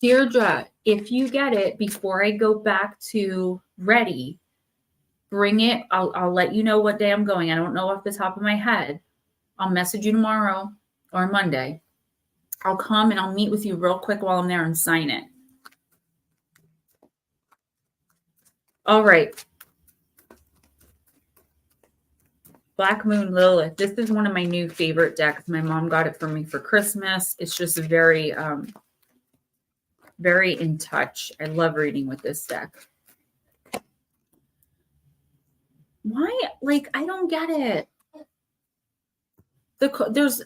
Deirdre, if you get it before I go back to ready, bring it. I'll let you know what day I'm going. I don't know off the top of my head. I'll message you tomorrow or Monday. I'll come and I'll meet with you real quick while I'm there and sign it. All right. Black Moon Lilith. This is one of my new favorite decks. My mom got it for me for Christmas. It's just very in touch. I love reading with this deck. Why? Like, I don't get it. There's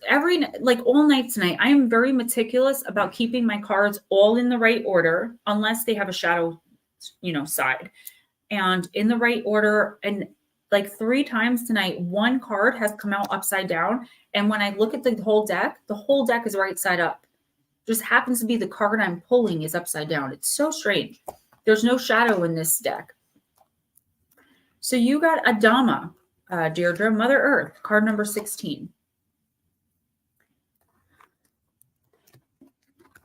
all night tonight. I am very meticulous about keeping my cards all in the right order, unless they have a shadow, side, and in the right order. And like 3 times tonight, one card has come out upside down. And when I look at the whole deck is right side up. Just happens to be the card I'm pulling is upside down. It's so strange. There's no shadow in this deck. So you got Adama, Deirdre, Mother Earth, card number 16.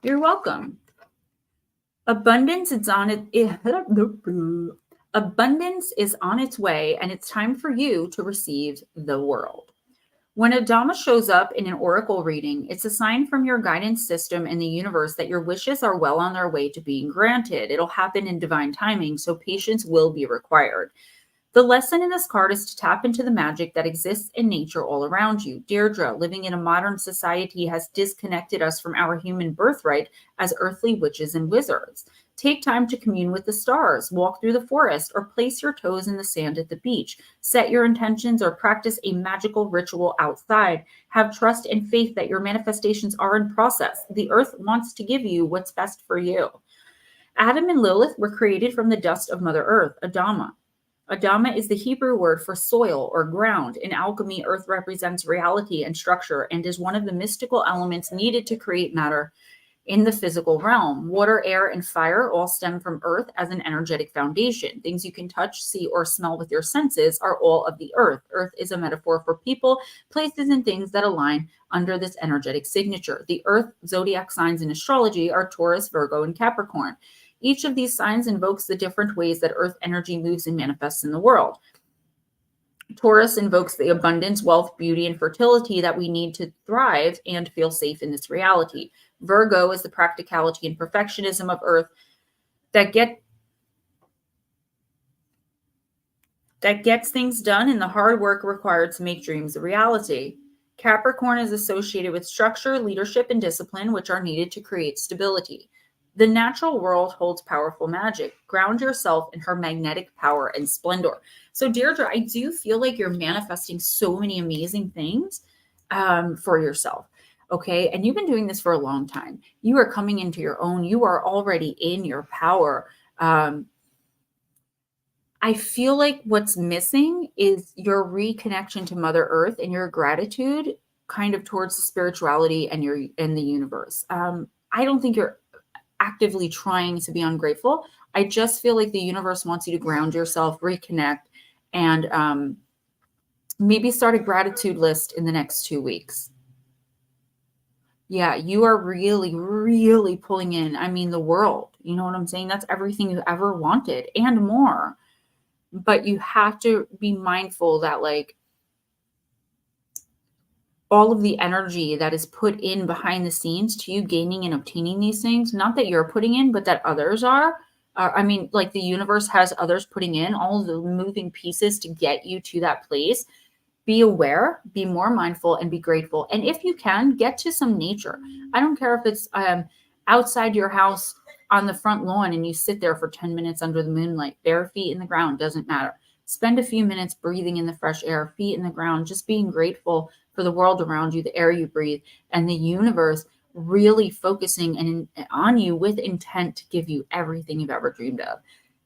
You're welcome. Abundance is on it. Abundance is on its way, and it's time for you to receive the world. When Adama shows up in an oracle reading, it's a sign from your guidance system in the universe that your wishes are well on their way to being granted. It'll happen in divine timing, so patience will be required. The lesson in this card is to tap into the magic that exists in nature all around you. Deirdre, living in a modern society, has disconnected us from our human birthright as earthly witches and wizards. Take time to commune with the stars, walk through the forest, or place your toes in the sand at the beach. Set your intentions or practice a magical ritual outside. Have trust and faith that your manifestations are in process. The earth wants to give you what's best for you. Adam and Lilith were created from the dust of Mother Earth, Adama. Adama is the Hebrew word for soil or ground. In alchemy, earth represents reality and structure and is one of the mystical elements needed to create matter in the physical realm. Water, air, and fire all stem from earth as an energetic foundation. Things you can touch, see, or smell with your senses are all of the earth. Earth is a metaphor for people, places, and things that align under this energetic signature. The earth zodiac signs in astrology are Taurus, Virgo, and Capricorn. Each of these signs invokes the different ways that earth energy moves and manifests in the world. Taurus invokes the abundance, wealth, beauty, and fertility that we need to thrive and feel safe in this reality. Virgo is the practicality and perfectionism of earth that gets things done and the hard work required to make dreams a reality. Capricorn is associated with structure, leadership, and discipline, which are needed to create stability. The natural world holds powerful magic. Ground yourself in her magnetic power and splendor. So, Deirdre, I do feel like you're manifesting so many amazing things for yourself. Okay. And you've been doing this for a long time. You are coming into your own. You are already in your power. I feel like what's missing is your reconnection to Mother Earth and your gratitude kind of towards the spirituality and the universe. I don't think you're actively trying to be ungrateful. I just feel like the universe wants you to ground yourself, reconnect, and maybe start a gratitude list in the next 2 weeks. Yeah, you are really, really pulling in, the world. You know what I'm saying? That's everything you ever wanted and more. But you have to be mindful that all of the energy that is put in behind the scenes to you gaining and obtaining these things, not that you're putting in, but that others are. The universe has others putting in all of the moving pieces to get you to that place. Be aware, be more mindful, and be grateful. And if you can, get to some nature. I don't care if it's outside your house on the front lawn and you sit there for 10 minutes under the moonlight, bare feet in the ground, doesn't matter. Spend a few minutes breathing in the fresh air, feet in the ground, just being grateful for the world around you, the air you breathe, and the universe really focusing on you with intent to give you everything you've ever dreamed of.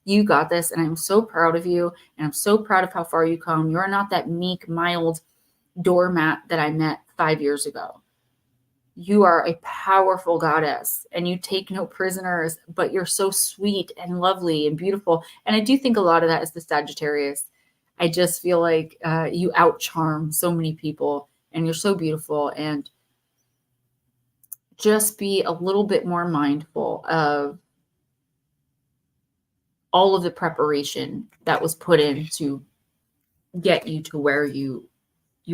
You got this, and I'm so proud of you, and I'm so proud of how far you come. You're not that meek, mild doormat that I met 5 years ago. You are a powerful goddess, and you take no prisoners, but you're so sweet and lovely and beautiful. And I do think a lot of that is the Sagittarius. I just feel like you outcharm so many people, and you're so beautiful. And just be a little bit more mindful of all of the preparation that was put in to get you to where you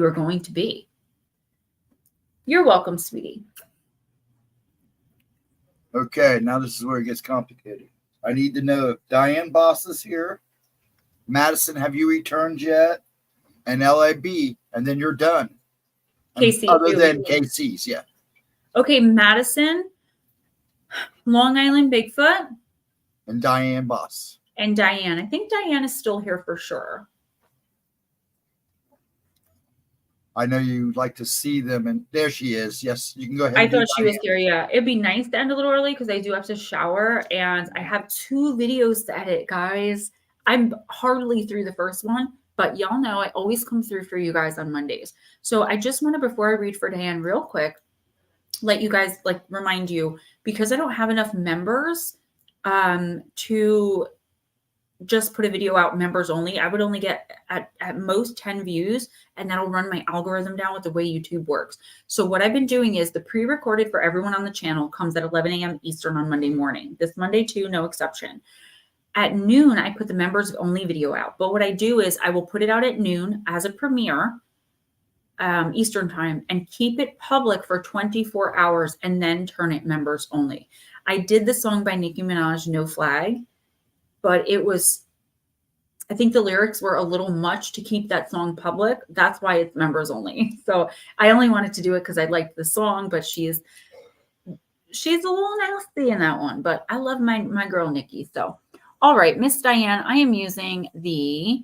are going to be. You're welcome, sweetie. Okay, now this is where it gets complicated. I need to know if Diane Boss is here. Madison, have you returned yet? And LAB, and then you're done. Casey. Other than KC's, yeah. Okay, Madison, Long Island Bigfoot. And Diane Boss. And Diane. I think Diane is still here for sure. I know you'd like to see them, and there she is. Yes, you can go ahead. I thought she was here. Yeah, it'd be nice to end a little early because I do have to shower, and I have 2 videos to edit, guys. I'm hardly through the first one, but y'all know I always come through for you guys on Mondays. So I just want to, before I read for Diane real quick, let you guys remind you, because I don't have enough members to just put a video out members only. I would only get at most 10 views, and that'll run my algorithm down with the way YouTube works. So what I've been doing is the pre-recorded for everyone on the channel comes at 11 a.m. Eastern on Monday morning. This Monday too, no exception. At noon, I put the members only video out. But what I do is I will put it out at noon as a premiere Eastern time and keep it public for 24 hours and then turn it members only. I did the song by Nicki Minaj, No Flag, but I think the lyrics were a little much to keep that song public. That's why it's members only. So I only wanted to do it because I liked the song, but she's a little nasty in that one, but I love my girl, Nikki. So, all right, Miss Diane, I am using the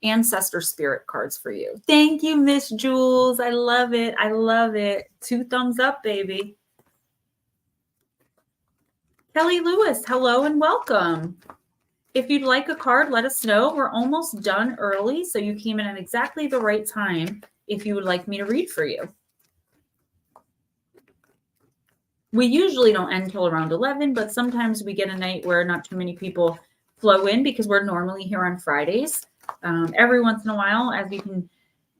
ancestor spirit cards for you. Thank you, Miss Jules. I love it. I love it. 2 thumbs up, baby. Kelly Lewis, hello and welcome. If you'd like a card, let us know. We're almost done early, so you came in at exactly the right time if you would like me to read for you. We usually don't end till around 11, but sometimes we get a night where not too many people flow in because we're normally here on Fridays. Every once in a while, as you can,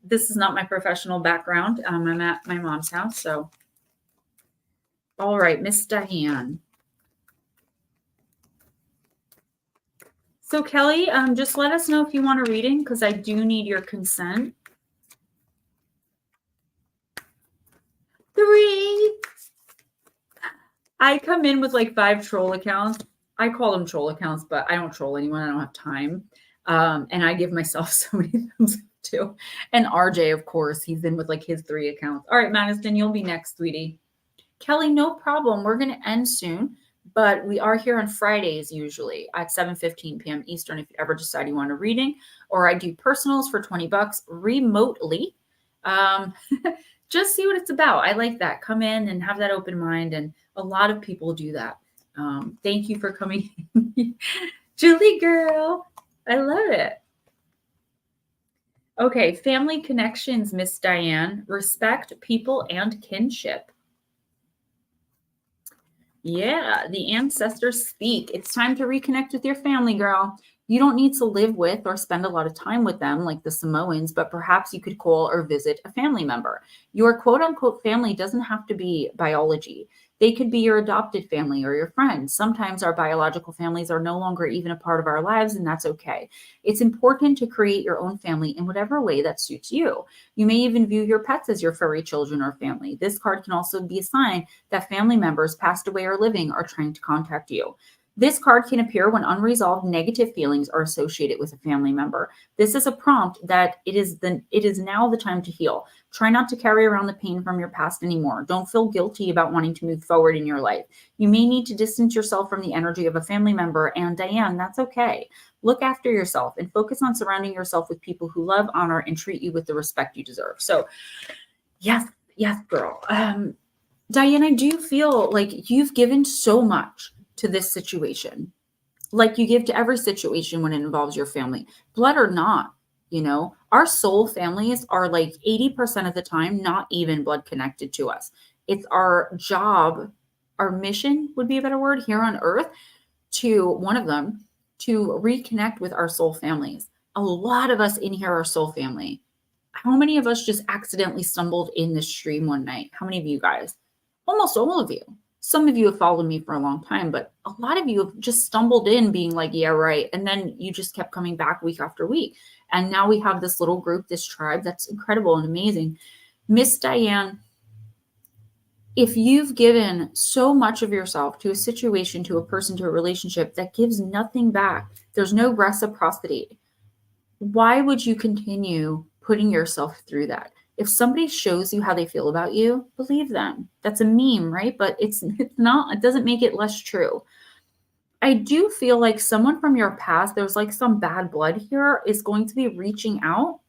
this is not my professional background. I'm at my mom's house, so. All right, Miss Diane. So Kelly, just let us know if you want a reading because I do need your consent. 3. I come in with like 5 troll accounts. I call them troll accounts, but I don't troll anyone. I don't have time. And I give myself so many thumbs up too. And RJ, of course, he's in with like his 3 accounts. All right, Madison, you'll be next, sweetie. Kelly, no problem. We're going to end soon. But we are here on Fridays usually at 7:15 p.m. Eastern if you ever decide you want a reading. Or I do personals for $20 remotely. Just see what it's about. I like that. Come in and have that open mind. And a lot of people do that. Thank you for coming. Julie girl. I love it. Okay. Family connections, Miss Diane. Respect, people, and kinship. Yeah, the ancestors speak. It's time to reconnect with your family, girl. You don't need to live with or spend a lot of time with them like the Samoans, but perhaps you could call or visit a family member. Your quote unquote family doesn't have to be biology. They could be your adopted family or your friends. Sometimes our biological families are no longer even a part of our lives, and that's okay. It's important to create your own family in whatever way that suits you. You may even view your pets as your furry children or family. This card can also be a sign that family members passed away or living are trying to contact you. This card can appear when unresolved negative feelings are associated with a family member. This is a prompt that it is now the time to heal. Try not to carry around the pain from your past anymore. Don't feel guilty about wanting to move forward in your life. You may need to distance yourself from the energy of a family member, and Diane, that's okay. Look after yourself and focus on surrounding yourself with people who love, honor, and treat you with the respect you deserve. So, yes, girl. Diane, I do feel like you've given so much to this situation, like you give to every situation when it involves your family, blood or not. You know, our soul families are like 80% of the time not even blood connected to us. It's our job, our mission would be a better word here on earth, to one of them, to reconnect with our soul families. A lot of us in here are soul family. How many of us just accidentally stumbled in this stream one night? How many of you guys? Almost all of you. Some of you have followed me for a long time, but a lot of you have just stumbled in being like, yeah, right. And then you just kept coming back week after week. And now we have this little group, this tribe that's incredible and amazing. Miss Diane, if you've given so much of yourself to a situation, to a person, to a relationship that gives nothing back, there's no reciprocity, why would you continue putting yourself through that? If somebody shows you how they feel about you, believe them. That's a meme, right? But it's not, it doesn't make it less true. I do feel like someone from your past, there's like some bad blood here, is going to be reaching out.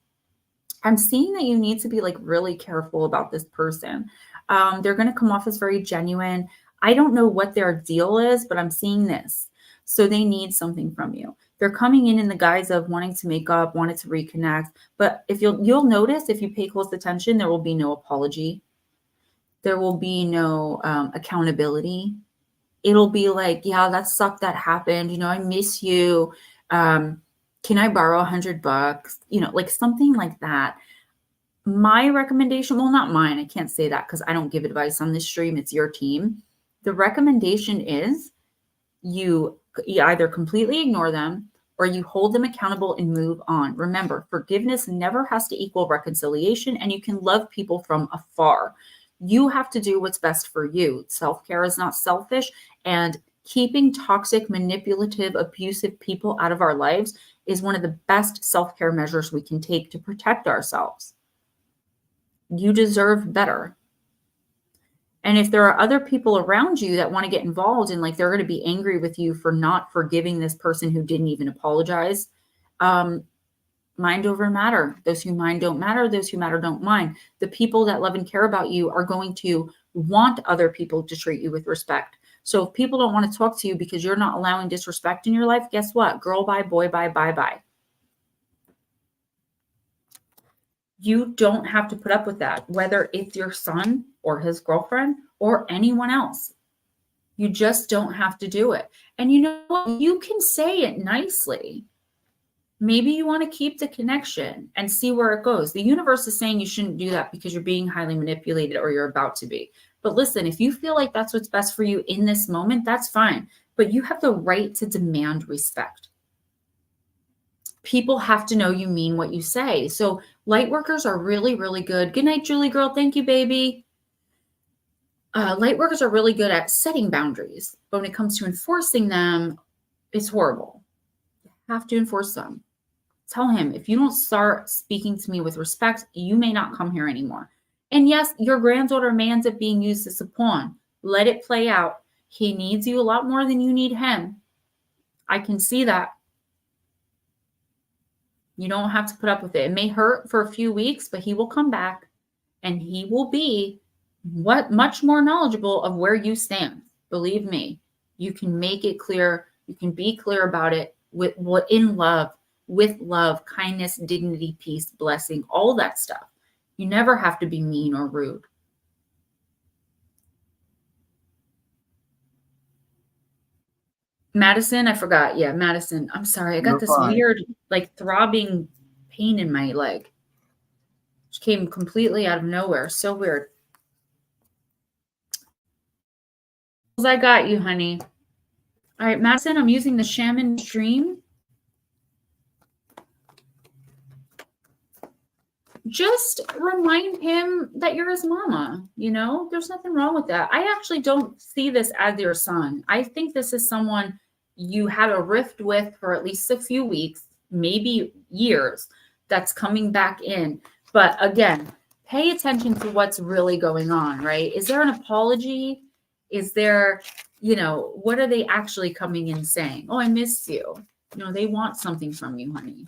I'm seeing that you need to be like really careful about this person. They're going to come off as very genuine. I don't know what their deal is, but I'm seeing this. So they need something from you. They're coming in the guise of wanting to make up, wanting to reconnect. But if you'll notice, if you pay close attention, there will be no apology. There will be no accountability. It'll be like, yeah, that sucked. That happened. You know, I miss you. Can I borrow $100? You know, like something like that. My recommendation, well, not mine. I can't say that because I don't give advice on this stream. It's your team. The recommendation is you either completely ignore them or you hold them accountable and move on. Remember, forgiveness never has to equal reconciliation, and you can love people from afar. You have to do what's best for you. Self-care is not selfish, and keeping toxic, manipulative, abusive people out of our lives is one of the best self-care measures we can take to protect ourselves. You deserve better. And if there are other people around you that want to get involved and like they're going to be angry with you for not forgiving this person who didn't even apologize, mind over matter. Those who mind don't matter. Those who matter don't mind. The people that love and care about you are going to want other people to treat you with respect. So if people don't want to talk to you because you're not allowing disrespect in your life, guess what? Girl bye, boy bye, bye bye. You don't have to put up with that, whether it's your son or his girlfriend or anyone else. You just don't have to do it. And you know what? You can say it nicely. Maybe you want to keep the connection and see where it goes. The universe is saying you shouldn't do that because you're being highly manipulated or you're about to be. But listen, if you feel like that's what's best for you in this moment, that's fine. But you have the right to demand respect. People have to know you mean what you say. So light workers are really, really good. Good night, Julie girl. Thank you, baby. Light workers are really good at setting boundaries, but when it comes to enforcing them, it's horrible. You have to enforce them. Tell him, if you don't start speaking to me with respect, you may not come here anymore. And yes, your granddaughter may end up being used as a pawn. Let it play out. He needs you a lot more than you need him. I can see that. You don't have to put up with it. It may hurt for a few weeks, but he will come back and he will be much more knowledgeable of where you stand. Believe me, you can make it clear. You can be clear about it with love, kindness, dignity, peace, blessing, all that stuff. You never have to be mean or rude. Madison, I forgot. Yeah, Madison. I'm sorry. I got this weird, like throbbing pain in my leg. Which came completely out of nowhere. So weird. I got you, honey. All right, Madison, I'm using the shaman stream. Just remind him that you're his mama. You know, there's nothing wrong with that. I actually don't see this as your son. I think this is someone you had a rift with for at least a few weeks, maybe years, that's coming back in. But again, pay attention to what's really going on, right? Is there an apology? Is there, you know, what are they actually coming in saying? Oh, I miss you. You know, they want something from you, honey.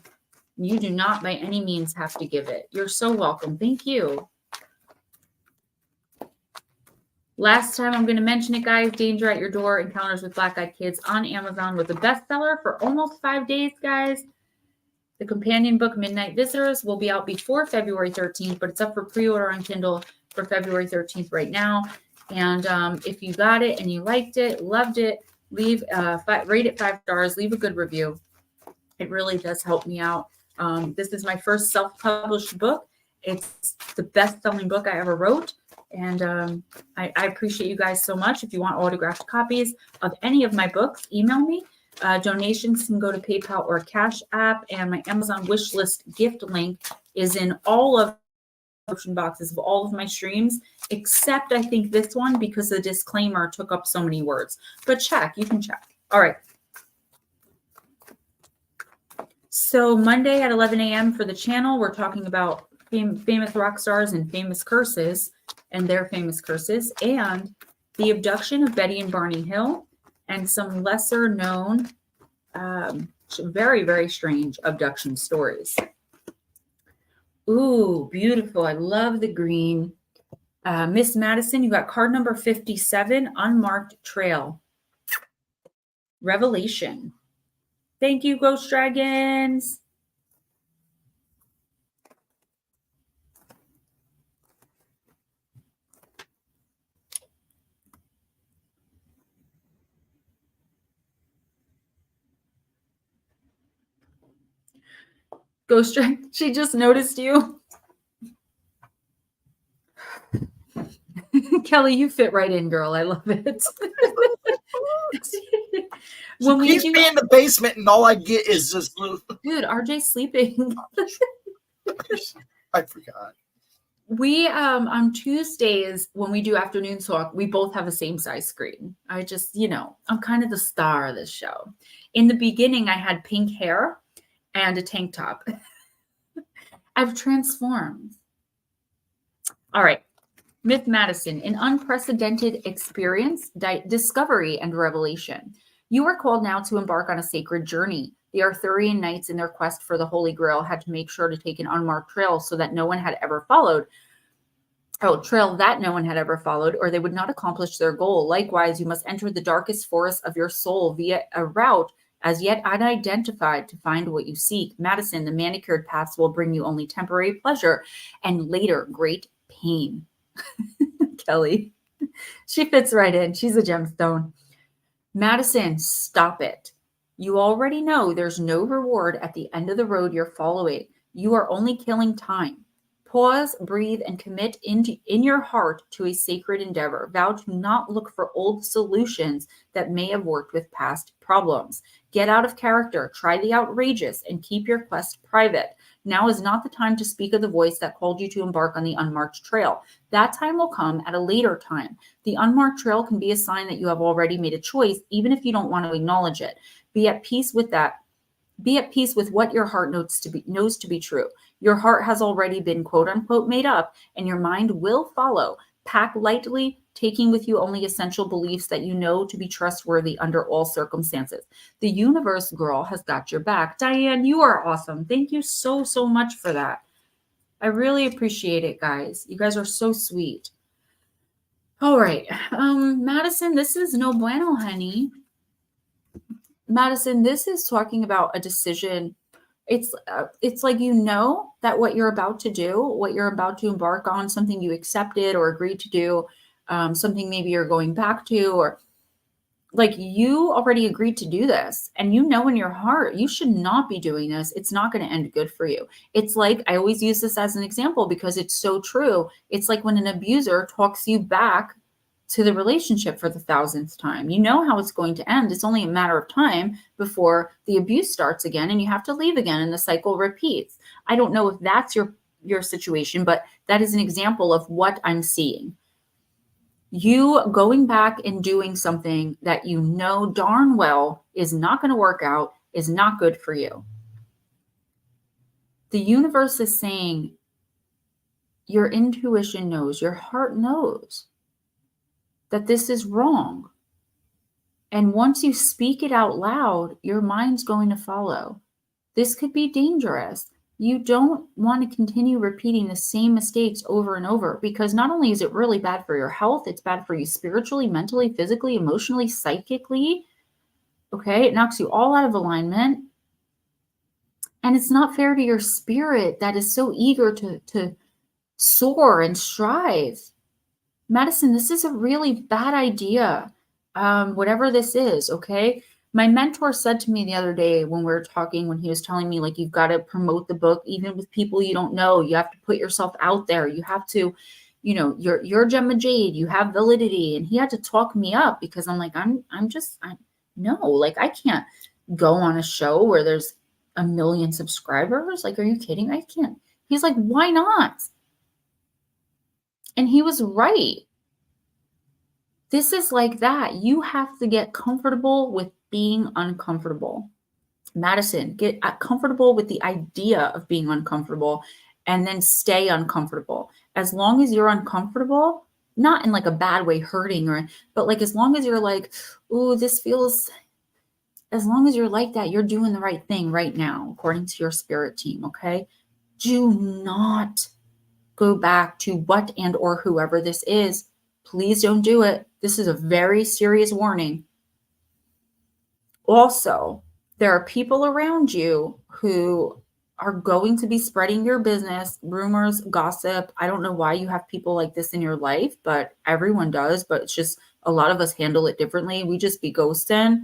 You do not by any means have to give it. You're so welcome. Thank you. Last time I'm going to mention it, guys. Danger at Your Door, Encounters with Black-Eyed Kids on Amazon was a bestseller for almost 5 days, guys. The companion book, Midnight Visitors, will be out before February 13th, but it's up for pre-order on Kindle for February 13th right now. And if you got it and you liked it, loved it, rate it 5 stars, leave a good review. It really does help me out. This is my first self-published book. It's the best-selling book I ever wrote. And I appreciate you guys so much. If you want autographed copies of any of my books, email me. Donations can go to PayPal or Cash App. And my Amazon wish list gift link is in all of the description boxes of all of my streams, except I think this one because the disclaimer took up so many words. But check. You can check. All right. So Monday at 11 a.m. for the channel, we're talking about famous rock stars and famous curses and their famous curses, and the abduction of Betty and Barney Hill, and some lesser known, very, very strange abduction stories. Ooh, beautiful. I love the green. Miss Madison, you got card number 57, Unmarked Trail. Revelation. Thank you, Ghost Dragons. Ghostdragon, she just noticed you. Kelly, you fit right in, girl. I love it. She keeps me in the basement, and all I get is just dude, RJ's sleeping. I forgot. We on Tuesdays when we do afternoon talk, we both have the same size screen. I just, I'm kind of the star of this show. In the beginning, I had pink hair and a tank top. I've transformed. All right. Myth Madison, an unprecedented experience, discovery, and revelation. You are called now to embark on a sacred journey. The Arthurian knights, in their quest for the Holy Grail, had to make sure to take an unmarked trail so that no one had ever followed. Trail that no one had ever followed, or they would not accomplish their goal. Likewise, you must enter the darkest forest of your soul via a route as yet unidentified to find what you seek. Madison, the manicured paths will bring you only temporary pleasure and later great pain. Kelly, she fits right in. She's a gemstone. Madison, stop it. You already know there's no reward at the end of the road you're following. You are only killing time. Pause, breathe, and commit in your heart to a sacred endeavor. Vow to not look for old solutions that may have worked with past problems. Get out of character, try the outrageous, and keep your quest private. Now is not the time to speak of the voice that called you to embark on the unmarked trail. That time will come at a later time. The unmarked trail can be a sign that you have already made a choice, even if you don't want to acknowledge it. Be at peace with that. Be at peace with what your heart knows to be true. Your heart has already been quote unquote made up, and your mind will follow. Pack lightly, taking with you only essential beliefs that you know to be trustworthy under all circumstances. The universe, girl, has got your back. Diane, you are awesome. Thank you so, so much for that. I really appreciate it, guys. You guys are so sweet. All right. Madison, this is no bueno, honey. Madison, this is talking about a decision. It's like that what you're about to do, what you're about to embark on, something you accepted or agreed to do, something maybe you're going back to, or like you already agreed to do this, and in your heart you should not be doing this. It's not going to end good for you. It's like, I always use this as an example because it's so true. It's like when an abuser talks you back to the relationship for the 1,000th time. You know how it's going to end. It's only a matter of time before the abuse starts again and you have to leave again and the cycle repeats. I don't know if that's your situation, but that is an example of what I'm seeing. You going back and doing something that you know darn well is not going to work out, is not good for you. The universe is saying your intuition knows, your heart knows that this is wrong. And once you speak it out loud, your mind's going to follow. This could be dangerous. You don't want to continue repeating the same mistakes over and over, because not only is it really bad for your health, it's bad for you spiritually, mentally, physically, emotionally, psychically. Okay, it knocks you all out of alignment. And it's not fair to your spirit that is so eager to soar and strive. Madison, this is a really bad idea. Whatever this is, okay? My mentor said to me the other day when we were talking, when he was telling me, like, you've got to promote the book, even with people you don't know. You have to put yourself out there. You have to, you're Gemma Jade. You have validity. And he had to talk me up because I'm like, I can't go on a show where there's 1 million subscribers. Like, are you kidding? I can't. He's like, why not? And he was right. This is like that. You have to get comfortable with being uncomfortable. Madison, get comfortable with the idea of being uncomfortable and then stay uncomfortable. As long as you're uncomfortable, not in like a bad way, hurting, but like as long as you're like, ooh, this feels, as long as you're like that, you're doing the right thing right now, according to your spirit team, okay? Do not go back to what and or whoever this is. Please don't do it. This is a very serious warning. Also, there are people around you who are going to be spreading your business, rumors, gossip. I don't know why you have people like this in your life, but everyone does. But it's just a lot of us handle it differently. We just be ghosting.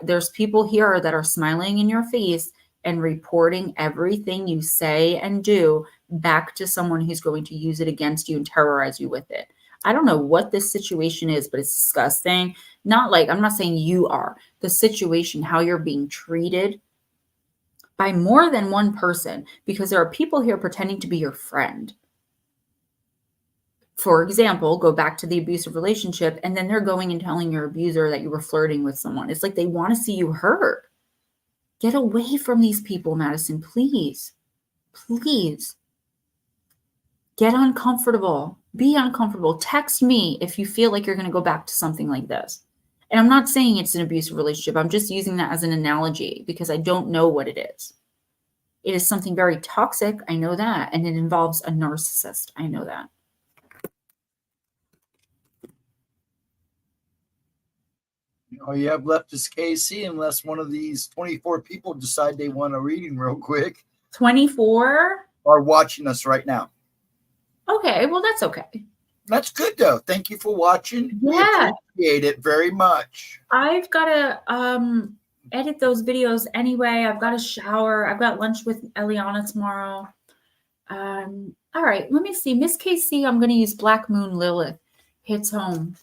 There's people here that are smiling in your face and reporting everything you say and do back to someone who's going to use it against you and terrorize you with it. I don't know what this situation is, but it's disgusting. Not like, I'm not saying you are. The situation, how you're being treated by more than one person, because there are people here pretending to be your friend. For example, go back to the abusive relationship, and then they're going and telling your abuser that you were flirting with someone. It's like they want to see you hurt. Get away from these people, Madison, please. Please. Get uncomfortable. Be uncomfortable. Text me if you feel like you're going to go back to something like this. And I'm not saying it's an abusive relationship. I'm just using that as an analogy because I don't know what it is. It is something very toxic. I know that. And it involves a narcissist. I know that. All you have left is KC unless one of these 24 people decide they want a reading real quick. 24? Are watching us right now. Okay, well, that's okay. That's good, though. Thank you for watching. Yeah. We appreciate it very much. I've got to edit those videos anyway. I've got to shower. I've got lunch with Eliana tomorrow. All right, let me see. Miss KC, I'm going to use Black Moon Lilith. Hits home.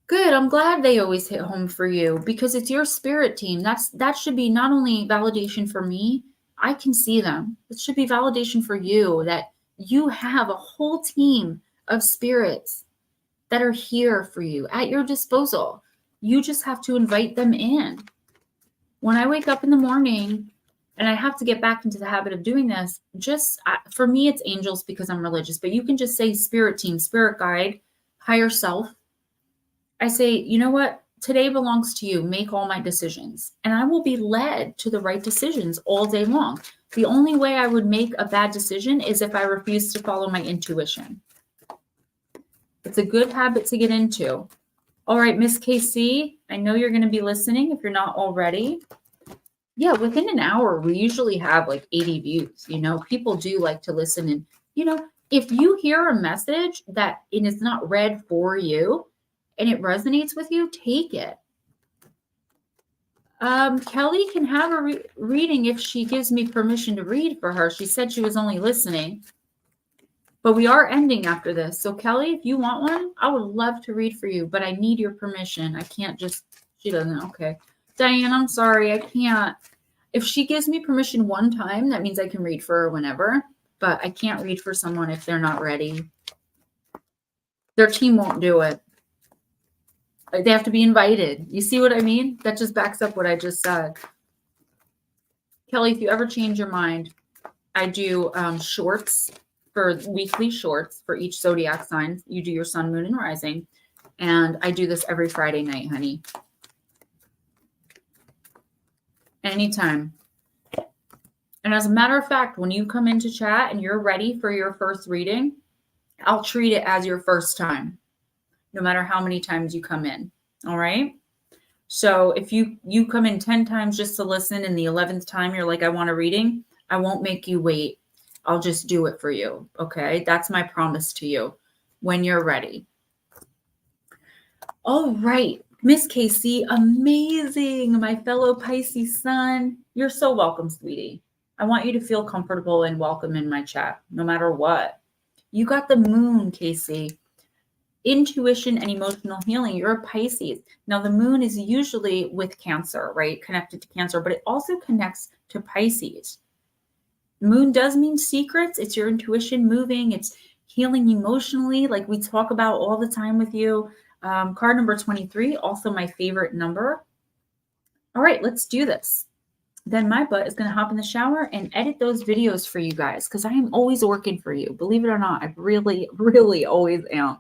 Good. I'm glad they always hit home for you because it's your spirit team. That should be not only validation for me. I can see them. It should be validation for you that you have a whole team of spirits that are here for you at your disposal. You just have to invite them in. When I wake up in the morning, and I have to get back into the habit of doing this, for me, it's angels because I'm religious, but you can just say spirit team, spirit guide, higher self. I say, you know what? Today belongs to you. Make all my decisions. And I will be led to the right decisions all day long. The only way I would make a bad decision is if I refuse to follow my intuition. It's a good habit to get into. All right, Miss KC, I know you're going to be listening if you're not already. Yeah, within an hour, we usually have like 80 views. You know, people do like to listen. And, you know, if you hear a message that it is not read for you, and it resonates with you, take it. Kelly can have a reading if she gives me permission to read for her. She said she was only listening. But we are ending after this. So Kelly, if you want one, I would love to read for you. But I need your permission. I can't just, she doesn't. Okay. Diane, I'm sorry. I can't. If she gives me permission one time, that means I can read for her whenever. But I can't read for someone if they're not ready. Their team won't do it. They have to be invited. You see what I mean? That just backs up what I just said. Kelly, if you ever change your mind, I do shorts for weekly shorts for each zodiac sign. You do your sun, moon, and rising. And I do this every Friday night, honey. Anytime. And as a matter of fact, when you come into chat and you're ready for your first reading, I'll treat it as your first time. No matter how many times you come in. All right. So if you come in 10 times just to listen and the 11th time you're like, I want a reading, I won't make you wait. I'll just do it for you. Okay. That's my promise to you when you're ready. All right. Miss KC, amazing. My fellow Pisces sun. You're so welcome, sweetie. I want you to feel comfortable and welcome in my chat, no matter what. You got the moon, KC. Intuition and emotional healing. You're a Pisces. Now, the moon is usually with Cancer, right? Connected to Cancer, but it also connects to Pisces. Moon does mean secrets. It's your intuition moving. It's healing emotionally, like we talk about all the time with you. Card number 23, also my favorite number. All right, let's do this. Then my butt is going to hop in the shower and edit those videos for you guys because I am always working for you. Believe it or not, I really, really always am.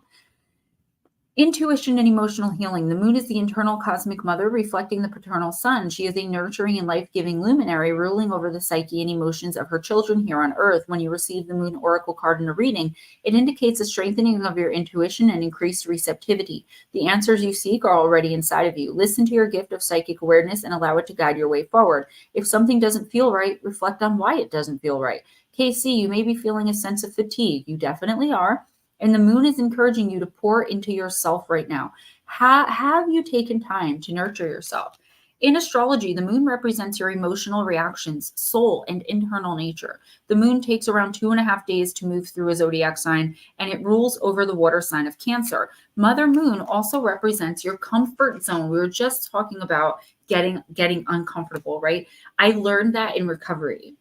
Intuition and emotional healing. The moon is the internal cosmic mother reflecting the paternal sun. She is a nurturing and life-giving luminary ruling over the psyche and emotions of her children here on earth. When you receive the moon oracle card in a reading, it indicates a strengthening of your intuition and increased receptivity. The answers you seek are already inside of you. Listen to your gift of psychic awareness and allow it to guide your way forward. If something doesn't feel right, reflect on why it doesn't feel right. KC, you may be feeling a sense of fatigue. You definitely are. And the moon is encouraging you to pour into yourself right now. Have you taken time to nurture yourself? In astrology, the moon represents your emotional reactions, soul, and internal nature. The moon takes around 2.5 days to move through a zodiac sign, and it rules over the water sign of Cancer. Mother Moon also represents your comfort zone. We were just talking about getting uncomfortable, right? I learned that in recovery.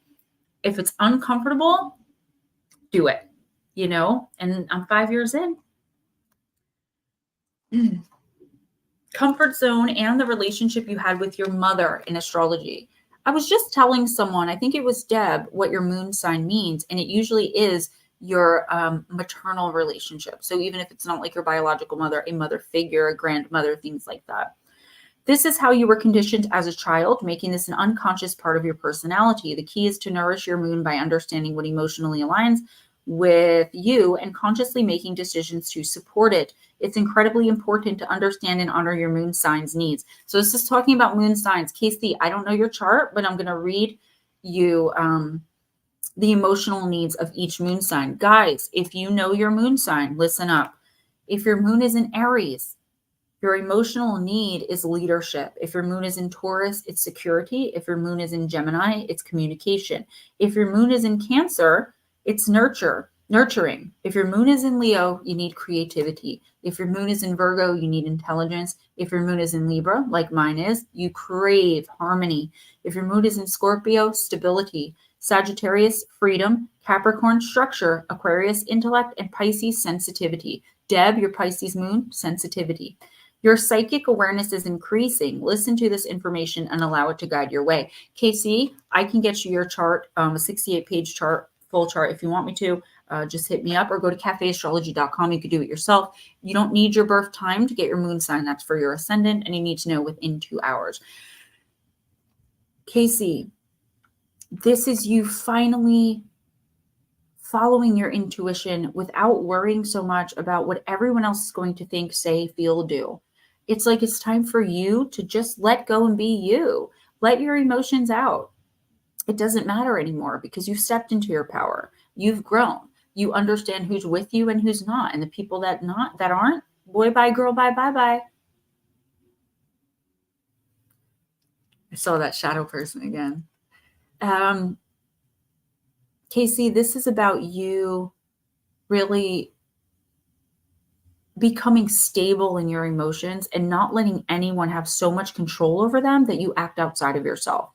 If it's uncomfortable, do it, and I'm 5 years in. Comfort zone and the relationship you had with your mother in astrology. I was just telling someone, I think it was Deb, what your moon sign means, and it usually is your maternal relationship. So even if it's not like your biological mother, a mother figure, a grandmother, things like that. This is how you were conditioned as a child, making this an unconscious part of your personality. The key is to nourish your moon by understanding what emotionally aligns with you and consciously making decisions to support it. It's incredibly important to understand and honor your moon sign's needs. So this is talking about moon signs. Casey, I don't know your chart, but I'm going to read you the emotional needs of each moon sign. Guys, if you know your moon sign, listen up. If your moon is in Aries, your emotional need is leadership. If your moon is in Taurus, it's security. If your moon is in Gemini, it's communication. If your moon is in Cancer, it's nurturing. If your moon is in Leo, you need creativity. If your moon is in Virgo, you need intelligence. If your moon is in Libra, like mine is, you crave harmony. If your moon is in Scorpio, stability. Sagittarius, freedom. Capricorn, structure. Aquarius, intellect. And Pisces, sensitivity. Deb, your Pisces moon, sensitivity. Your psychic awareness is increasing. Listen to this information and allow it to guide your way. Casey, I can get you your chart, a 68-page chart, full chart. If you want me to, just hit me up or go to cafeastrology.com. You could do it yourself. You don't need your birth time to get your moon sign. That's for your ascendant, and you need to know within 2 hours. Casey, this is you finally following your intuition without worrying so much about what everyone else is going to think, say, feel, do. It's like it's time for you to just let go and be you. Let your emotions out. It doesn't matter anymore because you've stepped into your power. You've grown. You understand who's with you and who's not. And the people that aren't, boy, bye, girl, bye, bye, bye. I saw that shadow person again. Casey, this is about you really becoming stable in your emotions and not letting anyone have so much control over them that you act outside of yourself.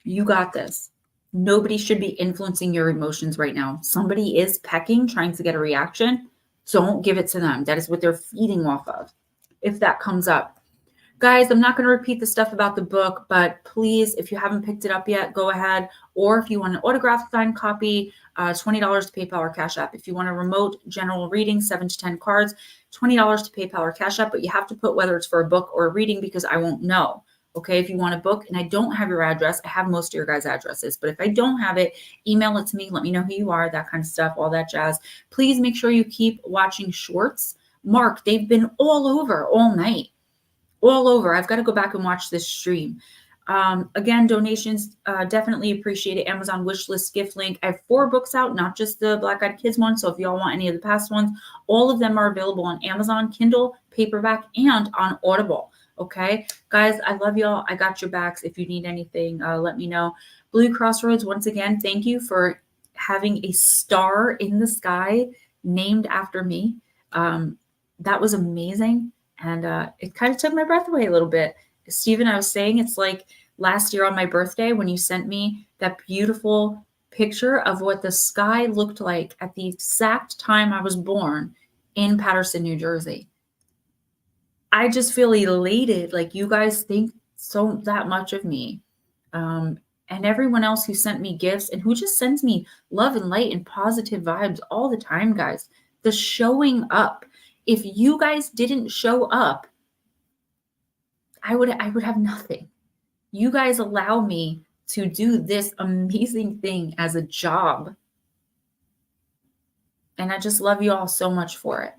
You got this. Nobody should be influencing your emotions right now. Somebody is pecking, trying to get a reaction. Don't give it to them. That is what they're feeding off of. If that comes up. Guys, I'm not going to repeat the stuff about the book, but please, if you haven't picked it up yet, go ahead. Or if you want an autographed signed copy, $20 to PayPal or Cash App. If you want a remote general reading, 7 to 10 cards, $20 to PayPal or Cash App, but you have to put whether it's for a book or a reading because I won't know. Okay, if you want a book and I don't have your address, I have most of your guys' addresses, but if I don't have it, email it to me, let me know who you are, that kind of stuff, all that jazz. Please make sure you keep watching shorts. Mark, they've been all over all night. All over. I've got to go back and watch this stream. Again, donations, definitely appreciate it. Amazon wishlist gift link. I have 4 books out, not just the Black Eyed Kids one. So if y'all want any of the past ones, all of them are available on Amazon, Kindle, paperback, and on Audible. Okay, guys, I love y'all. I got your backs. If you need anything, let me know. Blue Crossroads, once again, thank you for having a star in the sky named after me. That was amazing. And it kind of took my breath away a little bit. Stephen, I was saying it's like last year on my birthday when you sent me that beautiful picture of what the sky looked like at the exact time I was born in Paterson, New Jersey. I just feel elated. Like you guys think so that much of me. And everyone else who sent me gifts and who just sends me love and light and positive vibes all the time, guys. The showing up. If you guys didn't show up, I would have nothing. You guys allow me to do this amazing thing as a job. And I just love you all so much for it.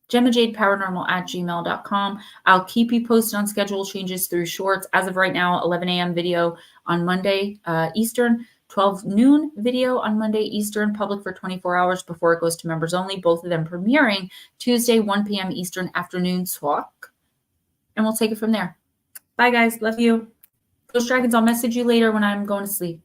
Gemma Jade Paranormal at gmail.com. I'll keep you posted on schedule changes through shorts. As of right now, 11 a.m. video on Monday Eastern, 12 noon video on Monday Eastern, public for 24 hours before it goes to members only. Both of them premiering Tuesday, 1 p.m. Eastern afternoon swak. and we'll take it from there. Bye, guys. Love you. Ghost Dragons, I'll message you later when I'm going to sleep.